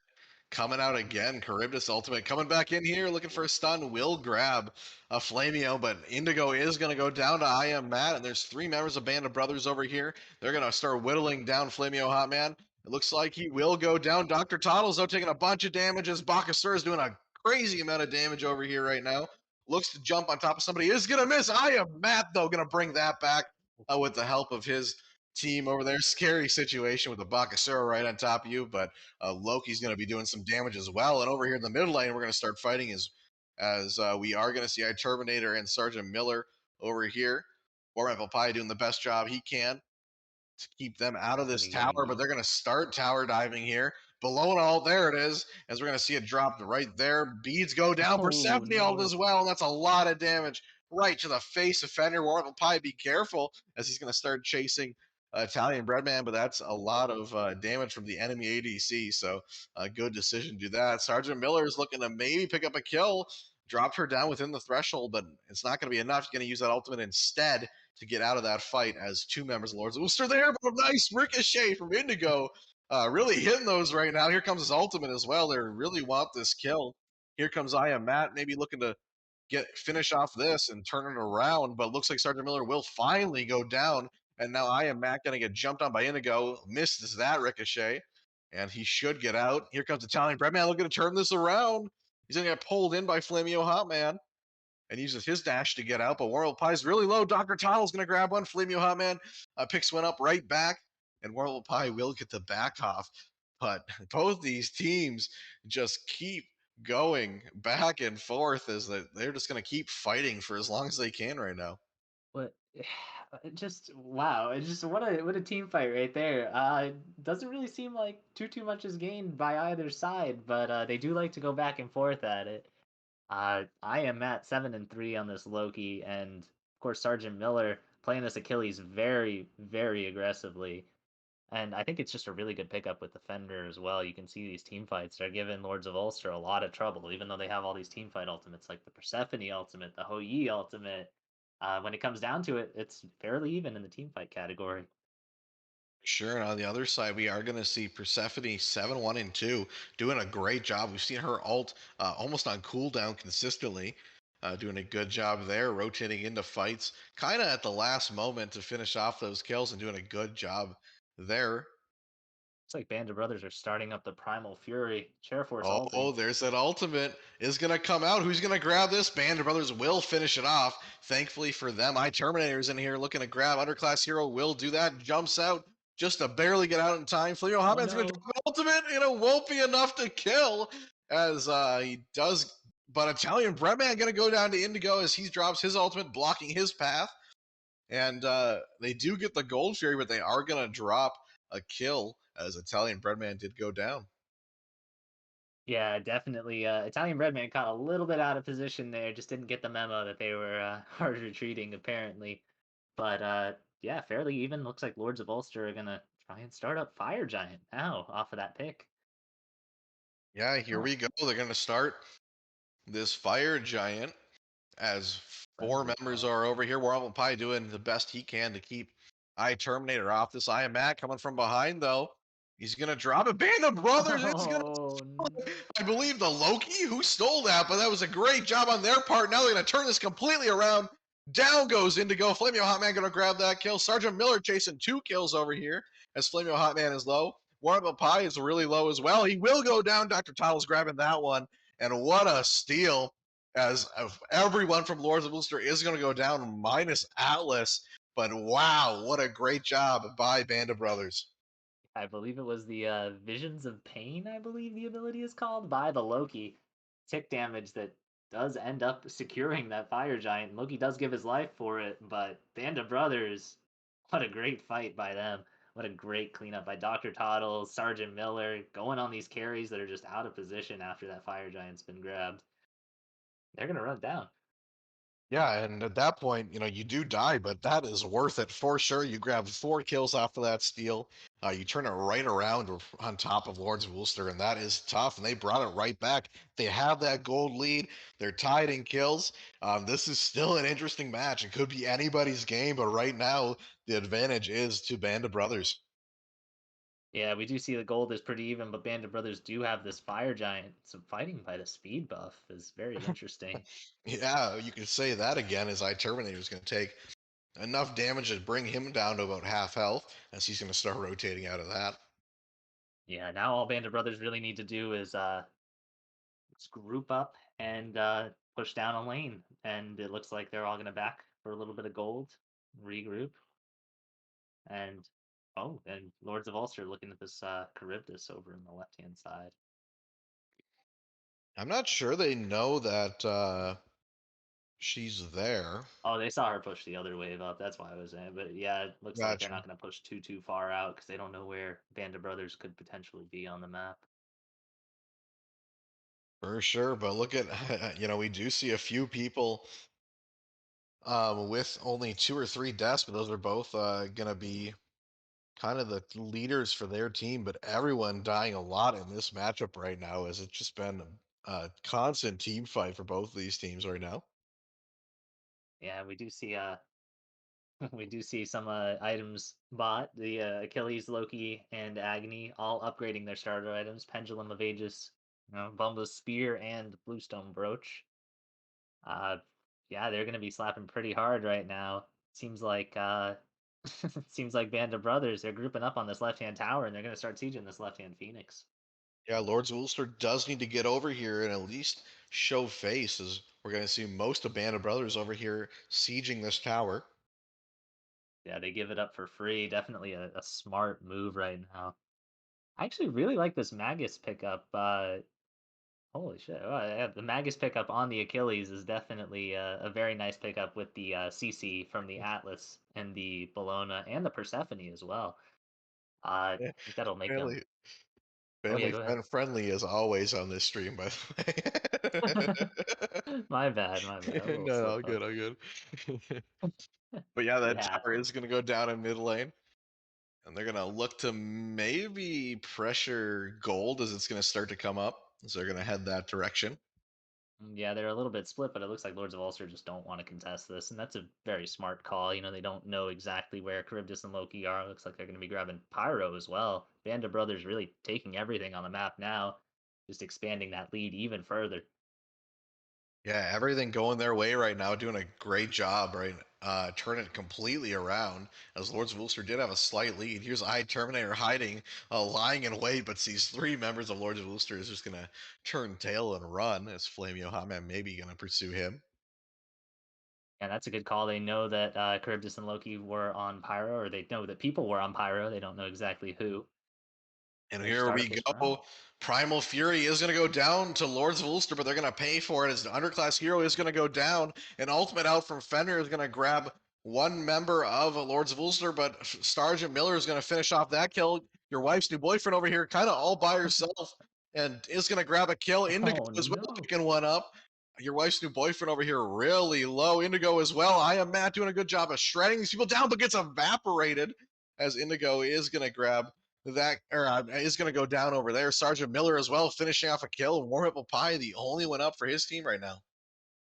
coming out again. Charybdis ultimate coming back in here, looking for a stun. Will grab a Flamio, but Indigo is going to go down to I Am Matt, and there's 3 members of Band of Brothers over here. They're going to start whittling down Flamio Hotman. It looks like he will go down. Dr. Toddles, though, taking a bunch of damages. Bakasur is doing a crazy amount of damage over here right now. Looks to jump on top of somebody. Is going to miss. I Am Matt, though, going to bring that back with the help of his team over there. Scary situation with the Bakasura right on top of you, but Loki's going to be doing some damage as well. And over here in the middle lane, we're going to start fighting as we are going to see Terminator and Sergeant Miller over here. War Apple Pie doing the best job he can to keep them out of this Definitely getting tower, but beat. they're going to start tower diving here. Below it all, there it is, as we're going to see it drop right there. Beads go down. Oh Persephone ult no. as well, and that's a lot of damage right to the face of Fenrir. Warren will probably be careful as he's going to start chasing Italian Breadman, but that's a lot of damage from the enemy ADC. So a good decision to do that. Sergeant Miller is looking to maybe pick up a kill, dropped her down within the threshold, but it's not going to be enough. He's going to use that ultimate instead to get out of that fight as two members of Lords of Ulster there, but a nice ricochet from Indigo. Really hitting those right now. Here comes his ultimate as well. They really want this kill. Here comes I Am Matt, maybe looking to finish off this and turn it around, but looks like Sergeant Miller will finally go down. And now I Am Matt going to get jumped on by Indigo. Misses that ricochet, and he should get out. Here comes Italian Breadman looking to turn this around. He's going to get pulled in by Flamio Hotman and uses his dash to get out. But World Pie's really low. Dr. Toddle's going to grab one. Flamio Hotman picks one up right back, and World Pie will get the back off. But both these teams just keep going back and forth as they're just going to keep fighting for as long as they can right now. What? Just wow! It's just what a team fight right there. Doesn't really seem like too much is gained by either side, but they do like to go back and forth at it. I am at 7-3 on this Loki, and of course Sergeant Miller playing this Achilles very aggressively. And I think it's just a really good pickup with the Fender as well. You can see these team fights are giving Lords of Ulster a lot of trouble, even though they have all these team fight ultimates like the Persephone ultimate, the Ho Yi ultimate. When it comes down to it, it's fairly even in the team fight category. Sure. And on the other side, we are going to see Persephone 7, 1, and 2 doing a great job. We've seen her ult almost on cooldown consistently, doing a good job there, rotating into fights kind of at the last moment to finish off those kills and doing a good job there. Looks like Band of Brothers are starting up the Primal Fury. Chair Force Oh, ulting. there's that ultimate is going to come out. Who's going to grab this? Band of Brothers will finish it off. Thankfully for them, Terminator's in here looking to grab. Underclass Hero will do that. Jumps out just to barely get out in time. Flamio Oh Hotman's going to no. drop an ultimate, and it won't be enough to kill as he does. But Italian Breadman going to go down to Indigo as he drops his ultimate, blocking his path. And they do get the Gold Fury, but they are going to drop a kill as Italian Breadman did go down. Yeah, definitely. Italian Breadman caught a little bit out of position there. Just didn't get the memo that they were hard retreating, apparently. But yeah, fairly even. Looks like Lords of Ulster are gonna try and start up Fire Giant now off of that pick. Yeah, here Oh, we go. They're going to start this fire giant as four friendly members call. are over here. Warren Pie doing the best he can to keep Terminator off this. I Am Matt coming from behind though. He's gonna drop a Band of Brothers. It's gonna Oh, I believe the Loki who stole that, but that was a great job on their part. Now they're gonna turn this completely around. Down goes Indigo. Flamio Hotman gonna grab that kill. Sergeant Miller chasing 2 kills over here as Flamio Hotman is low. Warren Pie is really low as well. He will go down. Dr. Title's grabbing that one. And what a steal as everyone from Lords of Ulster is going to go down minus Atlas. But wow, what a great job by Band of Brothers. I believe it was the Visions of Pain, I believe the ability is called, by the Loki. Tick damage that does end up securing that Fire Giant. Loki does give his life for it, but Band of Brothers, what a great fight by them. What a great cleanup by Dr. Toddle, Sergeant Miller, going on these carries that are just out of position after that Fire Giant's been grabbed. They're going to run down. Yeah, and at that point, you do die, but that is worth it for sure. You grab 4 kills off of that steal. You turn it right around on top of Lords of Ulster, and that is tough. And they brought it right back. They have that gold lead. They're tied in kills. This is still an interesting match. It could be anybody's game, but right now the advantage is to Band of Brothers. Yeah, we do see the gold is pretty even, but Band of Brothers do have this Fire Giant. So fighting by the speed buff is very interesting. Yeah, you could say that again as Terminator is going to take enough damage to bring him down to about half health as he's going to start rotating out of that. Yeah, now all Band of Brothers really need to do is just group up and push down a lane. And it looks like they're all going to back for a little bit of gold, regroup. And oh, and Lords of Ulster looking at this Charybdis over in the left hand side. I'm not sure they know that she's there. Oh, they saw her push the other wave up. That's why I was saying. But yeah, it looks like they're Gotcha. not going to push too far out because they don't know where Band of Brothers could potentially be on the map. For sure, but look at we do see a few people with only 2 or 3 deaths, but those are both going to be kind of the leaders for their team. But everyone dying a lot in this matchup right now, as it's just been a constant team fight for both of these teams right now. Yeah, we do see we do see some items bought. The Achilles, Loki, and Agni all upgrading their starter items. Pendulum of Aegis, Bumba's Spear, and Bluestone Brooch. Uh, yeah, they're gonna be slapping pretty hard right now. Seems like seems like Band of Brothers. They're grouping up on this left hand tower, and they're gonna start sieging this left hand Phoenix. Yeah, Lords of Ulster does need to get over here and at least show face, as we're going to see most of Band of Brothers over here sieging this tower. Yeah, they give it up for free. Definitely a smart move right now. I actually really like this Magus pickup. Holy shit! Yeah, the Magus pickup on the Achilles is definitely a very nice pickup with the CC from the Atlas and the Bellona and the Persephone as well. I Yeah, think that'll make him. family, Oh yeah, family go ahead. friend friendly as always on this stream, by the My bad, my bad. A way. little No, slip all up. good, all good. But yeah, that Yeah, tower is going to go down in mid lane. And they're going to look to maybe pressure gold as it's going to start to come up. So they're going to head that direction. yeah, they're a little bit split, but it looks like Lords of Ulster just don't want to contest this, and that's a very smart call. They don't know exactly where Charybdis and Loki are. It looks like they're going to be grabbing Pyro as well. Band of Brothers really taking everything on the map now, just expanding that lead even further. Yeah, everything going their way right now, doing a great job, right? Turning it completely around. As Lords of Ulster did have a slight lead. Here's I Terminator hiding, lying in wait, but these 3 members of Lords of Ulster is just gonna turn tail and run. As Flamio Hotman maybe gonna pursue him. And that's a good call. They know that Charybdis and Loki were on Pyro, or they know that people were on Pyro. They don't know exactly who. And They here start up we this round. go. Primal Fury is going to go down to Lords of Ulster, but they're going to pay for it as the underclass hero is going to go down. An ultimate out from Fender is going to grab one member of Lords of Ulster, but Sergeant Miller is going to finish off that kill. Your wife's new boyfriend over here, kind of all by herself, and is going to grab a kill. Indigo Oh as well, no! picking one up. Your wife's new boyfriend over here, really low. Indigo as well. I am Matt doing a good job of shredding these people down, but gets evaporated as Indigo is going to grab that is going to go down over there. Sergeant Miller as well, finishing off a kill. Warm Up Pie, the only one up for his team right now.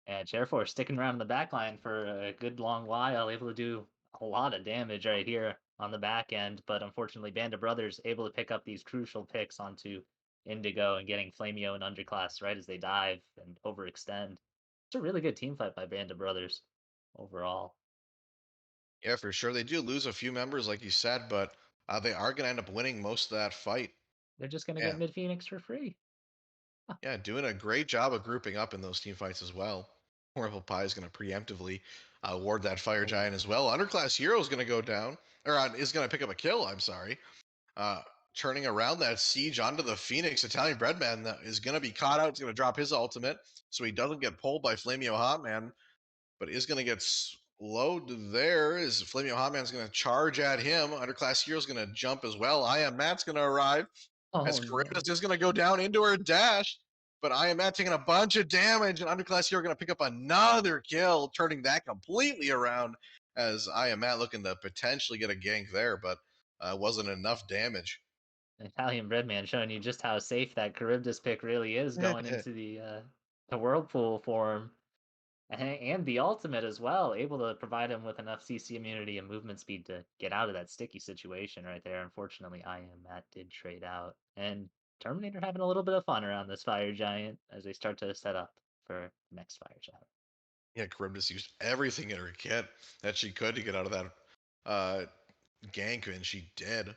And Chair Force sticking around in the back line for a good long while, able to do a lot of damage right here on the back end. But unfortunately, Band of Brothers able to pick up these crucial picks onto Indigo and getting Flamio and Underclass right as they dive and overextend. It's a really good team fight by Band of Brothers overall. Yeah, for sure. They do lose a few members, like you said, but they are going to end up winning most of that fight. They're just going to Yeah, get Mid Phoenix for free. yeah, doing a great job of grouping up in those team fights as well. Warm Up Pie is going to preemptively ward that Fire Oh, Giant as well. Underclass Hero is going to go down, or is going to pick up a kill, I'm sorry. Uh, Turning around that siege onto the Phoenix. Italian Breadman that is going to be caught out. He's going to drop his ultimate so he doesn't get pulled by Flamio Hotman, but is going to get slowed there. Is Flamio Hotman's going to charge at him. Underclass Hero's going to jump as well. I Am Matt's going to arrive as oh no. Charybdis is going to go down into her dash. But I Am Matt taking a bunch of damage, and Underclass Hero going to pick up another kill, turning that completely around as I Am Matt looking to potentially get a gank there, but wasn't enough damage. Italian Breadman showing you just how safe that Charybdis pick really is going into the Whirlpool form. And the ultimate as well, able to provide him with enough CC immunity and movement speed to get out of that sticky situation right there. Unfortunately, I am Matt did trade out. And Terminator having a little bit of fun around this Fire Giant as they start to set up for the next Fire Giant. Yeah, Charybdis used everything in her kit that she could to get out of that uh, gank, and she did.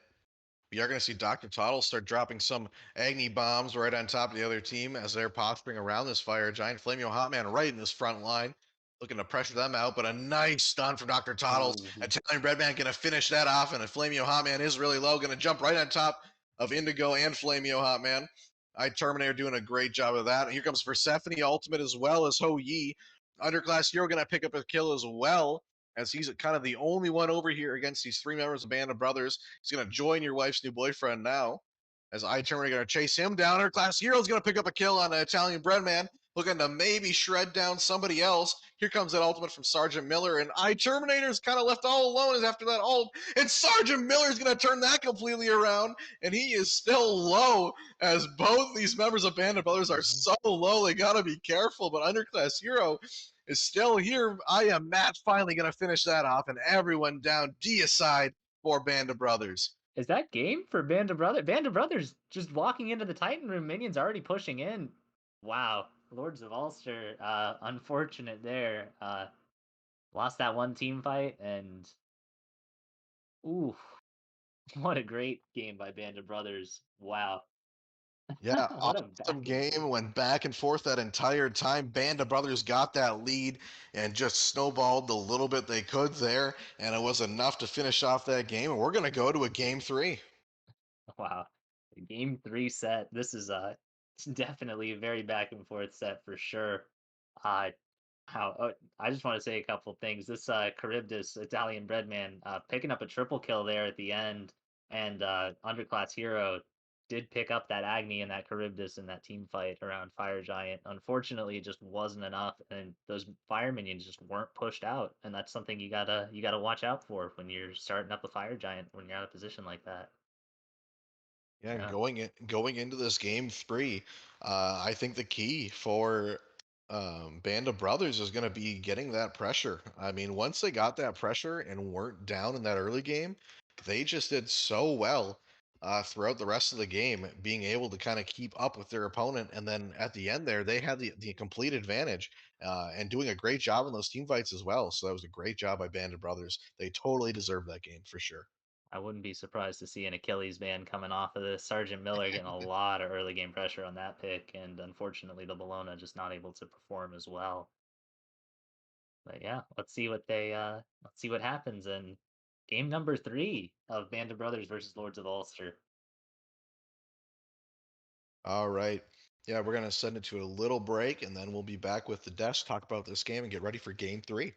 We are going to see Dr. Toddle start dropping some Agni bombs right on top of the other team as they're posturing around this Fire Giant. Flamio Hotman right in this front line, looking to pressure them out, but a nice stun from Dr. Toddles. Ooh. Italian Breadman going to finish that off, and a Flamio Hotman is really low, going to jump right on top of Indigo and Flamio Hotman. I Terminator doing a great job of that. Here comes Persephone Ultimate as well as Ho Yi. Underclass Hero going to pick up a kill as well, as he's kind of the only one over here against these 3 members of Band of Brothers. He's going to join your wife's new boyfriend now. As I Terminator going to chase him down. Underclass Hero is going to pick up a kill on an Italian Breadman, looking to maybe shred down somebody else. Here comes that ultimate from Sergeant Miller, and Terminator's kind of left all alone after that ult, and Sergeant Miller's going to turn that completely around, and he is still low as both these members of Band of Brothers are so low. They got to be careful, but Underclass Hero is still here. I am Matt finally going to finish that off, and everyone down deicide for Band of Brothers. Is that game for Band of Brothers? Band of Brothers just walking into the Titan room, minions already pushing in. Wow. Lords of Ulster, unfortunate there. Lost that one team fight, and ooh, what a great game by Band of Brothers. Wow. Yeah, What a awesome back and forth. game. Went back and forth that entire time. Band of Brothers got that lead and just snowballed the little bit they could there, and it was enough to finish off that game. And we're going to go to a game three. Wow. Game three set. This is definitely a very back and forth set for sure. Uh I just want to say a couple things. This Charybdis Italian bread man picking up a triple kill there at the end, and Underclass Hero did pick up that Agni and that Charybdis in that team fight around Fire Giant. Unfortunately, it just wasn't enough, and those fire minions just weren't pushed out, and that's something you gotta watch out for when you're starting up a Fire Giant when you're out of position like that. Yeah, and Yeah. going into this game three, I think the key for Band of Brothers is going to be getting that pressure. I mean, once they got that pressure and weren't down in that early game, they just did so well throughout the rest of the game, being able to kind of keep up with their opponent. And then at the end there, they had the complete advantage and doing a great job in those team fights as well. So that was a great job by Band of Brothers. They totally deserved that game for sure. I wouldn't be surprised to see an Achilles band coming off of this. Sergeant Miller getting a lot of early game pressure on that pick, and unfortunately, the Bologna just not able to perform as well. But yeah, let's see what happens in game number three of Band of Brothers versus Lords of Ulster. All right. Yeah, we're going to send it to a little break and then we'll be back with the desk, talk about this game, and get ready for game three.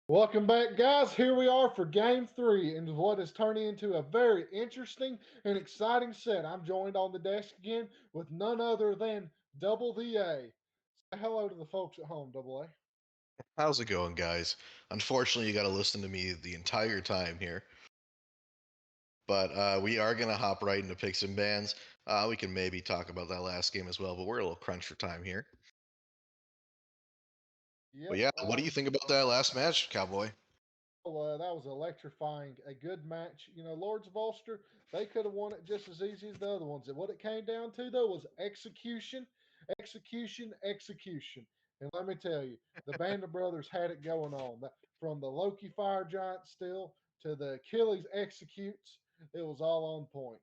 Welcome back, guys. Here we are for game three, and what is turning into a very interesting and exciting set. I'm joined on the desk again with none other than Double the A. Say hello to the folks at home, Double A. How's it going, guys? Unfortunately, you got to listen to me the entire time here. But we are going to hop right into picks and bans. We can maybe talk about that last game as well, but we're a little crunch for time here. But Yep. yeah, what do you think about that last match, Cowboy? That was electrifying. A good match. You know, Lords of Ulster, they could have won it just as easy as the other ones. And what it came down to, though, was execution, execution, execution. And let me tell you, the Band of Brothers had it going on. From the Loki Fire Giant still to the Achilles executes, it was all on point.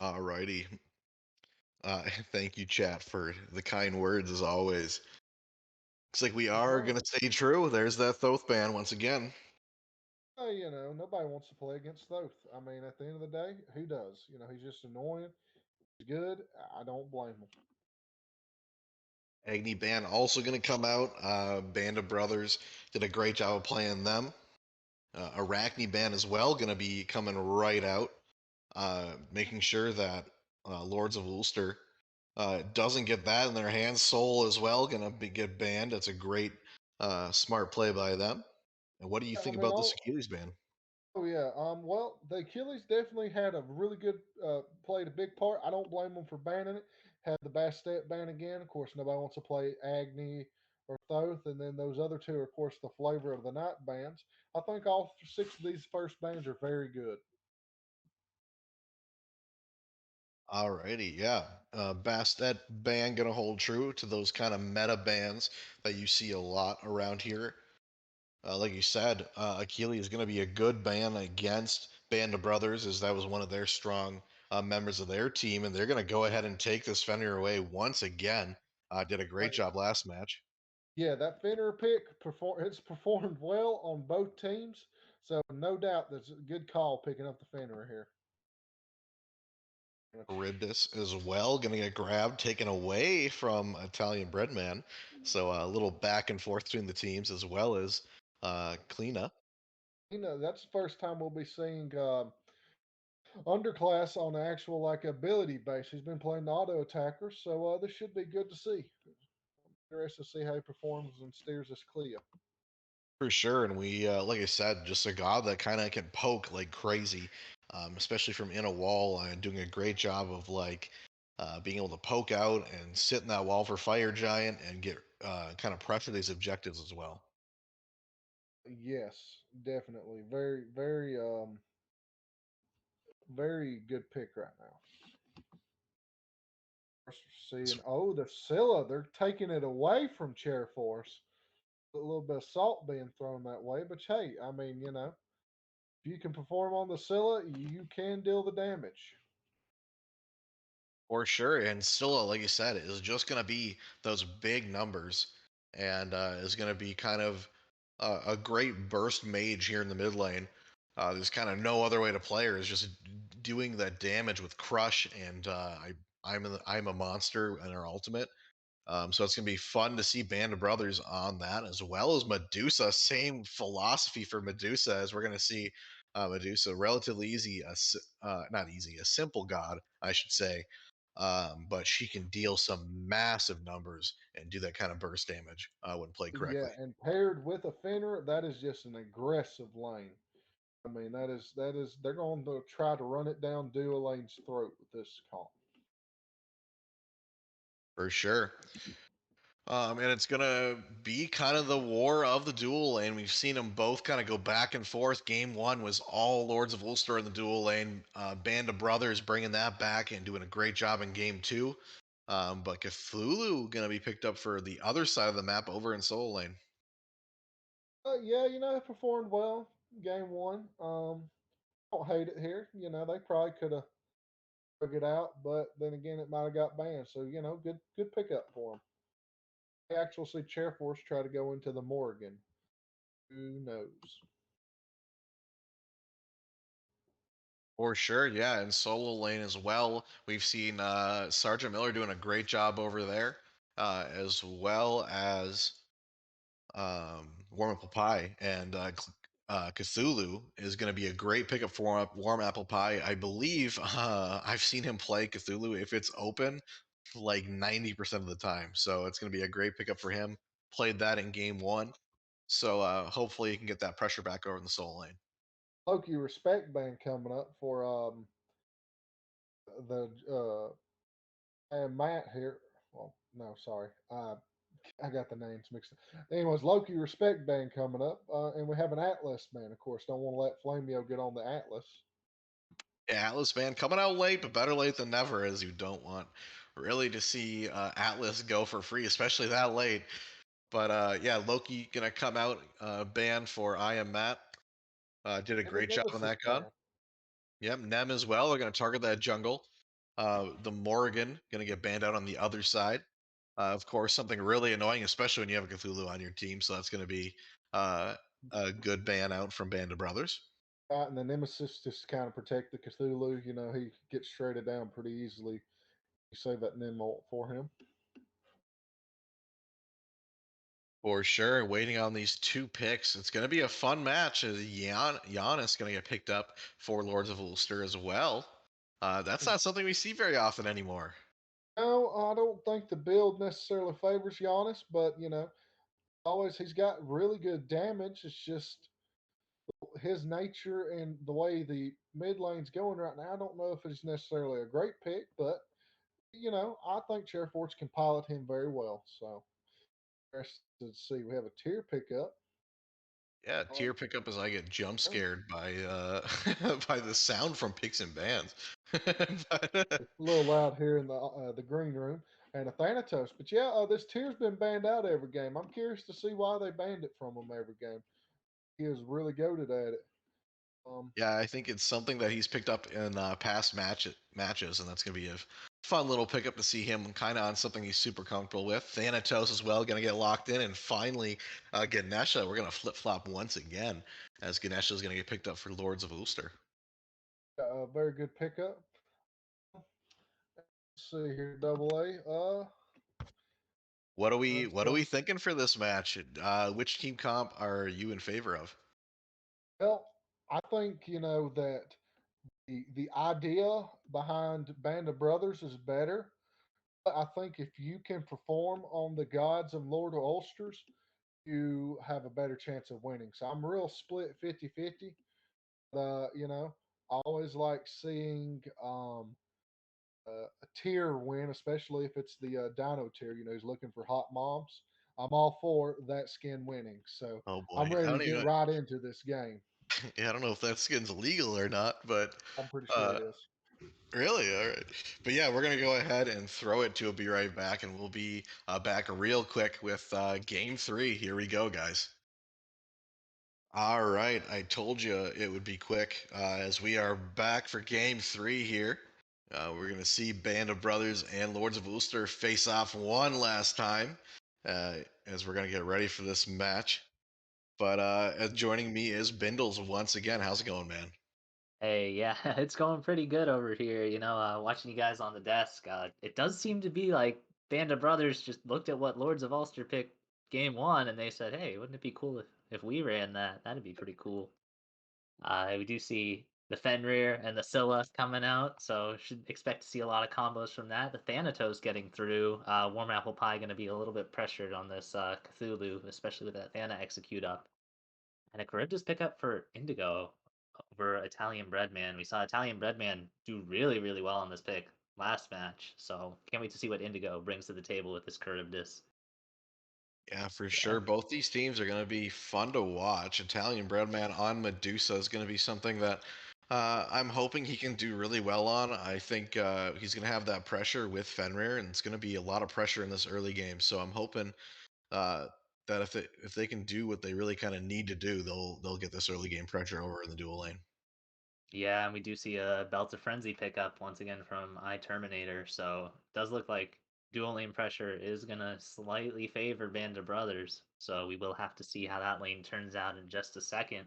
All righty. Thank you, chat, for the kind words as always. Looks like we That's are right. going to stay true. There's that Thoth ban once again. You know, nobody wants to play against Thoth. I mean, at the end of the day, who does? You know, he's just annoying. He's good. I don't blame him. Agni Band also going to come out. Band of Brothers did a great job of playing them. Arachne Band as well going to be coming right out, making sure that Lords of Ulster doesn't get that in their hands. Soul as well going to get banned. That's a great, smart play by them. And what do you I think mean, about this all, Achilles ban? Oh yeah. Well, the Achilles definitely had a really good played a big part. I don't blame them for banning it. Had the Bastet ban again. Of course, nobody wants to play Agni or Thoth, and then those other two are, of course, the flavor of the night bands. I think all six of these first bands are very good. Alrighty, yeah. Bastet ban gonna hold true to those kind of meta bans that you see a lot around here. Like you said, Achilles is going to be a good ban against Band of Brothers, as that was one of their strong members of their team, and they're going to go ahead and take this Fenrir away once again. Did a great Like, job last match. yeah, that Fenrir pick it's performed well on both teams, so no doubt that's a good call picking up the Fenrir here. Charybdis as well, going to get grabbed, taken away from Italian Breadman. So a little back and forth between the teams, as well as Kleena. You know, that's the first time we'll be seeing underclass on the actual like ability base. He's been playing the auto attacker, so this should be good to see. Interested to see how he performs and steers us clear. For sure, and we, like I said, just a god that kind of can poke like crazy, especially from in a wall, and doing a great job of like being able to poke out and sit in that wall for fire giant and get kind of pressure these objectives as well. Yes, definitely. Very good pick right now. Seeing, oh, the Scylla, they're taking it away from Chair Force. A little bit of salt being thrown that way, but hey, I mean, if you can perform on the Scylla, you can deal the damage. For sure, and still, like you said, is just going to be those big numbers, and is going to be kind of a great burst mage here in the mid lane. There's kind of no other way to play her. Is just doing that damage with crush, and I'm a monster in her ultimate. So it's gonna be fun to see Band of Brothers on that, as well as Medusa. Same philosophy for Medusa, as we're gonna see Medusa, relatively easy, not easy, a simple god, I should say, but she can deal some massive numbers and do that kind of burst damage when played Yeah, correctly. and paired with a Fenrir, that is just an aggressive lane. I mean, that is they're going to try to run it down Lane's throat with this comp. For sure. And it's gonna be kind of the war of the duel lane. We've seen them both kind of go back and forth. Game one was all Lords of Ulster in the duel lane. Band of Brothers bringing that back and doing a great job in game two. But Cthulhu gonna be picked up for the other side of the map over in solo lane. Yeah, it performed well game one. Don't hate it here. They probably could have dug it out, but then again, it might have got banned. So good pickup for them. I actually see Chair Force try to go into the Morgan. Who knows? For sure, yeah, and solo lane as well. We've seen Sergeant Miller doing a great job over there, as well as Warm Apple Pie, and Cthulhu is going to be a great pickup for Warm Apple Pie. I believe I've seen him play Cthulhu if it's open like 90% of the time. So it's going to be a great pickup for him. Played that in game one. So hopefully he can get that pressure back over in the soul lane. Loki respect band coming up for the and Matt here. Well, no, sorry. I got the names mixed up. Anyways, Loki Respect Band coming up, and we have an Atlas band, of course. Don't want to let Flamio get on the Atlas. Yeah, Atlas band coming out late, but better late than never, as you don't want really to see Atlas go for free, especially that late. But yeah, Loki gonna come out banned for I am Matt. Did a And the great job on Nemesis that god. band. Yep, Nem as well. They're going to target that jungle. The Morrigan going to get banned out on the other side. Of course, something really annoying, especially when you have a Cthulhu on your team. So that's going to be uh, a good ban out from Band of Brothers. And the Nemesis just kind of protect the Cthulhu. He gets shredded down pretty easily. You save that Nim ult for him. For sure. Waiting on these two picks. It's going to be a fun match. Giannis going to get picked up for Lords of Ulster as well. That's not something we see very often anymore. No, I don't think the build necessarily favors Giannis, but always he's got really good damage. It's just his nature and the way the mid lane's going right now. I don't know if it's necessarily a great pick, but I think Chair Force can pilot him very well. So interested to see. We have a tier pickup. Yeah, Oh, tier pickup as I get jump yeah. scared by by the sound from picks and bans. But, It's a little loud here in the green room and a Thanatos. But yeah, this tier's been banned out every game. I'm curious to see why they banned it from him every game. He is really goaded at it. Um, yeah, I think it's something that he's picked up in past matches, and that's going to be a fun little pickup to see him kind of on something he's super comfortable with. Thanatos as well, going to get locked in, and finally Ganesha. We're going to flip flop once again, as Ganesha is going to get picked up for Lords of Ulster. a very good pickup. Let's see here, double A. Let's What are go. we thinking for this match? Which team comp are you in favor of? Well, I think that the idea behind Band of Brothers is better. But I think if you can perform on the gods of Lord of Ulsters, you have a better chance of winning. So I'm real split 50-50. I always like seeing a tier win, especially if it's the Dino tier. He's looking for hot moms. I'm all for that skin winning. So Oh boy, I'm ready to get right into this game. yeah, I don't know if that skin's legal or not, but I'm pretty sure uh, it is. really, all right. But yeah, we're gonna go ahead and throw it to a be right back, and we'll be back real quick with game three. Here we go, guys. All right, I told you it would be quick, as we are back for game three here. We're gonna see Band of Brothers and Lords of Ulster face off one last time, as we're gonna get ready for this match. But joining me is Bindles once again. How's it going, man? Hey, yeah, it's going pretty good over here. Watching you guys on the desk. It does seem to be like Band of Brothers just looked at what Lords of Ulster picked game one, and they said, "Hey, wouldn't it be cool if we ran that? That'd be pretty cool." We do see the Fenrir and the Scylla coming out, so should expect to see a lot of combos from that. The Thanatos getting through. Warm Apple Pie going to be a little bit pressured on this Cthulhu, especially with that Thana execute up. And a Charybdis pickup for Indigo over Italian Breadman. We saw Italian Breadman do really, really well on this pick last match, so can't wait to see what Indigo brings to the table with this Charybdis. Yeah, for Yeah, sure. Both these teams are going to be fun to watch. Italian Breadman on Medusa is going to be something that I'm hoping he can do really well on. I think he's going to have that pressure with Fenrir, and it's going to be a lot of pressure in this early game. So I'm hoping uh, that if they can do what they really kind of need to do, they'll get this early game pressure over in the dual lane. yeah, and we do see a Belt of Frenzy pickup once again from Terminator, so it does look like dual lane pressure is gonna slightly favor Band of Brothers. So we will have to see how that lane turns out in just a second.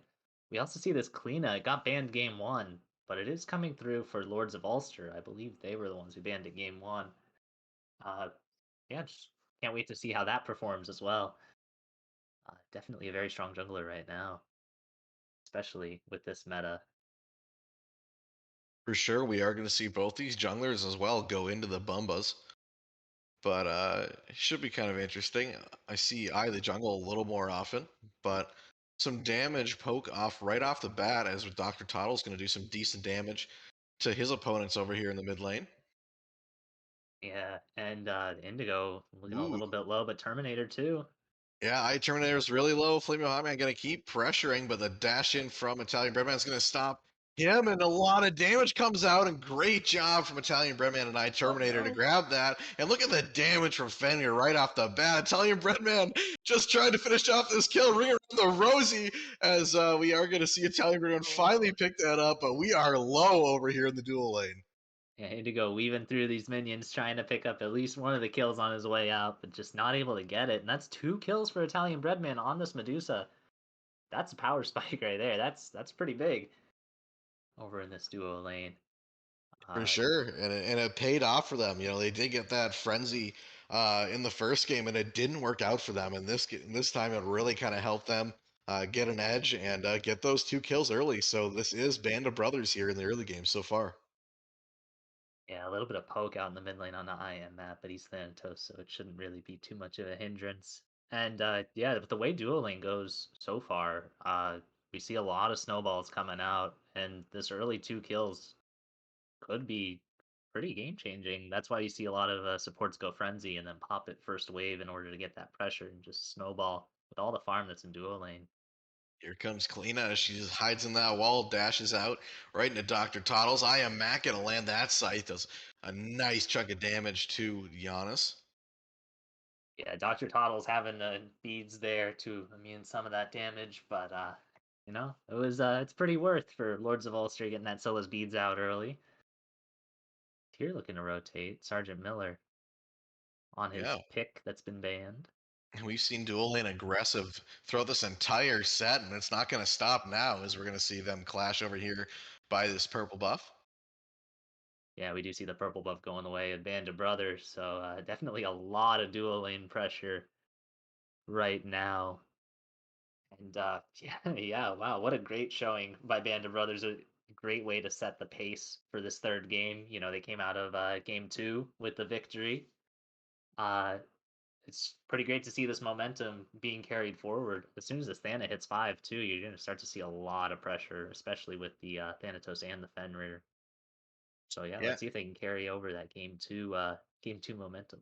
We also see this Kleena. It got banned game one, but it is coming through for Lords of Ulster. I believe they were the ones who banned it game one. Uh, yeah, just can't wait to see how that performs as well. Definitely a very strong jungler right now, especially with this meta. For sure, we are going to see both these junglers as well go into the Bumbas. But it should be kind of interesting. I see Eye of the Jungle a little more often, but some damage poke off right off the bat, as Dr. Toddle's going to do some decent damage to his opponents over here in the mid lane. Yeah, and Indigo looking a Ooh. little bit low, but Terminator too. Yeah, Eye Terminator's really low. Flaming Hot Man going to keep pressuring, but the dash in from Italian Breadman's going to stop him, and a lot of damage comes out, and great job from Italian Breadman and Eye Oh Terminator to no! grab that. And look at the damage from Fenrir right off the bat. Italian Breadman just trying to finish off this kill, ring around the rosy, as we are going to see Italian Breadman finally Oh. pick that up, but we are low over here in the dual lane. Yeah, Indigo weaving through these minions, trying to pick up at least one of the kills on his way out, but just not able to get it. And that's two kills for Italian Breadman on this Medusa. That's a power spike right there. That's pretty big over in this duo lane. For Uh, sure, and it paid off for them. They did get that frenzy in the first game, and it didn't work out for them. And this time, it really kind of helped them get an edge and get those two kills early. So this is Band of Brothers here in the early game so far. yeah, a little bit of poke out in the mid lane on the IM map, but he's Thanatos, so it shouldn't really be too much of a hindrance. And yeah, but the way duo lane goes so far, we see a lot of snowballs coming out, and this early two kills could be pretty game changing. That's why you see a lot of supports go frenzy and then pop it first wave in order to get that pressure and just snowball with all the farm that's in duo lane. Here comes Kalina. She just hides in that wall, dashes out right into Dr. Toddles. I am Mac gonna land that site. Does a nice chunk of damage to Giannis. Yeah, Dr. Toddle's having the beads there to immune some of that damage, but it's pretty worth for Lords of Ulster getting that Scylla's beads out early. Here looking to rotate Sergeant Miller on his Yeah. pick that's been banned. We've seen dual lane aggressive throughout this entire set, and it's not going to stop now as we're going to see them clash over here by this purple buff. Yeah, we do see the purple buff going the way of Band of Brothers, so definitely a lot of dual lane pressure right now. And yeah, yeah, wow, what a great showing by Band of Brothers. A great way to set the pace for this third game. You know, they came out of game two with the victory. Uh, it's pretty great to see this momentum being carried forward. As soon as the Thana hits five, too, you're going to start to see a lot of pressure, especially with the Thanatos and the Fenrir. So yeah, Yeah, let's see if they can carry over that game two momentum.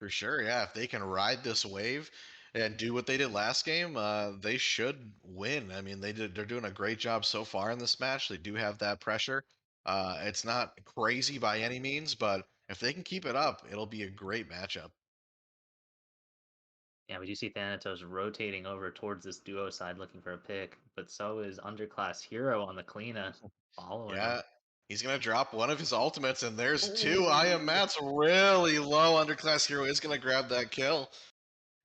for sure. Yeah, if they can ride this wave and do what they did last game, they should win. I mean, they're doing a great job so far in this match. They do have that pressure. It's not crazy by any means, but if they can keep it up, it'll be a great matchup. Yeah, we do see Thanatos rotating over towards this duo side looking for a pick, but so is Underclass Hero on the Kleena following Yeah, him. he's gonna drop one of his ultimates, and there's two. I am Oh, Matt's really low. Underclass hero is gonna grab that kill.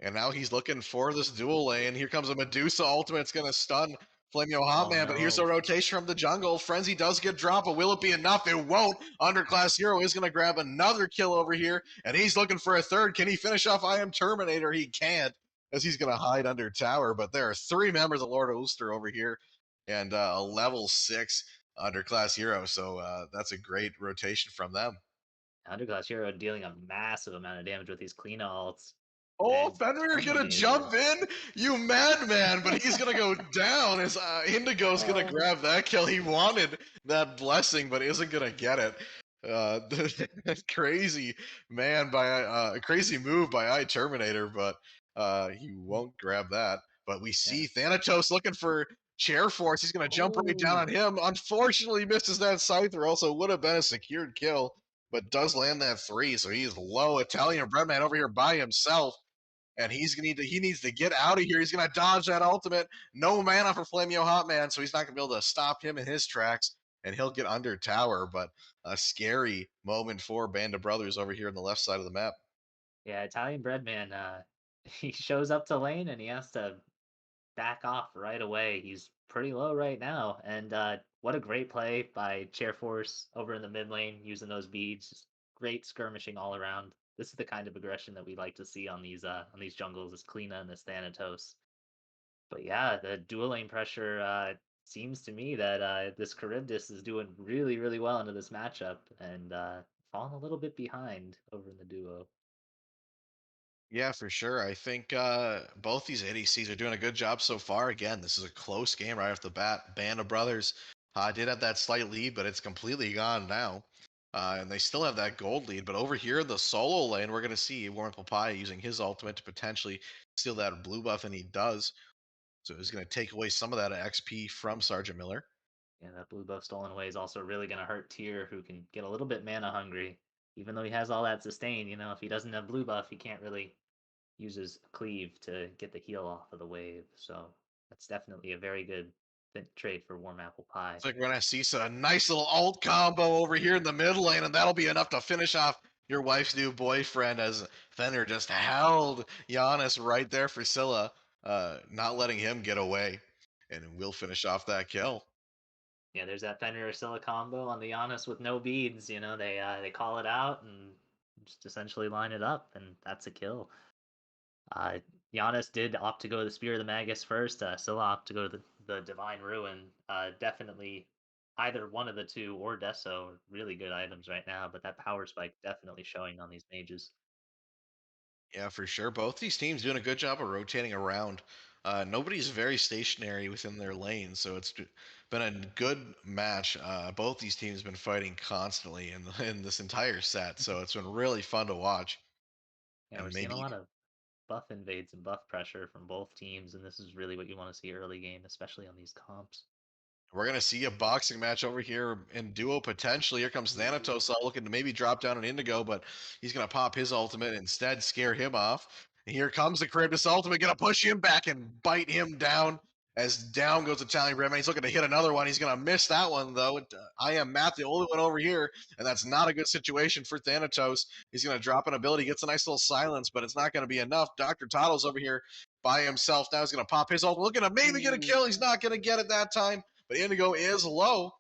And now he's looking for this dual lane. Here comes a Medusa ultimate. It's going to stun Flamio Oh Hotman, but here's a no. rotation from the jungle. Frenzy does get dropped, but will it be enough? It won't. Underclass Hero is going to grab another kill over here, and he's looking for a third. Can he finish off I Am Terminator? He can't, as he's going to hide under tower. But there are three members of Lord Ulster over here, and a level 6 Underclass Hero. So that's a great rotation from them. Underclass Hero dealing a massive amount of damage with these Kleena ults. Oh, And Fenrir gonna jump Terminator. in, you madman! But he's gonna go down. As Indigo's gonna Oh. grab that kill. He wanted that blessing, but isn't gonna get it. Crazy man by crazy move by I Terminator, but he won't grab that. But we Yeah. see Thanatos looking for chair force. He's gonna jump right down Oh. on him. Unfortunately, misses that scyther. Also, would have been a secured kill, but does land that three. So he's low. Italian breadman over here by himself, and he needs to get out of here. He's gonna dodge that ultimate. No mana for Flamio Hotman, so he's not gonna be able to stop him in his tracks, and he'll get under tower. But a scary moment for Band of Brothers over here on the left side of the map. Yeah, Italian Breadman, he shows up to lane and he has to back off right away. He's pretty low right now. And what a great play by Chairforce over in the mid lane using those beads. Just great skirmishing all around. This is the kind of aggression that we like to see on these jungles, this Kleena and this Thanatos. But yeah, the dual lane pressure seems to me that this Charybdis is doing really, really well into this matchup and falling a little bit behind over in the duo. Yeah, for sure. I think both these ADCs are doing a good job so far. Again, this is a close game right off the bat. Band of Brothers did have that slight lead, but it's completely gone now. And they still have that gold lead. But over here, the solo lane, we're going to see Warren Papaya using his ultimate to potentially steal that blue buff, and he does. So he's going to take away some of that XP from Sergeant Miller. Yeah, that blue buff stolen away is also really going to hurt Tyr, who can get a little bit mana hungry. Even though he has all that sustain, you know, if he doesn't have blue buff, he can't really use his cleave to get the heal off of the wave. So that's definitely a very good trade for Warm Apple Pie. It's like we're gonna see a nice little alt combo over here in the mid lane, and that'll be enough to finish off your wife's new boyfriend. As Fenrir just held Giannis right there for Scylla, not letting him get away, and we'll finish off that kill. Yeah, there's that Fenrir Scylla combo on the Giannis with no beads. You know, they call it out and just essentially line it up, and that's a kill. Uh, Giannis did opt to go to the Spear of the Magus first. Scylla opted to go to the Divine Ruin. Definitely either one of the two or Deso are really good items right now, but that power spike definitely showing on these mages. Yeah, for sure. Both these teams doing a good job of rotating around. Nobody's very stationary within their lane, so been a good match. Both these teams have been fighting constantly in this entire set, so it's been really fun to watch. Yeah, we're And seeing a maybe lot of buff invades and buff pressure from both teams, and this is really what you want to see early game, especially on these comps. we're gonna see a boxing match over here in duo potentially. Here comes Thanatos looking to maybe drop down an Indigo, but he's gonna pop his ultimate and instead, scare him off. And here comes the Charybdis ultimate, gonna push him back and bite him down. As down goes Italian Breadman. He's looking to hit another one. He's gonna miss that one though. I am Matt, the only one over here, and that's not a good situation for Thanatos. He's gonna drop an ability, gets a nice little silence, but it's not gonna be enough. Dr. Toddle's over here by himself now. He's gonna pop his ultimate, looking to maybe get a Ooh. kill. He's not gonna get it that time, but Indigo is low.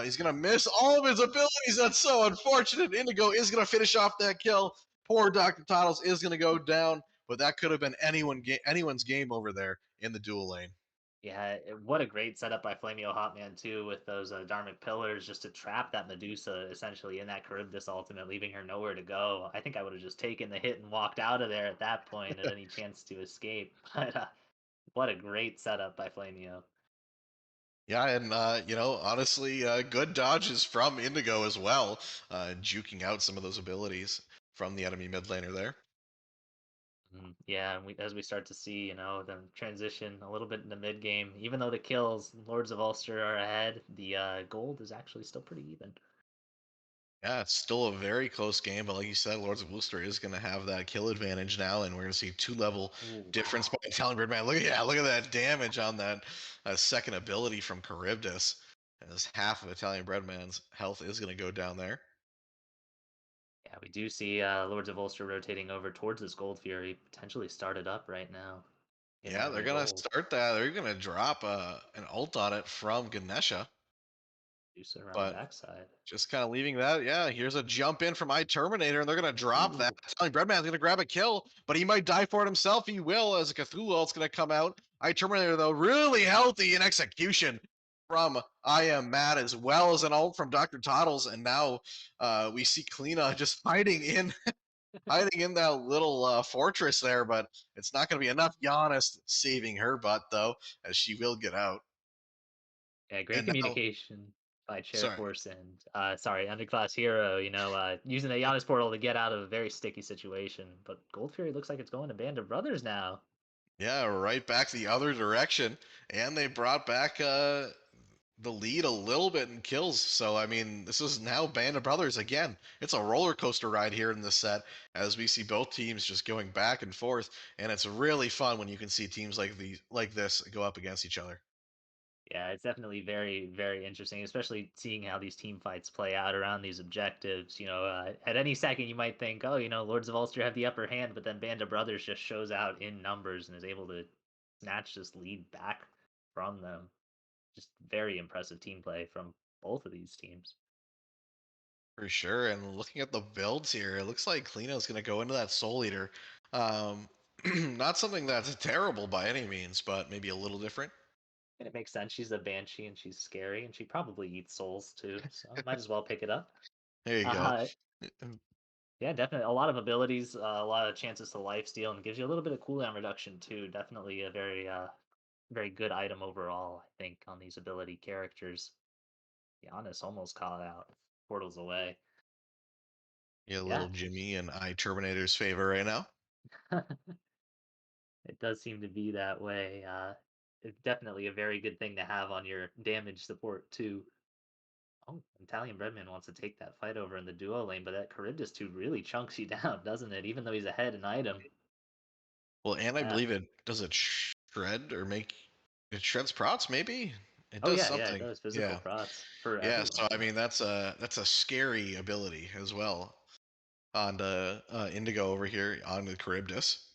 He's going to miss all of his abilities. That's so unfortunate. Indigo is going to finish off that kill. Poor Dr. Toddles is going to go down, but that could have been anyone's game over there in the dual lane. Yeah, what a great setup by Flamio Hotman too, with those Dharmic pillars, just to trap that Medusa essentially in that Charybdis ultimate, leaving her nowhere to go. I think I would have just taken the hit and walked out of there at that point at any chance to escape. But what a great setup by Flamio. Yeah, and honestly, good dodges from Indigo as well, juking out some of those abilities from the enemy mid laner there. Yeah, and as we start to see, them transition a little bit in the mid game, even though the kills, Lords of Ulster are ahead, the gold is actually still pretty even. Yeah, it's still a very close game, but like you said, Lords of Ulster is going to have that kill advantage now, and we're going to see 2 level Ooh, difference by Italian Breadman. Look at that damage on that second ability from Charybdis. As half of Italian Breadman's health is going to go down there. yeah, we do see Lords of Ulster rotating over towards this Gold Fury, potentially started up right now. Getting Yeah, they're early gonna gold. start that. They're gonna drop an ult on it from Ganesha, Medusa around the but backside. just kind of leaving that. Yeah, here's a jump in from Terminator, and they're gonna drop that. Ooh. Telling Breadman's gonna grab a kill, but he might die for it himself. He will, as a Cthulhu ult's gonna come out. Terminator though, really healthy in execution from I Am Mad, as well as an ult from Dr. Toddles, and now we see Kalina just hiding in hiding in that little fortress there, but it's not going to be enough. Giannis saving her butt though, as she will get out. Yeah, great And now, communication by sorry, Chairforce and sorry, Underclass Hero, using the Giannis portal to get out of a very sticky situation. But Gold Fury looks like it's going to Band of Brothers now. yeah, right back the other direction, and they brought back the lead a little bit in kills. So I mean, this is now Band of Brothers again. It's a roller coaster ride here in this set, as we see both teams just going back and forth, and it's really fun when you can see teams like this go up against each other. Yeah, it's definitely very, very interesting, especially seeing how these team fights play out around these objectives. At any second you might think, oh, Lords of Ulster have the upper hand, but then Band of Brothers just shows out in numbers and is able to snatch this lead back from them. Just very impressive team play from both of these teams. For sure. And looking at the builds here, it looks like Klino's going to go into that Soul Eater. Um, not something that's terrible by any means, but maybe a little different. And it makes sense. She's a banshee and she's scary, and she probably eats souls too, so might as well pick it up. There you go. Uh, yeah, definitely a lot of abilities, a lot of chances to life steal, and gives you a little bit of cooldown reduction too. Definitely a very, very good item overall. I think on these ability characters. Giannis almost caught out. Portals away. Yeah, Yeah, little Jimmy and Terminator's favor right now. it does seem to be that way. It's definitely a very good thing to have on your damage support too. Oh, Italian Breadman wants to take that fight over in the duo lane, but that Charybdis 2 really chunks you down, doesn't it? Even though he's ahead in item. Well, and I Yeah. believe it does it shred or make it shreds prots, maybe? It Oh does yeah, it something. does physical Yeah. prots for Yeah, everyone. so I mean that's a scary ability as well on the Indigo over here on the Charybdis.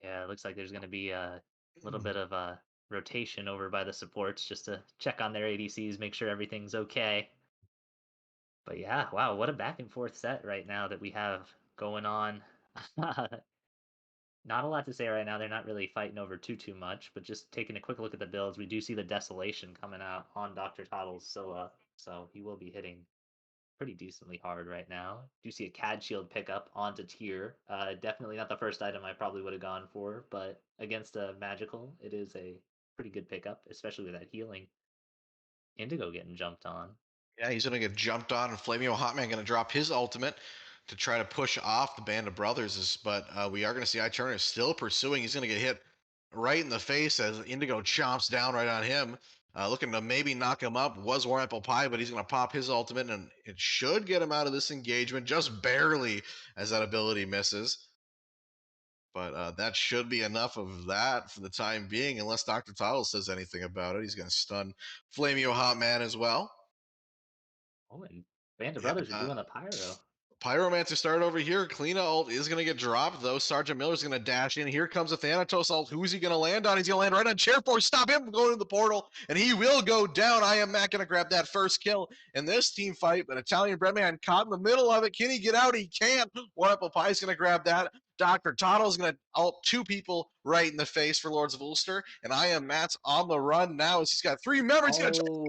Yeah, it looks like there's going to be a little bit of a rotation over by the supports just to check on their ADCs, make sure everything's okay. But yeah, wow, what a back and forth set right now that we have going on. Not a lot to say right now. They're not really fighting over too much, but just taking a quick look at the builds, we do see the desolation coming out on Dr. Toddles, so he will be hitting pretty decently hard right now. Do see a CAD shield pickup onto tier. Definitely not the first item I probably would have gone for, but against a magical, it is a pretty good pickup, especially with that healing. Indigo getting jumped on. Yeah, he's gonna get jumped on, and Flamio Hotman gonna drop his ultimate to try to push off the Band of Brothers. But we are gonna see Turner still pursuing. He's gonna get hit right in the face as Indigo chomps down right on him, looking to maybe knock him up. Was War Apple Pie, but he's gonna pop his ultimate, and it should get him out of this engagement just barely, as that ability misses. But that should be enough of that for the time being, unless Dr. Tuttle says anything about it. He's gonna stun Flamio Hotman as well. Oh, and Band of Yeah, Brothers are doing a pyro. Pyromancer started over here. Kalina ult is going to get dropped, though. Sergeant Miller's going to dash in. Here comes a Thanatos ult. Who's he going to land on? He's going to land right on Chairforce. Stop him from going to the portal, and he will go down. I am not going to grab that first kill in this team fight, but Italian Breadman caught in the middle of it. Can he get out? He can't. One Apple Pie is going to grab that. Dr. Toddle's going to ult 2 people right in the face for Lords of Ulster, and I am Matt's on the run now as he's got 3 members. He's going to Oh,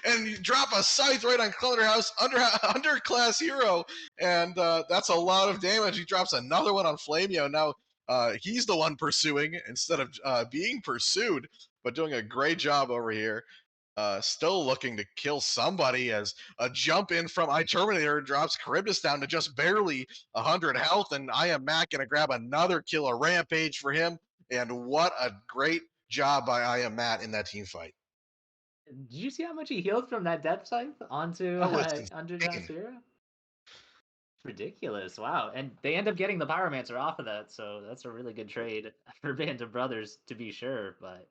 and you drop a scythe right on Clutterhouse, underclass hero, and that's a lot of damage. He drops another one on Flamio. Now he's the one pursuing instead of being pursued, but doing a great job over here. Still looking to kill somebody as a jump in from iTerminator drops Charybdis down to just barely 100 health, and I am Matt going to grab another kill, a rampage for him, and what a great job by I am Matt in that team fight. did you see how much he healed from that depth scythe onto That was Underground insane. Sphere? Ridiculous! Wow, and they end up getting the Pyromancer off of that, so that's a really good trade for Band of Brothers to be sure. But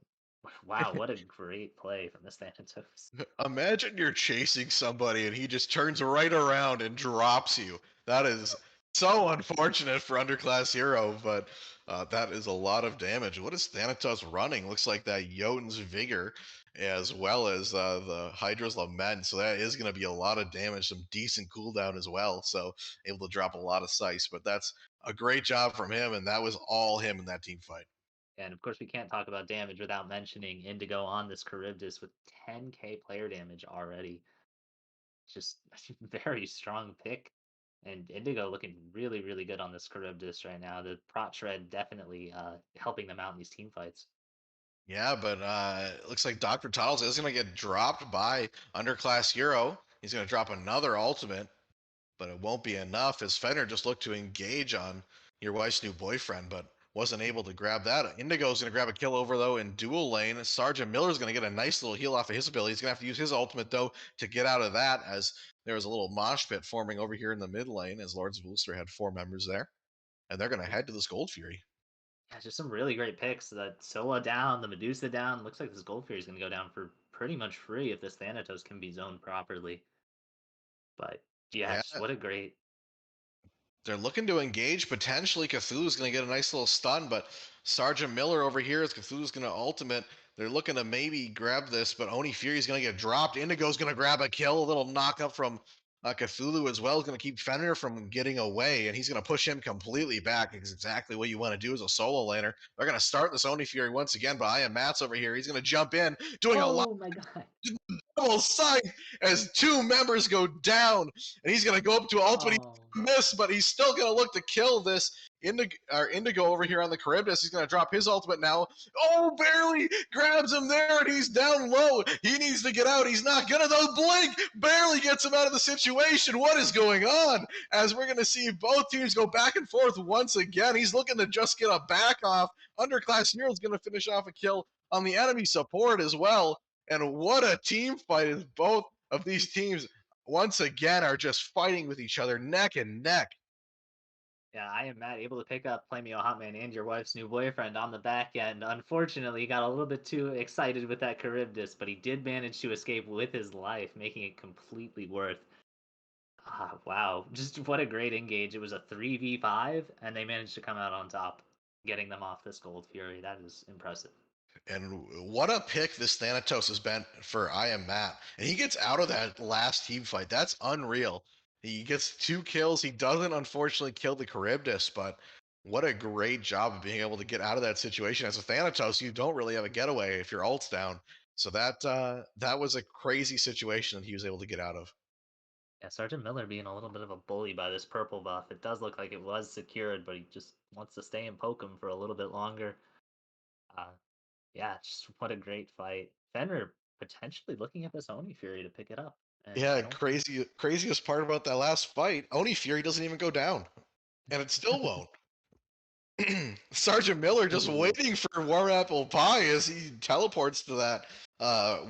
wow, what a great play from the Thanatos. Imagine you're chasing somebody and he just turns right around and drops you. That is so unfortunate for underclass hero, but that is a lot of damage. What is Thanatos running? Looks like that Jotun's Vigor as well as the Hydra's Lament. So that is going to be a lot of damage, some decent cooldown as well. So able to drop a lot of size, but that's a great job from him. And that was all him in that team fight. And of course, we can't talk about damage without mentioning Indigo on this Charybdis with 10k player damage already. Just very strong pick. And Indigo looking really, really good on this Charybdis right now. The Prot Shred definitely helping them out in these team fights. Yeah, but it looks like Dr. Toddles is going to get dropped by underclass hero. He's going to drop another ultimate, but it won't be enough as Fenner just looked to engage on your wife's new boyfriend, but wasn't able to grab that. Indigo's going to grab a kill over, though, in dual lane. Sergeant Miller's going to get a nice little heal off of his ability. He's going to have to use his ultimate, though, to get out of that, as there was a little mosh pit forming over here in the mid lane, as Lords of Ulster had 4 members there. And they're going to head to this Gold Fury. Yeah, just some really great picks. That Sola down, the Medusa down. Looks like this Gold Fury is going to go down for pretty much free if this Thanatos can be zoned properly. But yeah, Yeah, just what a great. they're looking to engage. Potentially, Cthulhu's going to get a nice little stun, but Sergeant Miller over here as Cthulhu's going to ultimate. They're looking to maybe grab this, but Oni Fury's going to get dropped. Indigo's going to grab a kill. A little knock up from Cthulhu as well is going to keep Fenrir from getting away, and he's going to push him completely back. It's exactly what you want to do as a solo laner. They're going to start this Oni Fury once again, but I am Matt's over here. He's going to jump in, doing a lot Oh my god. double side as 2 members go down, and he's going to go up to ultimate. Oh. Miss, but he's still going to look to kill this Indigo over here on the Charybdis. He's going to drop his ultimate now. Oh, barely grabs him there, and he's down low. He needs to get out. He's not going to, though. Blink barely gets him out of the situation. What is going on? As we're going to see both teams go back and forth once again. He's looking to just get a back off. Underclass Hero is going to finish off a kill on the enemy support as well. And what a team fight is both of these teams once again are just fighting with each other neck and neck. Yeah, I am Matt, able to pick up Play Me a Hotman and your wife's new boyfriend on the back end. Unfortunately, he got a little bit too excited with that Charybdis, but he did manage to escape with his life, making it completely worth. Ah, wow. Just what a great engage. It was a 3v5, and they managed to come out on top, getting them off this Gold Fury. That is impressive. And what a pick this Thanatos has been for I Am Matt. And he gets out of that last team fight. That's unreal. He gets 2 kills. He doesn't, unfortunately, kill the Charybdis, but what a great job of being able to get out of that situation. As a Thanatos, you don't really have a getaway if your ult's down. So that was a crazy situation that he was able to get out of. Yeah, Sergeant Miller being a little bit of a bully by this purple buff. It does look like it was secured, but he just wants to stay and poke him for a little bit longer. Yeah, just what a great fight. Fenrir potentially looking at this Oni Fury to pick it up. And I Yeah, don't craziest part about that last fight, Oni Fury doesn't even go down. And it still won't. Sergeant Miller just Ooh. waiting for Warm Apple Pie as he teleports to that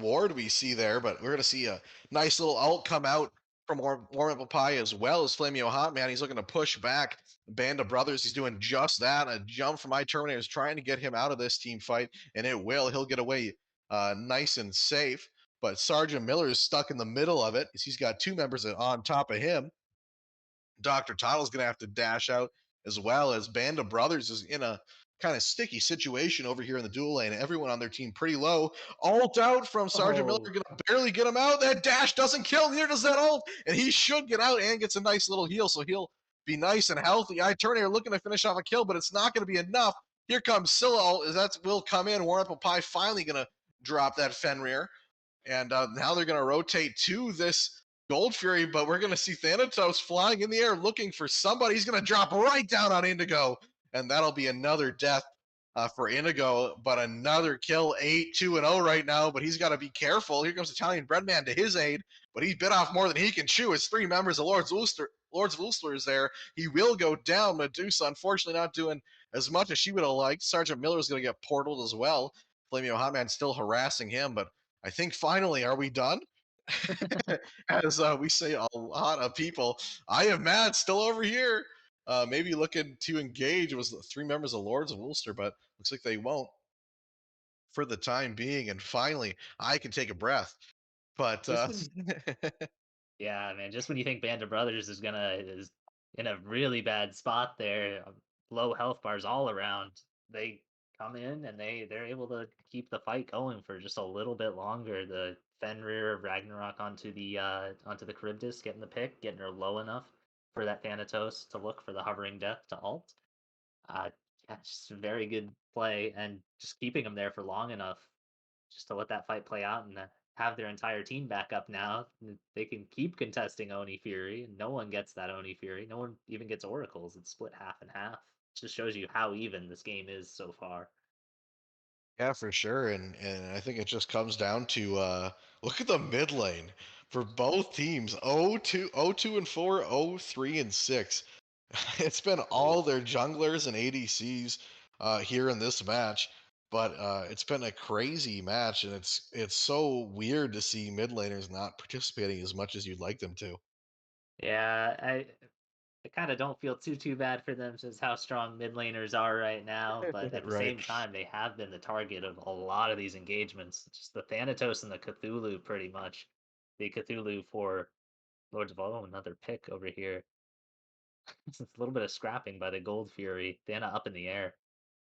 ward we see there. But we're going to see a nice little ult come out from Warm Apple Pie as well as Flamio Hotman. He's looking to push back Band of Brothers. He's doing just that. A jump from iTerminator is trying to get him out of this team fight, and it will. He'll get away nice and safe. But Sergeant Miller is stuck in the middle of it. He's got 2 members on top of him. Dr. Toddle's going to have to dash out as well as Band of Brothers is in a kind of sticky situation over here in the dual lane. Everyone on their team pretty low. Ult out from Sergeant Miller, going to barely get him out. That dash doesn't kill, neither does that ult. And he should get out and gets a nice little heal. So he'll be nice and healthy. Terminator looking to finish off a kill, but it's not going to be enough. Here comes Scylla. That will come in. Warren Apple Pie finally going to drop that Fenrir. And now they're going to rotate to this Gold Fury, but we're going to see Thanatos flying in the air looking for somebody. He's going to drop right down on Indigo, and that'll be another death for Indigo, but another kill, 8-2-0 right now, but he's got to be careful. Here comes Italian Breadman to his aid, but he bit off more than he can chew. It's 3 members of Lords of Ulster is there. He will go down. Medusa, unfortunately, not doing as much as she would have liked. Sergeant Miller is going to get portaled as well. Flamio Hotman still harassing him, but I think finally, are we done? As we say a lot of people, I am mad still over here. Maybe looking to engage. It was 3 members of Lords of Ulster, but looks like they won't for the time being. And finally, I can take a breath. But Just when, yeah, man, just when you think Band of Brothers is in a really bad spot there, low health bars all around, they come in and they're able to keep the fight going for just a little bit longer. The Fenrir of Ragnarok onto the Charybdis, getting the pick, getting her low enough for that Thanatos to look for the hovering death to alt. Uh, yeah, just a very good play, and just keeping them there for long enough just to let that fight play out and have their entire team back up now. They can keep contesting Oni Fury, and no one gets that Oni Fury. No one even gets Oracles. It's split half and half. It just shows you how even this game is so far. yeah, for sure. And I think it just comes down to look at the mid lane for both teams. 0-2 and 4, 0-3 and 6. It's been all their junglers and ADCs here in this match, but it's been a crazy match, and it's so weird to see mid laners not participating as much as you'd like them to. Yeah, I kind of don't feel too bad for them since how strong mid laners are right now, but at the Right. same time, they have been the target of a lot of these engagements. Just the Thanatos and the Cthulhu, pretty much. The Cthulhu for Lords of another pick over here. It's a little bit of scrapping by the Gold Fury. Thana up in the air.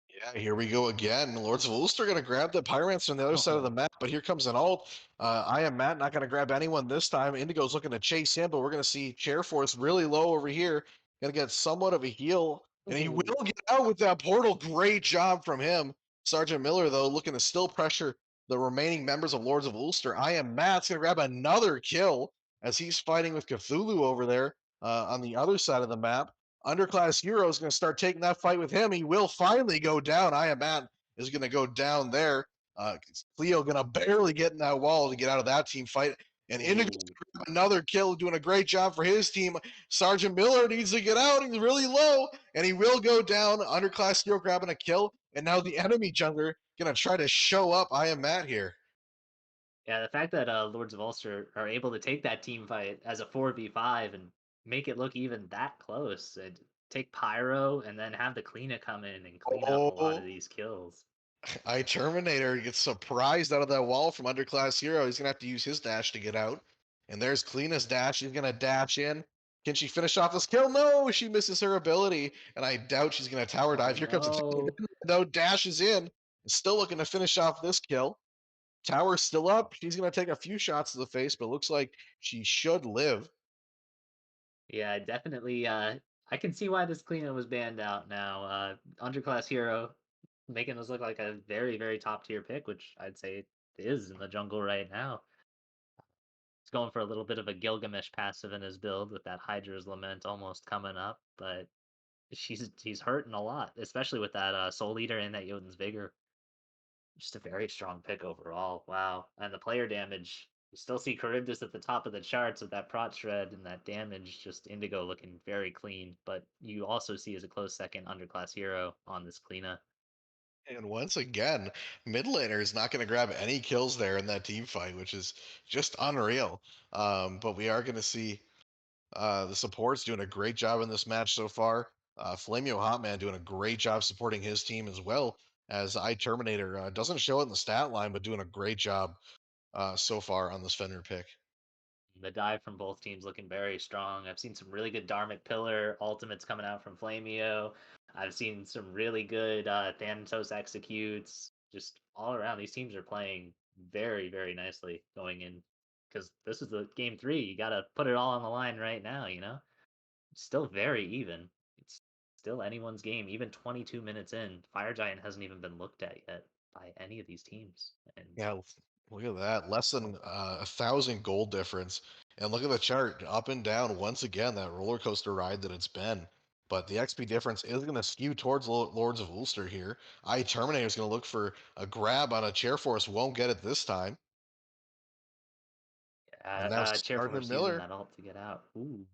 Yeah, here we go again. Lords of Ulster going to grab the Pyramans on the other side of the map, but here comes an ult. I am Matt, not going to grab anyone this time. Indigo's looking to chase him, but we're going to see Chair Force really low over here. Going to get somewhat of a heal, and he will get out with that portal. Great job from him. Sergeant Miller, though, looking to still pressure the remaining members of Lords of Ulster. I am Matt's going to grab another kill as he's fighting with Cthulhu over there on the other side of the map. Underclass Hero is going to start taking that fight with him. He will finally go down. Iamat is going to go down there. Cleo going to barely get in that wall to get out of that team fight. And Indigo another kill, doing a great job for his team. Sergeant Miller needs to get out. He's really low, and he will go down. Underclass Hero grabbing a kill, and now the enemy jungler going to try to show up. I am Matt here. Yeah, the fact that Lords of Ulster are able to take that team fight as a 4v5 and make it look even that close, and take Pyro and then have the Cleana come in and clean up a lot of Oh, these kills. Terminator gets surprised out of that wall from Underclass Hero. He's gonna have to use his dash to get out. And there's Cleana's dash. She's gonna dash in. Can she finish off this kill? No, she misses her ability, and I doubt she's gonna tower Oh dive. Here comes no. though. Dash is in. Still looking to finish off this kill. Tower's still up. She's gonna take a few shots to the face, but looks like she should live. Yeah, definitely. I can see why this Cleana was banned out now. Underclass Hero making us look like a very top tier pick, which I'd say it is in the jungle right now. He's going for a little bit of a Gilgamesh passive in his build with that Hydra's Lament almost coming up, but he's hurting a lot, especially with that Soul Eater and that Jotun's Vigor. Just a very strong pick overall. Wow. And the player damage. You still see Charybdis at the top of the charts with that prot shred and that damage, just Indigo looking very clean. But you also see as a close second Underclass Hero on this Cleana. And once again, mid laner is not going to grab any kills there in that team fight, which is just unreal. But we are going to see the support's doing a great job in this match so far. Flamio Hotman doing a great job supporting his team as well as Terminator. Doesn't show it in the stat line, but doing a great job so far on this Fender pick. The dive from both teams looking very strong. I've seen some really good Dharmic Pillar ultimates coming out from Flamio. I've seen some really good Thanatos executes. Just all around, these teams are playing very nicely going in. Because this is the game 3. You got to put it all on the line right now, you know? still very even. It's still anyone's game. Even 22 minutes in, Fire Giant hasn't even been looked at yet by any of these teams. And Yeah, look at that. Less than 1,000 gold difference. And look at the chart, up and down once again, that roller coaster ride that it's been. But the XP difference is going to skew towards Lords of Ulster here. Terminator is going to look for a grab on a chair force, won't get it this time. And now Chair Sergeant Force using Miller, that ult to get out. Ooh.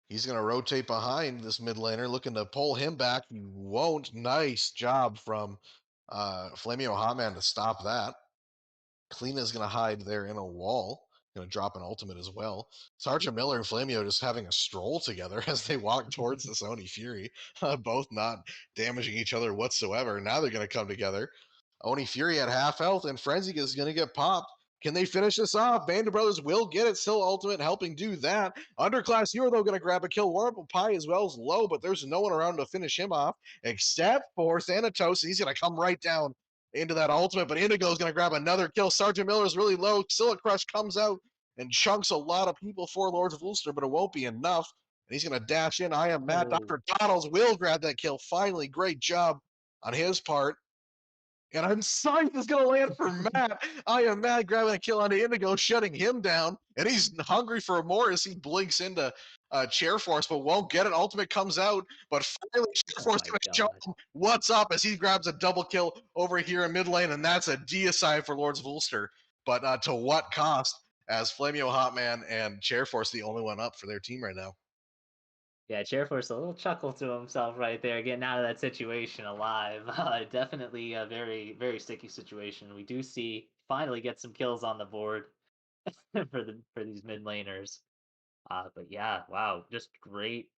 he's going to rotate behind this mid laner, looking to pull him back. He won't. Nice job from Flamio Hotman to stop that. Kleina's going to hide there in a wall. Going to drop an ultimate as well. Sergeant Miller and Flamio just having a stroll together as they walk towards the Oni Fury, both not damaging each other whatsoever. Now they're going to come together. Oni Fury at half health, and Frenzy is going to get popped. Can they finish this off? Band of Brothers will get it. Still ultimate helping do that. Underclass Hero, though, going to grab a kill. Warmple Pie as well as low, but there's no one around to finish him off except for Thanatos. He's going to come right down into that ultimate, but Indigo's going to grab another kill. Sergeant Miller's really low. Scylla Crush comes out and chunks a lot of people for Lords of Ulster, but it won't be enough. And he's going to dash in. I am Matt. Oh. Dr. Toddles will grab that kill. Finally, great job on his part. And I'm Scythe is going to land for Matt. I am Matt grabbing a kill onto Indigo, shutting him down. And he's hungry for more as he blinks into Chair Force, but won't get it. Ultimate comes out, but finally Chair Force going to show him what's up as he grabs a double kill over here in mid lane. And that's a deicide for Lords of Ulster. But to what cost? As Flamio Hotman and Chair Force the only one up for their team right now. Yeah, Chair Force a little chuckle to himself right there, getting out of that situation alive. Definitely a very, very sticky situation. We do see finally get some kills on the board for these mid laners. But yeah, wow, just great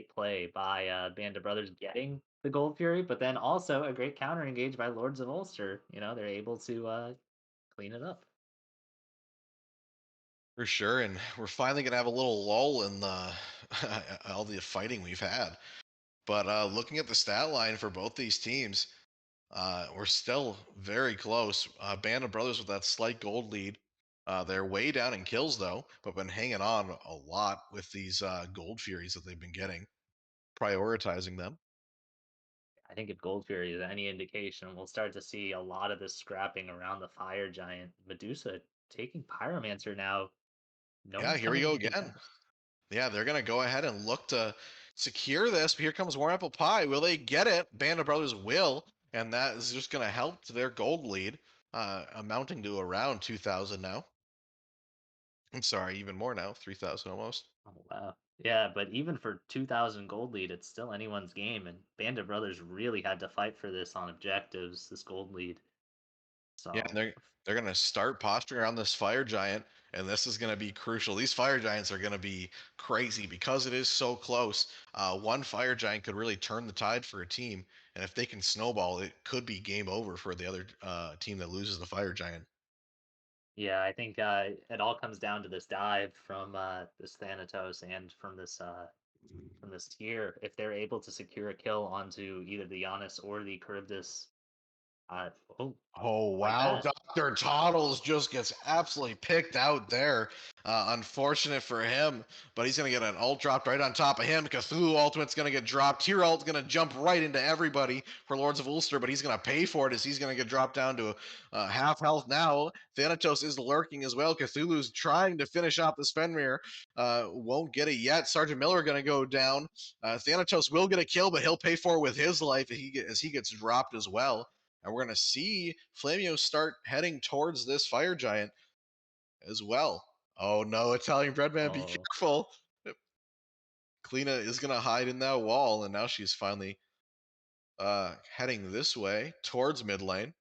play by Band of Brothers getting the Gold Fury, but then also a great counter engage by Lords of Ulster. You know, they're able to clean it up. For sure, and we're finally gonna have a little lull in the all the fighting we've had. But looking at the stat line for both these teams, we're still very close. Band of Brothers with that slight gold lead. They're way down in kills though, but been hanging on a lot with these gold furies that they've been getting, prioritizing them. I think if Gold Fury is any indication, we'll start to see a lot of this scrapping around the Fire Giant. Medusa taking Pyromancer now. No Yeah, one's here we coming go to again. defense. Yeah, they're gonna go ahead and look to secure this. But here comes Warm Apple Pie. Will they get it? Band of Brothers will, and that is just gonna help their gold lead, amounting to around 2,000 now. I'm sorry, even more now, 3,000 almost. Oh wow. Yeah, but even for 2,000 gold lead, it's still anyone's game, and Band of Brothers really had to fight for this on objectives, this gold lead. Yeah, So and they're gonna start posturing around this fire giant, and this is gonna be crucial. These fire giants are gonna be crazy because it is so close. One fire giant could really turn the tide for a team, and if they can snowball, it could be game over for the other team that loses the fire giant. yeah, I think it all comes down to this dive from this Thanatos and from this tier. If they're able to secure a kill onto either the Giannis or the Charybdis, uh, oh, Oh like wow, that. Dr. Toddles just gets absolutely picked out there. Unfortunate for him, but he's gonna get an ult dropped right on top of him. Cthulhu ultimate's gonna get dropped. Tier ult's gonna jump right into everybody for Lords of Ulster, but he's gonna pay for it as he's gonna get dropped down to half health now. Thanatos is lurking as well. Cthulhu's trying to finish off the Fenrir. Won't get it yet. Sergeant Miller gonna go down. Thanatos will get a kill, but he'll pay for it with his life as he gets dropped as well. And we're going to see Flamio start heading towards this fire giant as well. Oh no, Italian Breadman, be Oh, careful. Kleina is going to hide in that wall, and now she's finally heading this way towards mid lane.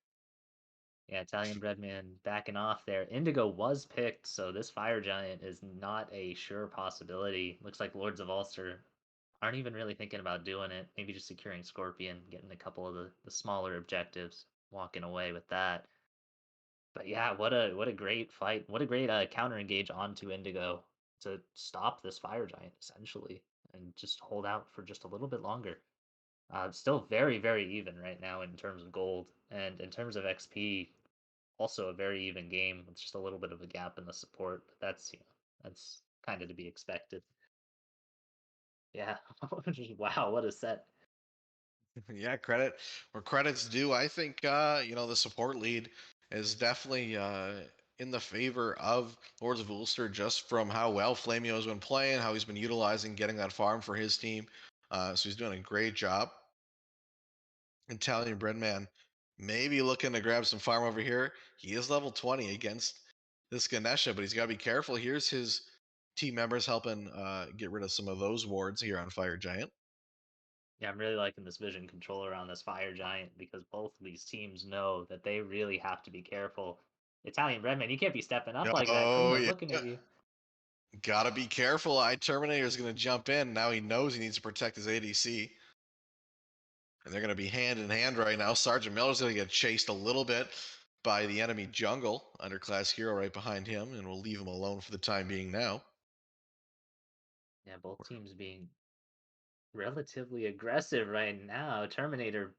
yeah, Italian Breadman backing off there. Indigo was picked, so this Fire Giant is not a sure possibility. Looks like Lords of Ulster aren't even really thinking about doing it. Maybe just securing Scorpion, getting a couple of the smaller objectives, walking away with that. But yeah, what a great fight. What a great counter engage onto Indigo to stop this Fire Giant essentially and just hold out for just a little bit longer. Still very, very even right now in terms of gold and in terms of XP. Also a very even game with just a little bit of a gap in the support, but that's that's kind of to be expected. Yeah. Wow, what a set. Yeah, credit where credit's due. I think the support lead is definitely in the favor of Lords of Ulster just from how well Flamio has been playing, how he's been utilizing getting that farm for his team. So he's doing a great job. Italian Breadman maybe looking to grab some farm over here. He is level 20 against this Ganesha, but he's got to be careful. Here's his team members helping get rid of some of those wards here on Fire Giant. Yeah, I'm really liking this vision controller on this fire giant because both of these teams know that they really have to be careful. Italian Breadman, you can't be stepping up like that. Oh, Kleena's yeah. looking at you. Gotta be careful. Terminator is going to jump in. Now he knows he needs to protect his ADC. And they're going to be hand in hand right now. Sergeant Miller's going to get chased a little bit by the enemy jungle. Underclass hero right behind him. And we'll leave him alone for the time being now. Yeah, both teams being relatively aggressive right now. Terminator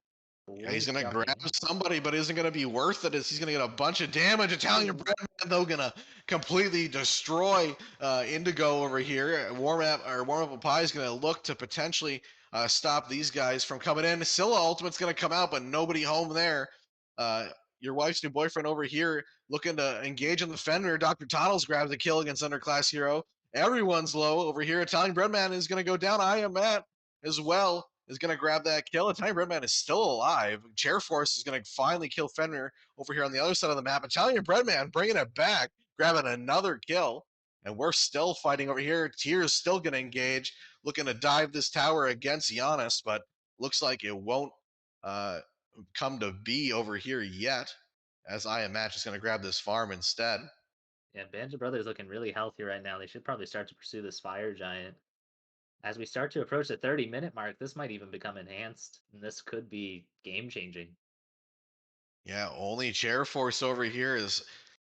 Yeah, he's blink going to grab jumping in. somebody, but isn't going to be worth it. He's going to get a bunch of damage. Italian Breadman, though, going to completely destroy Indigo over here. Warm Up a Pie is going to look to potentially stop these guys from coming in. Scylla Ultimate's going to come out, but nobody home there. Your wife's new boyfriend over here looking to engage in the Fenrir. Dr. Toddles grabs a kill against Underclass Hero. Everyone's low over here. Italian Breadman is going to go down. I am Matt as well is going to grab that kill. Italian Breadman is still alive. Chair Force is going to finally kill Fenrir over here on the other side of the map. Italian Breadman bringing it back, grabbing another kill. And we're still fighting over here. Tyr's still going to engage, looking to dive this tower against Giannis, but looks like it won't come to be over here yet, as I am Match is going to grab this farm instead. Yeah, Banjo Brothers looking really healthy right now. They should probably start to pursue this fire giant. As we start to approach the 30-minute mark, this might even become enhanced, and this could be game changing. Yeah, only Chair Force over here is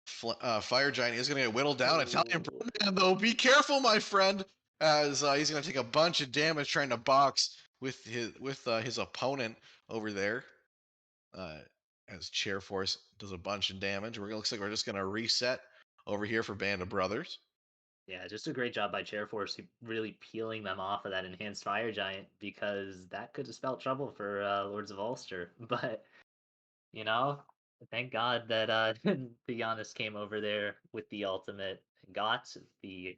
Fire Giant is going to get whittled down. Italian Breadman, though, be careful, my friend, as he's going to take a bunch of damage trying to box with his opponent over there. As Chair Force does a bunch of damage, looks like we're just going to reset over here for Band of Brothers. Yeah, just a great job by Chairforce really peeling them off of that enhanced fire giant because that could have spelled trouble for Lords of Ulster. But you know, thank God that the Giannis came over there with the ultimate, got the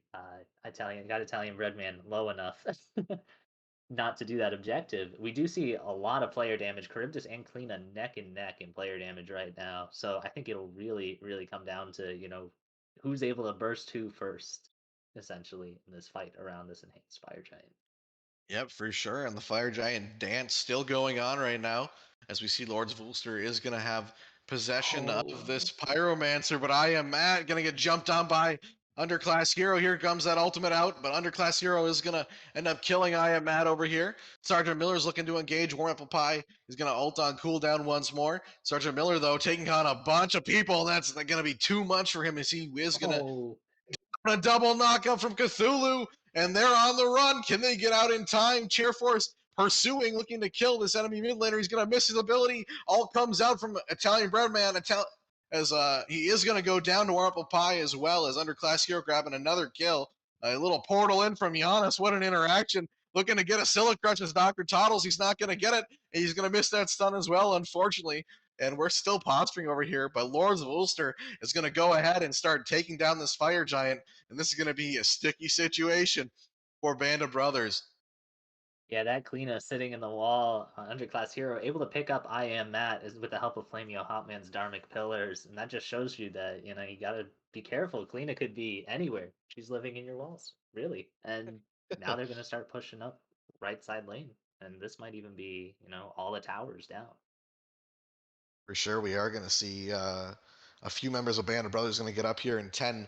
Italian Breadman low enough not to do that objective. We do see a lot of player damage. Charybdis and Kleena neck and neck in player damage right now. So I think it'll really, really come down to, who's able to burst who first, essentially, in this fight around this enhanced fire giant. Yep, for sure. And the Fire Giant dance still going on right now, as we see Lords of Ulster is going to have possession of this Pyromancer, but I am Matt going to get jumped on by Underclass Hero. Here comes that ultimate out, but Underclass Hero is going to end up killing I am Matt over here. Sergeant Miller's looking to engage Warm Apple Pie. He's going to ult on cooldown once more. Sergeant Miller, though, taking on a bunch of people. That's going to be too much for him as he is going to a double knockout from Cthulhu, and they're on the run. Can they get out in time? Chair Force pursuing, looking to kill this enemy mid laner. He's going to miss his ability. All comes out from Italian Breadman as he is going to go down to Apple Pie as well as Underclass Hero grabbing another kill. A little portal in from Giannis. What an interaction. Looking to get a Scylla Crutch as Dr. Toddles. He's not going to get it. He's going to miss that stun as well, unfortunately. And we're still posturing over here, but Lords of Ulster is going to go ahead and start taking down this fire giant, and this is going to be a sticky situation for Band of Brothers. Yeah, that Kleena sitting in the wall, underclass hero, able to pick up I Am Matt is with the help of Flamio Hotman's Dharmic Pillars, and that just shows you that, you gotta be careful. Kleena could be anywhere. She's living in your walls, really. And now they're gonna start pushing up right side lane, and this might even be, all the towers down. For sure, we are going to see a few members of Band of Brothers going to get up here in 10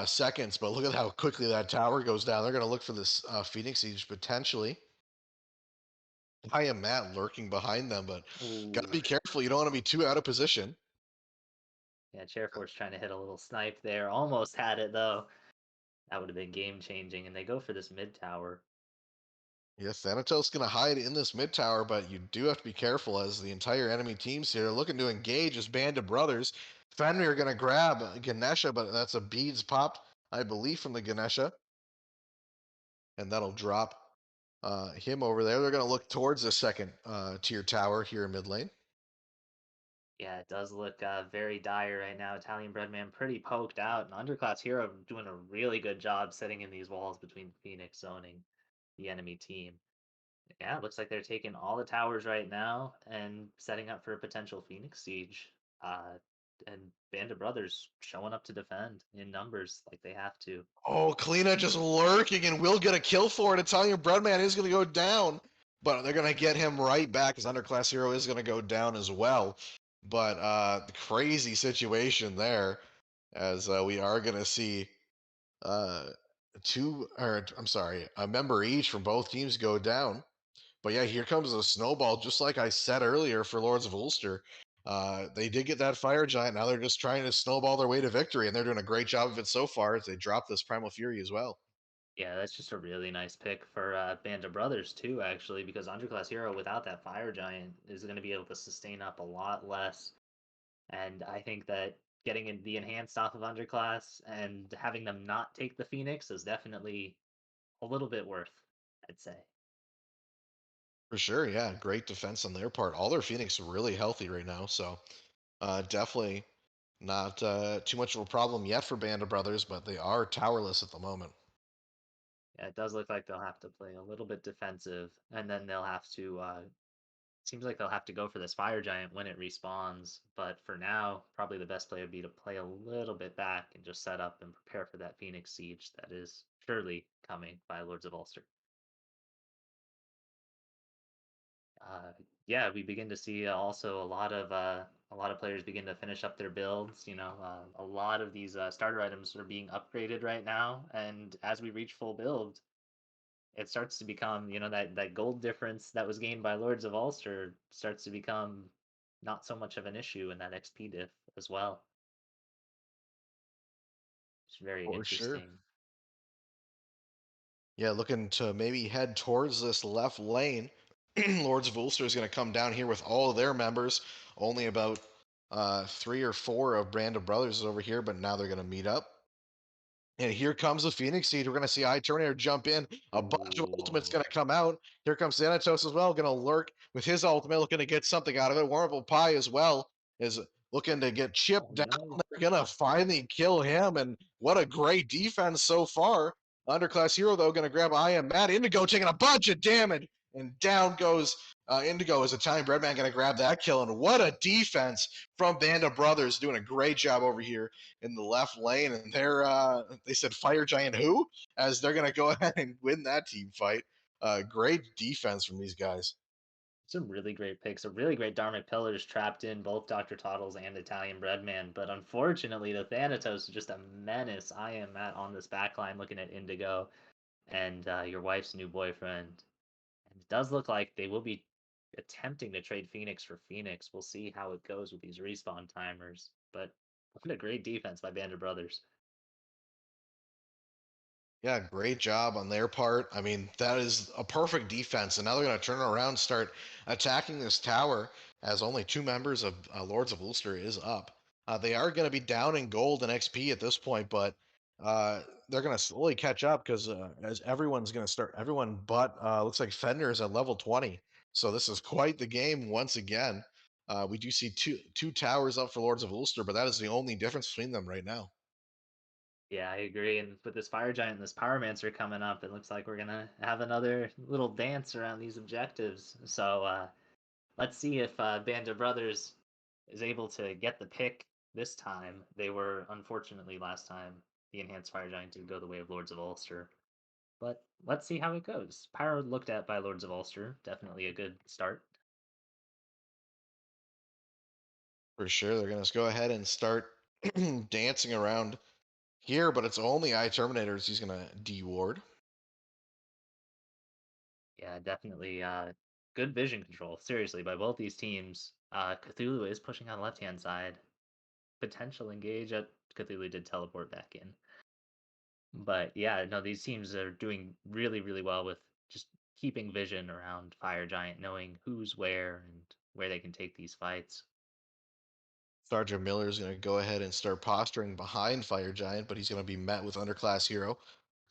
seconds, but look at how quickly that tower goes down. They're going to look for this Phoenix Siege potentially. I am Matt lurking behind them, but got to be careful. You don't want to be too out of position. Yeah, Chairforce trying to hit a little snipe there. Almost had it, though. That would have been game changing, and they go for this mid tower. Yes, Thanatos going to hide in this mid tower, but you do have to be careful as the entire enemy teams here are looking to engage as Band of Brothers. Fenrir going to grab Ganesha, but that's a beads popped, I believe, from the Ganesha. And that'll drop him over there. They're going to look towards the second tier tower here in mid lane. Yeah, it does look very dire right now. Italian Breadman pretty poked out, and Underclass Hero doing a really good job setting in these walls between Phoenix zoning the enemy team. Yeah, it looks like they're taking all the towers right now and setting up for a potential Phoenix siege. And Band of Brothers showing up to defend in numbers like they have to. Oh, Kalina just lurking and will get a kill for it. Italian Breadman is going to go down, but they're going to get him right back. His underclass hero is going to go down as well. But the crazy situation there, as we are going to see uh, a member each from both teams go down. But yeah, here comes a snowball, just like I said earlier for Lords of Ulster. They did get that fire giant. Now they're just trying to snowball their way to victory, and they're doing a great job of it so far as they drop this Primal Fury as well. Yeah, that's just a really nice pick for Band of Brothers too, actually, because Underclass Hero without that Fire Giant is going to be able to sustain up a lot less. And I think that getting in the enhanced off of Underclass and having them not take the Phoenix is definitely a little bit worth, I'd say. For sure, yeah, great defense on their part. All their Phoenix are really healthy right now, so definitely not too much of a problem yet for Band of Brothers, but they are towerless at the moment. Yeah, it does look like they'll have to play a little bit defensive, and then they'll have to. Seems like they'll have to go for this Fire Giant when it respawns. But for now, probably the best play would be to play a little bit back and just set up and prepare for that Phoenix Siege that is surely coming by Lords of Ulster. Uh, yeah, we begin to see also a lot of players begin to finish up their builds. A lot of these starter items are being upgraded right now, and as we reach full build, it starts to become, that gold difference that was gained by Lords of Ulster starts to become not so much of an issue in that XP diff as well. It's very For sure. interesting. Yeah, looking to maybe head towards this left lane. Lords of Ulster is going to come down here with all of their members. Only about 3 or 4 of Brand of Brothers is over here, but now they're going to meet up. And here comes the Phoenix Seed. We're going to see Terminator jump in. A bunch of ultimates Ooh, going to come out. Here comes Thanatos as well, going to lurk with his ultimate, looking to get something out of it. Warmable Pie as well is looking to get oh chipped down. no. They're going to finally kill him. And what a great defense so far. Underclass Hero, though, going to grab I Am Mad. Indigo taking a bunch of damage. And down goes Indigo as Italian Breadman going to grab that kill. And what a defense from Band of Brothers, doing a great job over here in the left lane, and they said Fire Giant who, as they're gonna go ahead and win that team fight. Great defense from these guys. Some really great picks. A really great Dharmic Pillars trapped in both Dr. Toddles and Italian Breadman. But unfortunately, the Thanatos is just a menace. I am Matt on this backline looking at Indigo and your wife's new boyfriend. And it does look like they will be attempting to trade Phoenix for Phoenix. We'll see how it goes with these respawn timers. But what a great defense by Band of Brothers. Yeah, great job on their part. I mean, that is a perfect defense, and now they're gonna turn around and start attacking this tower as only 2 members of Lords of Ulster is up. They are going to be down in gold and XP at this point, but they're going to slowly catch up because as everyone's going to start, everyone but looks like Fender is at level 20. So this is quite the game once again. We do see two towers up for Lords of Ulster, but that is the only difference between them right now. Yeah, I agree. And with this Fire Giant and this Pyromancer coming up, it looks like we're gonna have another little dance around these objectives. So let's see if Band of Brothers is able to get the pick this time. They were unfortunately last time the enhanced Fire Giant did go the way of Lords of Ulster. But let's see how it goes. Pyro looked at by Lords of Ulster, definitely a good start. For sure, they're going to go ahead and start dancing around here, but it's only Terminators he's going to deward. Yeah, definitely good vision control. Seriously, by both these teams. Cthulhu is pushing on the left hand side. Potential engage at Cthulhu did teleport back in. But yeah, no, these teams are doing really, really well with just keeping vision around Fire Giant, knowing who's where and where they can take these fights. Sergeant Miller is going to go ahead and start posturing behind Fire Giant, but he's going to be met with Underclass Hero.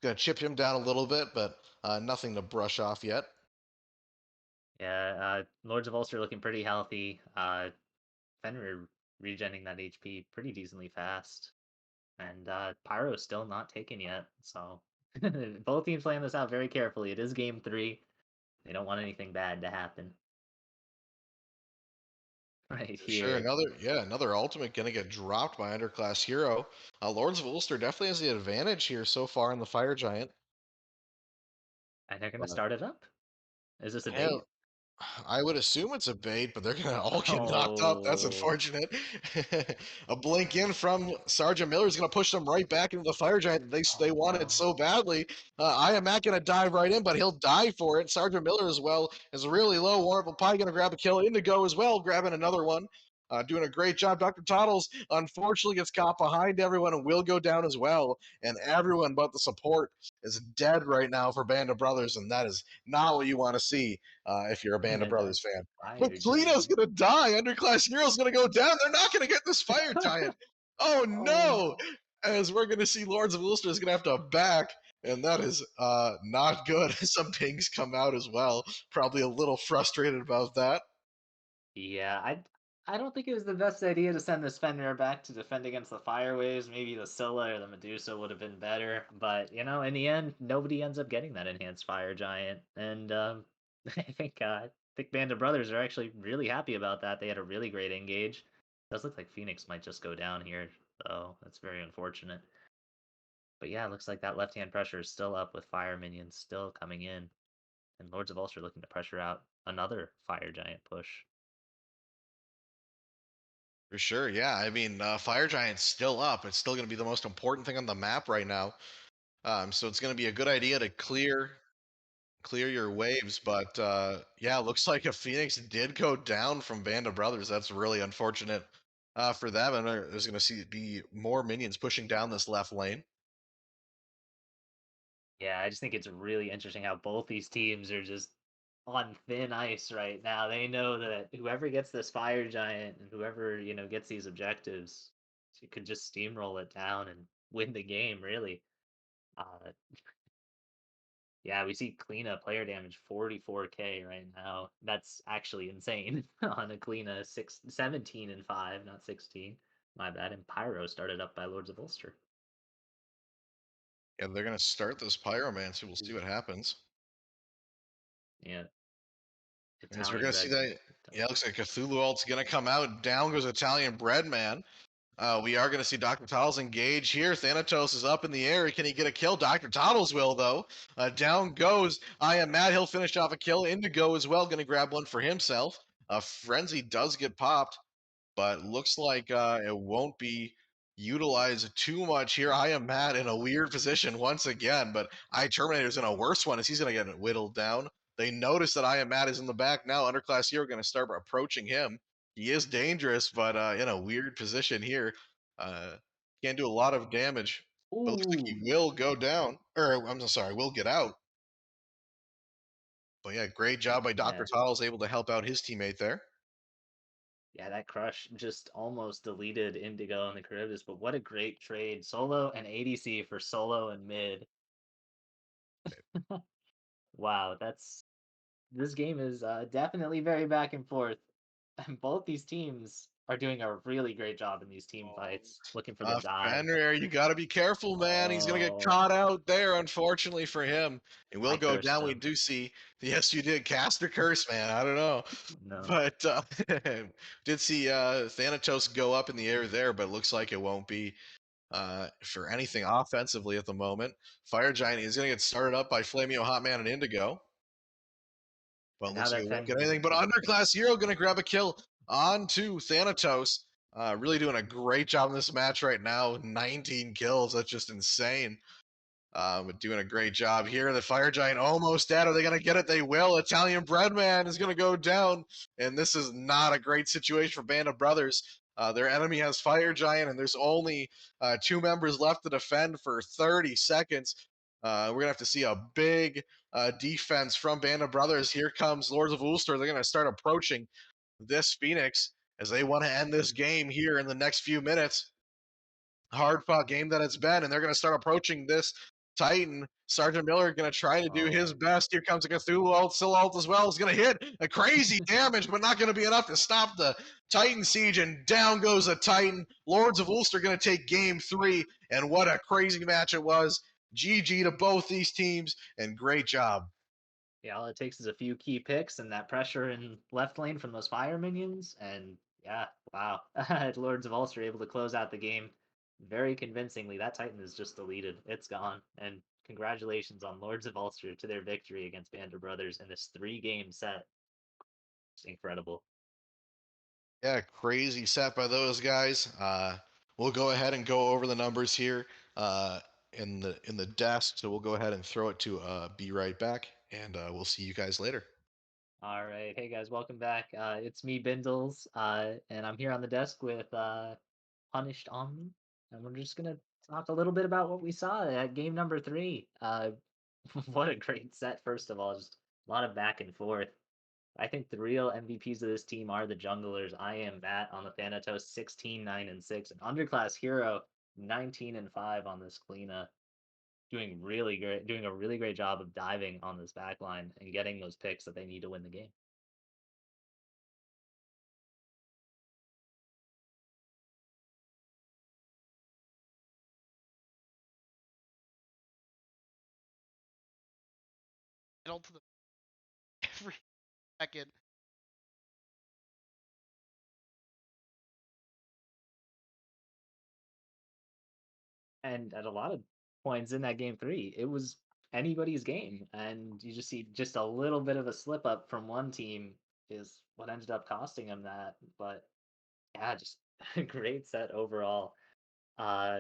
Gonna chip him down a little bit, but nothing to brush off yet. Yeah, Lords of Ulster looking pretty healthy. Fenrir regenerating that HP pretty decently fast. And Pyro's still not taken yet. So both teams playing this out very carefully. It is game 3. They don't want anything bad to happen. Right For sure, here. another ultimate gonna get dropped by underclass hero. Lords of Ulster definitely has the advantage here so far in the Fire Giant. And they're going to But start it up. Is this a yeah, bait? I would assume it's a bait, but they're gonna all get knocked up. That's Oh, unfortunate. A blink in from Sergeant Miller is gonna push them right back into the Fire Giant they oh wanted no. so badly. I am not gonna dive right in, but he'll die for it. Sergeant Miller as well is really low. Warrable Pie gonna grab a kill. Indigo as well, grabbing another one. Doing a great job. Dr. Toddles unfortunately gets caught behind everyone and will go down as well. And everyone but the support is dead right now for Band of Brothers, and that is not what you want to see if you're a Band of And that Brothers fan. But fire Cleano's giant. gonna die. Underclass Hero's gonna go down. They're not gonna get this Fire Giant. Oh Oh no! no. As we're gonna see Lords of Ulster is gonna have to back, and that is not good. Some pings come out as well. Probably a little frustrated about that. Yeah, I don't think it was the best idea to send this Fenrir back to defend against the fire waves. Maybe the Scylla or the Medusa would have been better, but in the end, nobody ends up getting that enhanced fire giant. And I think Band of Brothers are actually really happy about that. They had a really great engage. Does look like Phoenix might just go down here, though. That's very unfortunate. But yeah, it looks like that left hand pressure is still up with fire minions still coming in, and Lords of Ulster looking to pressure out another fire giant push. For sure, yeah. I mean, Fire Giant's still up. It's still gonna be the most important thing on the map right now. So it's gonna be a good idea to clear your waves. But yeah, looks like a Phoenix did go down from Band of Brothers. That's really unfortunate for them. And there's going to be more minions pushing down this left lane. Yeah, I just think it's really interesting how both these teams are just on thin ice right now. They know that whoever gets this fire giant and whoever, gets these objectives, you could just steamroll it down and win the game, really. Uh, yeah, we see Kleena player damage 44k right now. That's actually insane on a Kleena 17 and 5, not 16. My bad. And Pyro started up by Lords of Ulster. Yeah, they're going to start this Pyromancer. We'll see what happens. Yeah, As we're Italian going to see bread. that, yeah, looks like Cthulhu ult's going to come out. Down goes Italian Bread Man. We are going to see Dr. Toddles engage here. Thanatos is up in the air. Can he get a kill? Dr. Toddles will, though. Down goes. I am mad. He'll finish off a kill. Indigo as well. Going to grab one for himself. Frenzy does get popped, but looks like it won't be utilized too much here. I am mad in a weird position once again, but Terminator's in a worse one as he's going to get whittled down. They notice that I am mad is in the back now. Underclass Hero going to start approaching him. He is dangerous, but in a weird position here. Uh, can't do a lot of damage, but looks like he Ooh, will go down. Or I'm sorry, will get out. But yeah, great job by Dr. yeah. Toddles able to help out his teammate there. Yeah, that crush just almost deleted Indigo and the Charybdis, but what a great trade. Solo and ADC for solo and mid. Wow, this game is definitely very back and forth. And both these teams are doing a really great job in these team fights, looking for the dive. Fenrir, you got to be careful, man. He's going to get Oh, caught out there, unfortunately for him. It will I go cursed down. We him. do see. Yes, you did. Cast or curse, man. I don't know. No. But did see Thanatos go up in the air there, but it looks like it won't be for anything offensively at the moment. Fire Giant is going to get started up by Flamio Hotman and Indigo. But And it now looks like that it won't get Fenrir anything. But is Underclass Hero going to grab a kill onto Thanatos. Really doing a great job in this match right now. 19 kills. That's just insane. Doing a great job here. The Fire Giant almost dead. Are they going to get it? They will. Italian Breadman is going to go down. And this is not a great situation for Band of Brothers. Their enemy has Fire Giant, and there's only 2 members left to defend for 30 seconds. We're going to have to see a big defense from Band of Brothers. Here comes Lords of Ulster. They're going to start approaching this Phoenix as they want to end this game here in the next few minutes. Hard fought game that it's been, and they're going to start approaching this Titan, Sergeant Miller, going to try to do his Oh, best. Here comes a Cthulhu ult, still ult as well. Is going to hit a crazy damage, but not going to be enough to stop the Titan siege. And down goes a Titan. Lords of Ulster going to take game 3. And what a crazy match it was. GG to both these teams, and great job. yeah, all it takes is a few key picks and that pressure in left lane from those fire minions, and yeah, wow. Lords of Ulster able to close out the game very convincingly. That Titan is just deleted. It's gone. And congratulations on Lords of Ulster to their victory against Band of Brothers in this 3-game set. It's incredible. Yeah, crazy set by those guys. We'll go ahead and go over the numbers here in the desk. So we'll go ahead and throw it to be right back, and we'll see you guys later. All right. Hey guys, welcome back. It's me, Bindles, and I'm here on the desk with Punished Omni, and we're just gonna talk a little bit about what we saw at game number 3. What a great set, first of all, just a lot of back and forth. I think the real MVPs of this team are the junglers. I am Matt on the Thanatos, 16, 9, and 6, and Underclass Hero, 19 and 5 on this Kleena, doing really great, doing a really great job of diving on this back line and getting those picks that they need to win the game. To the every second. And at a lot of points in that game 3, it was anybody's game, and you just see just a little bit of a slip up from one team is what ended up costing them that. But yeah, just a great set overall. Uh,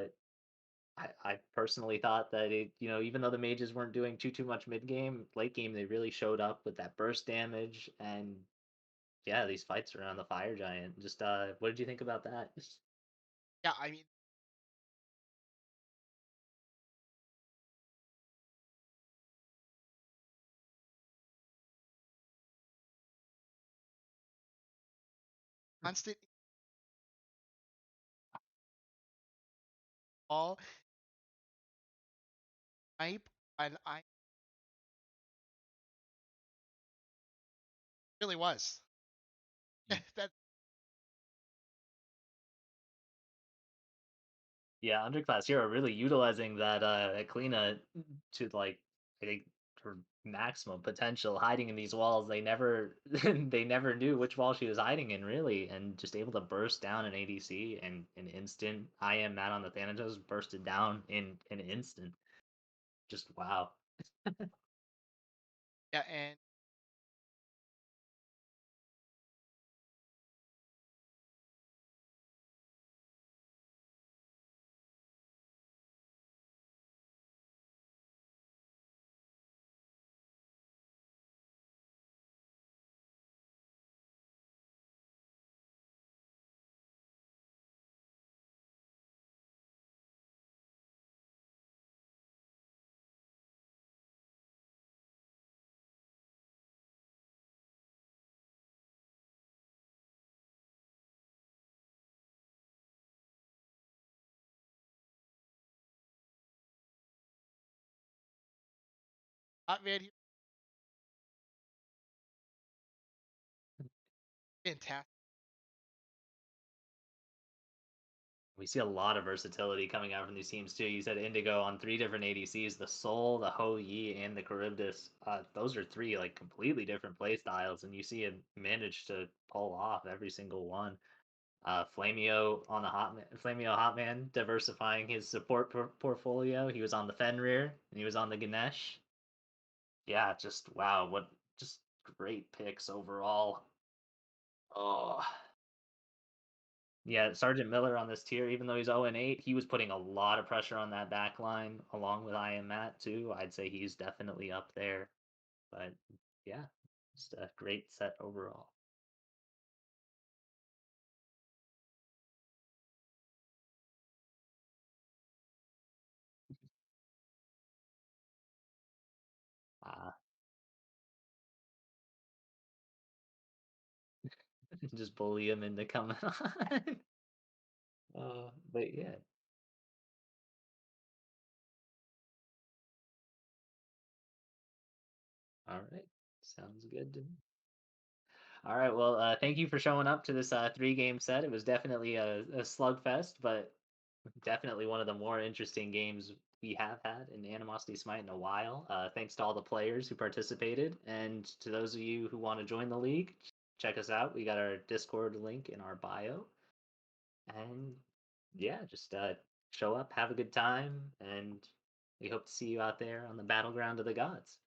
I personally thought that even though the mages weren't doing too much mid game, late game they really showed up with that burst damage, and yeah, these fights around the fire giant. Just what did you think about that? Yeah, I mean, constant ball hype, and I really was. That Yeah, Underclass Hero really utilizing that Kalina to like I think her maximum potential, hiding in these walls. They never they never knew which wall she was hiding in really, and just able to burst down an ADC and an instant. I am Matt on the Thanatos bursted down in an instant. Just wow. yeah, and man, he fantastic. We see a lot of versatility coming out from these teams too. You said Indigo on 3 different ADCs: the Soul, the Ho Yi, and the Charybdis. Those are 3 like completely different play styles, and you see him manage to pull off every single one. Flamio on the Flamio Hotman diversifying his support portfolio. He was on the Fenrir and he was on the Ganesh. Yeah, just wow, what just great picks overall. Oh, yeah, Sergeant Miller on this tier, even though he's 0-8, he was putting a lot of pressure on that back line, along with I am Matt too. I'd say he's definitely up there. But yeah, just a great set overall. Uh, just bully him into coming on. But yeah, All right. Sounds good to me. All right. Well, thank you for showing up to this 3-game set. It was definitely a slugfest, but definitely one of the more interesting games we have had in Animosity Smite in a while. Thanks to all the players who participated, and to those of you who want to join the league, check us out. We got our Discord link in our bio, and yeah, just show up, have a good time, and we hope to see you out there on the battleground of the gods.